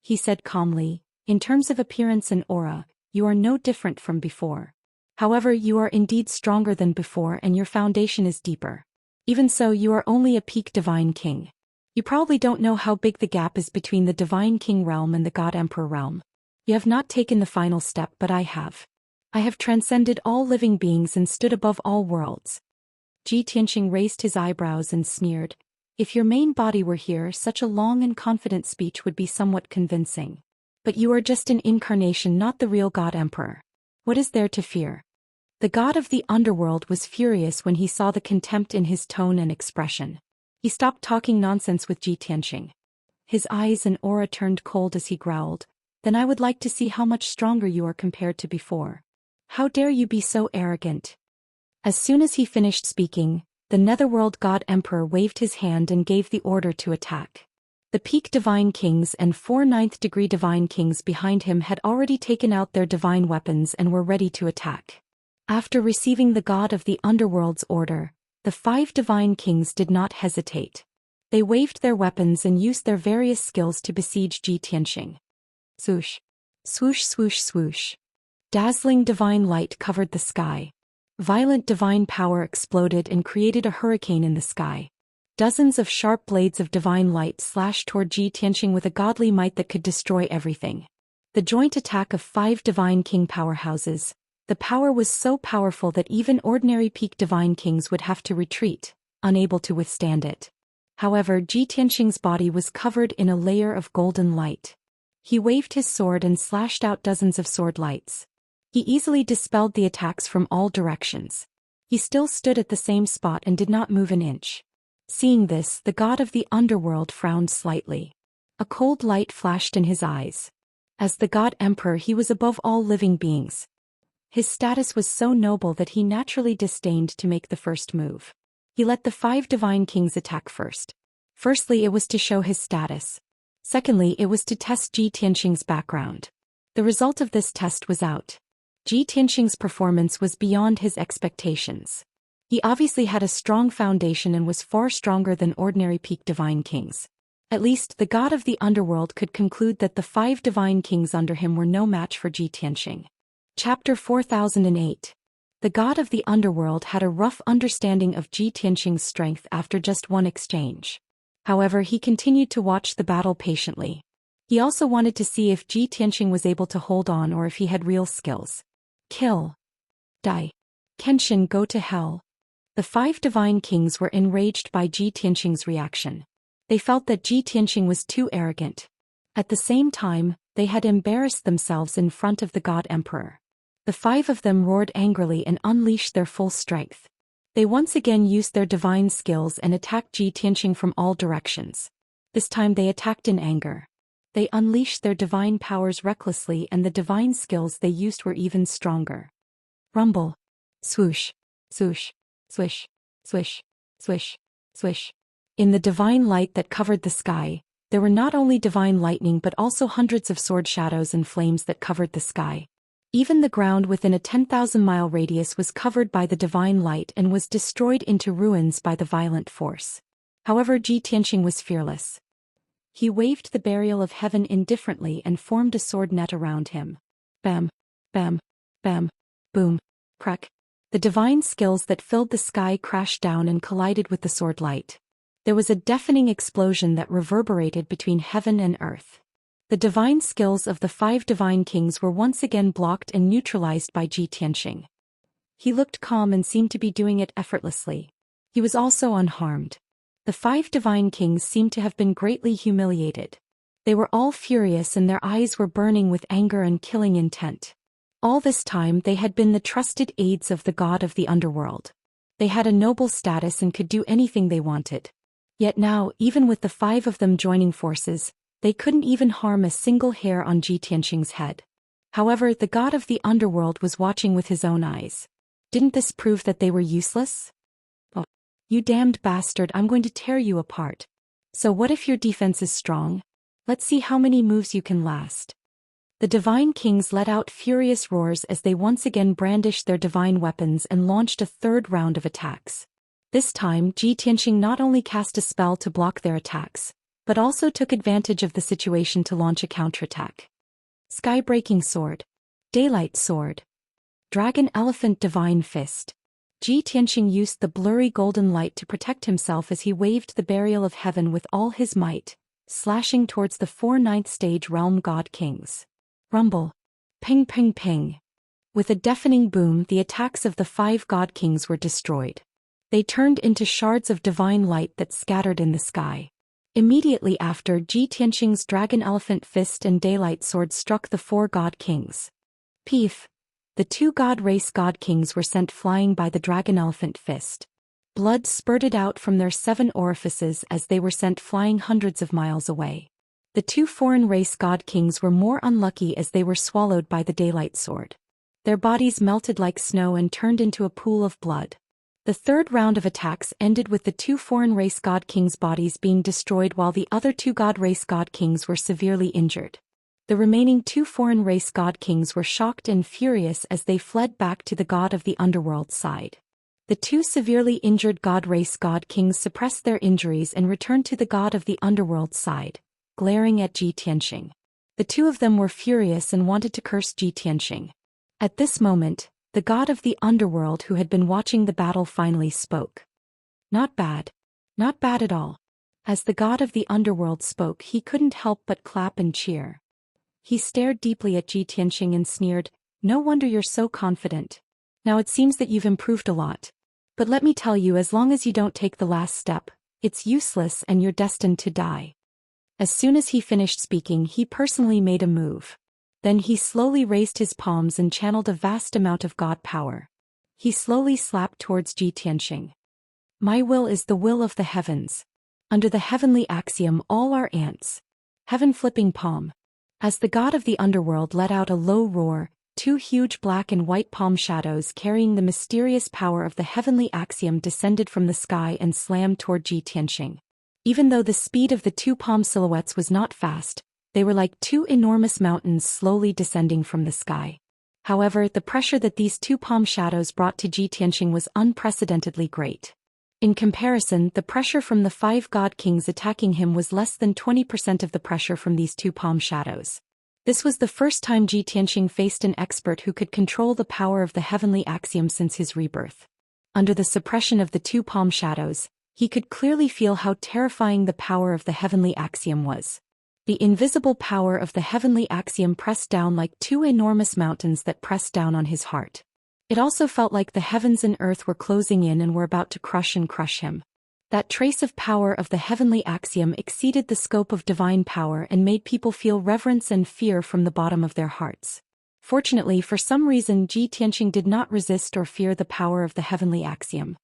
He said calmly, "In terms of appearance and aura, you are no different from before. However, you are indeed stronger than before and your foundation is deeper. Even so, you are only a peak divine king. You probably don't know how big the gap is between the divine king realm and the god emperor realm. You have not taken the final step, but I have. I have transcended all living beings and stood above all worlds." Ji Tianqing raised his eyebrows and sneered, "If your main body were here, such a long and confident speech would be somewhat convincing. But you are just an incarnation, not the real god emperor. What is there to fear?" The god of the underworld was furious when he saw the contempt in his tone and expression. He stopped talking nonsense with Ji Tianqing. His eyes and aura turned cold as he growled, "Then I would like to see how much stronger you are compared to before. How dare you be so arrogant?" As soon as he finished speaking, the Netherworld God Emperor waved his hand and gave the order to attack. The peak divine kings and 4 ninth-degree divine kings behind him had already taken out their divine weapons and were ready to attack. After receiving the god of the underworld's order, the 5 divine kings did not hesitate. They waved their weapons and used their various skills to besiege Ji Tianqing. Swoosh. Swoosh swoosh swoosh. Dazzling divine light covered the sky. Violent divine power exploded and created a hurricane in the sky. Dozens of sharp blades of divine light slashed toward Ji Tianqing with a godly might that could destroy everything. The joint attack of 5 divine king powerhouses. The power was so powerful that even ordinary peak divine kings would have to retreat, unable to withstand it. However, Ji Tianqing's body was covered in a layer of golden light. He waved his sword and slashed out dozens of sword lights. He easily dispelled the attacks from all directions. He still stood at the same spot and did not move an inch. Seeing this, the god of the underworld frowned slightly. A cold light flashed in his eyes. As the god emperor, he was above all living beings. His status was so noble that he naturally disdained to make the first move. He let the 5 divine kings attack first. Firstly, it was to show his status. Secondly, it was to test Ji Tianqing's background. The result of this test was out. Ji Tianqing's performance was beyond his expectations. He obviously had a strong foundation and was far stronger than ordinary peak divine kings. At least, the god of the underworld could conclude that the 5 divine kings under him were no match for Ji Tianqing. Chapter 4008. The god of the underworld had a rough understanding of Ji Tianqing's strength after just one exchange. However, he continued to watch the battle patiently. He also wanted to see if Ji Tianqing was able to hold on or if he had real skills. Kill. Die. Kenshin, go to hell. The 5 divine kings were enraged by Ji Tianqing's reaction. They felt that Ji Tianqing was too arrogant. At the same time, they had embarrassed themselves in front of the God Emperor. The 5 of them roared angrily and unleashed their full strength. They once again used their divine skills and attacked Ji Tianqing from all directions. This time they attacked in anger. They unleashed their divine powers recklessly, and the divine skills they used were even stronger. Rumble. Swoosh. Swoosh. Swish. Swish. Swish. Swish. In the divine light that covered the sky, there were not only divine lightning but also hundreds of sword shadows and flames that covered the sky. Even the ground within a 10,000-mile radius was covered by the divine light and was destroyed into ruins by the violent force. However, Ji Tianqing was fearless. He waved the burial of heaven indifferently and formed a sword net around him. Bam, bam, bam, boom, crack. The divine skills that filled the sky crashed down and collided with the sword light. There was a deafening explosion that reverberated between heaven and earth. The divine skills of the 5 divine kings were once again blocked and neutralized by Ji Tianqing. He looked calm and seemed to be doing it effortlessly. He was also unharmed. The 5 divine kings seemed to have been greatly humiliated. They were all furious and their eyes were burning with anger and killing intent. All this time they had been the trusted aides of the god of the underworld. They had a noble status and could do anything they wanted. Yet now, even with the 5 of them joining forces, they couldn't even harm a single hair on Ji Tianqing's head. However, the god of the underworld was watching with his own eyes. Didn't this prove that they were useless? Oh, you damned bastard, I'm going to tear you apart. So what if your defense is strong? Let's see how many moves you can last. The divine kings let out furious roars as they once again brandished their divine weapons and launched a 3rd round of attacks. This time, Ji Tianqing not only cast a spell to block their attacks, but also took advantage of the situation to launch a counterattack. Sky-breaking sword. Daylight sword. Dragon elephant divine fist. Ji Tianqing used the blurry golden light to protect himself as he waved the burial of heaven with all his might, slashing towards the 4 ninth stage realm god kings. Rumble. Ping ping ping. With a deafening boom, the attacks of the 5 god kings were destroyed. They turned into shards of divine light that scattered in the sky. Immediately after, Ji Tianqing's dragon elephant fist and daylight sword struck the 4 god kings. Peef! The 2 god race god kings were sent flying by the dragon elephant fist. Blood spurted out from their 7 orifices as they were sent flying hundreds of miles away. The 2 foreign race god kings were more unlucky as they were swallowed by the daylight sword. Their bodies melted like snow and turned into a pool of blood. The 3rd round of attacks ended with the 2 foreign race god kings' bodies being destroyed while the other 2 god race god kings were severely injured. The remaining 2 foreign race god kings were shocked and furious as they fled back to the god of the underworld side. The 2 severely injured god race god kings suppressed their injuries and returned to the god of the underworld side, glaring at Ji Tianqing. The 2 of them were furious and wanted to curse Ji Tianqing. At this moment, the god of the underworld who had been watching the battle finally spoke. Not bad. Not bad at all. As the god of the underworld spoke, he couldn't help but clap and cheer. He stared deeply at Ji Tianqing and sneered, "No wonder you're so confident. Now it seems that you've improved a lot. But let me tell you, as long as you don't take the last step, it's useless and you're destined to die." As soon as he finished speaking, he personally made a move. Then he slowly raised his palms and channeled a vast amount of god power. He slowly slapped towards Ji Tianqing. "My will is the will of the heavens. Under the heavenly axiom, all are ants." Heaven flipping palm. As the god of the underworld let out a low roar, 2 huge black and white palm shadows carrying the mysterious power of the heavenly axiom descended from the sky and slammed toward Ji Tianqing. Even though the speed of the 2 palm silhouettes was not fast, they were like 2 enormous mountains slowly descending from the sky. However, the pressure that these 2 palm shadows brought to Ji Tianqing was unprecedentedly great. In comparison, the pressure from the 5 god kings attacking him was less than 20% of the pressure from these 2 palm shadows. This was the first time Ji Tianqing faced an expert who could control the power of the heavenly axiom since his rebirth. Under the suppression of the 2 palm shadows, he could clearly feel how terrifying the power of the heavenly axiom was. The invisible power of the heavenly axiom pressed down like two enormous mountains that pressed down on his heart. It also felt like the heavens and earth were closing in and were about to crush him. That trace of power of the heavenly axiom exceeded the scope of divine power and made people feel reverence and fear from the bottom of their hearts. Fortunately, for some reason, Ji Tianqing did not resist or fear the power of the heavenly axiom.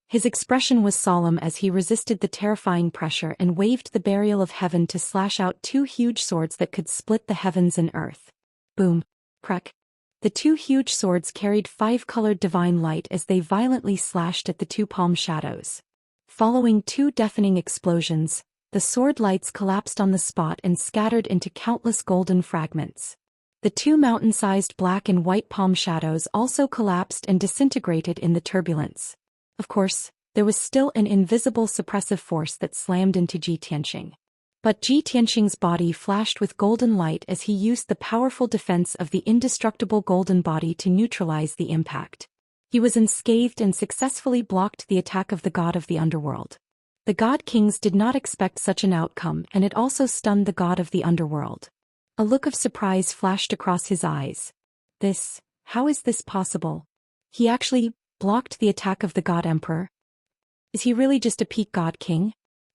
His expression was solemn as he resisted the terrifying pressure and waved the burial of heaven to slash out two huge swords that could split the heavens and earth. Boom. Crack. The two huge swords carried 5-colored divine light as they violently slashed at the two palm shadows. Following two deafening explosions, the sword lights collapsed on the spot and scattered into countless golden fragments. The two mountain-sized black and white palm shadows also collapsed and disintegrated in the turbulence. Of course, there was still an invisible suppressive force that slammed into Ji Tianqing. But Ji Tianqing's body flashed with golden light as he used the powerful defense of the indestructible golden body to neutralize the impact. He was unscathed and successfully blocked the attack of the god of the underworld. The god kings did not expect such an outcome, and it also stunned the god of the underworld. A look of surprise flashed across his eyes. How is this possible? He actually blocked the attack of the god emperor? Is he really just a peak god king?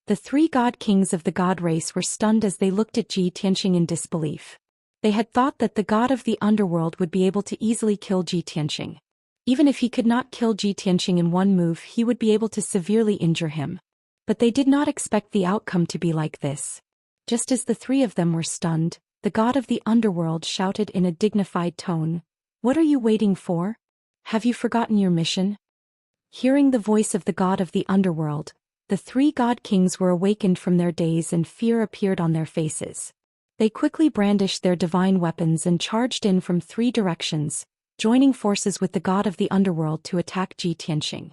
The 3 god kings of the god race were stunned as they looked at Ji Tianqing in disbelief. They had thought that the god of the underworld would be able to easily kill Ji Tianqing. Even if he could not kill Ji Tianqing in one move, he would be able to severely injure him. But they did not expect the outcome to be like this. Just as the 3 of them were stunned, the god of the underworld shouted in a dignified tone, "What are you waiting for? Have you forgotten your mission?" Hearing the voice of the god of the underworld, the 3 god kings were awakened from their daze and fear appeared on their faces. They quickly brandished their divine weapons and charged in from 3 directions, joining forces with the god of the underworld to attack Ji Tianqing.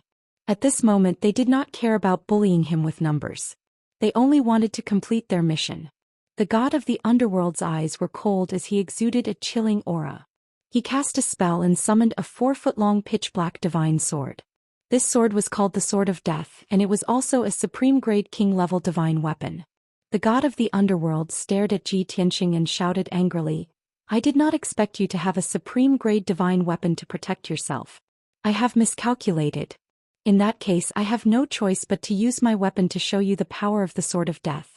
At this moment they did not care about bullying him with numbers. They only wanted to complete their mission. The god of the underworld's eyes were cold as he exuded a chilling aura. He cast a spell and summoned a 4-foot-long pitch-black divine sword. This sword was called the Sword of Death, and it was also a supreme-grade king-level divine weapon. The god of the underworld stared at Ji Tianqing and shouted angrily, "I did not expect you to have a supreme-grade divine weapon to protect yourself. I have miscalculated. In that case, I have no choice but to use my weapon to show you the power of the Sword of Death."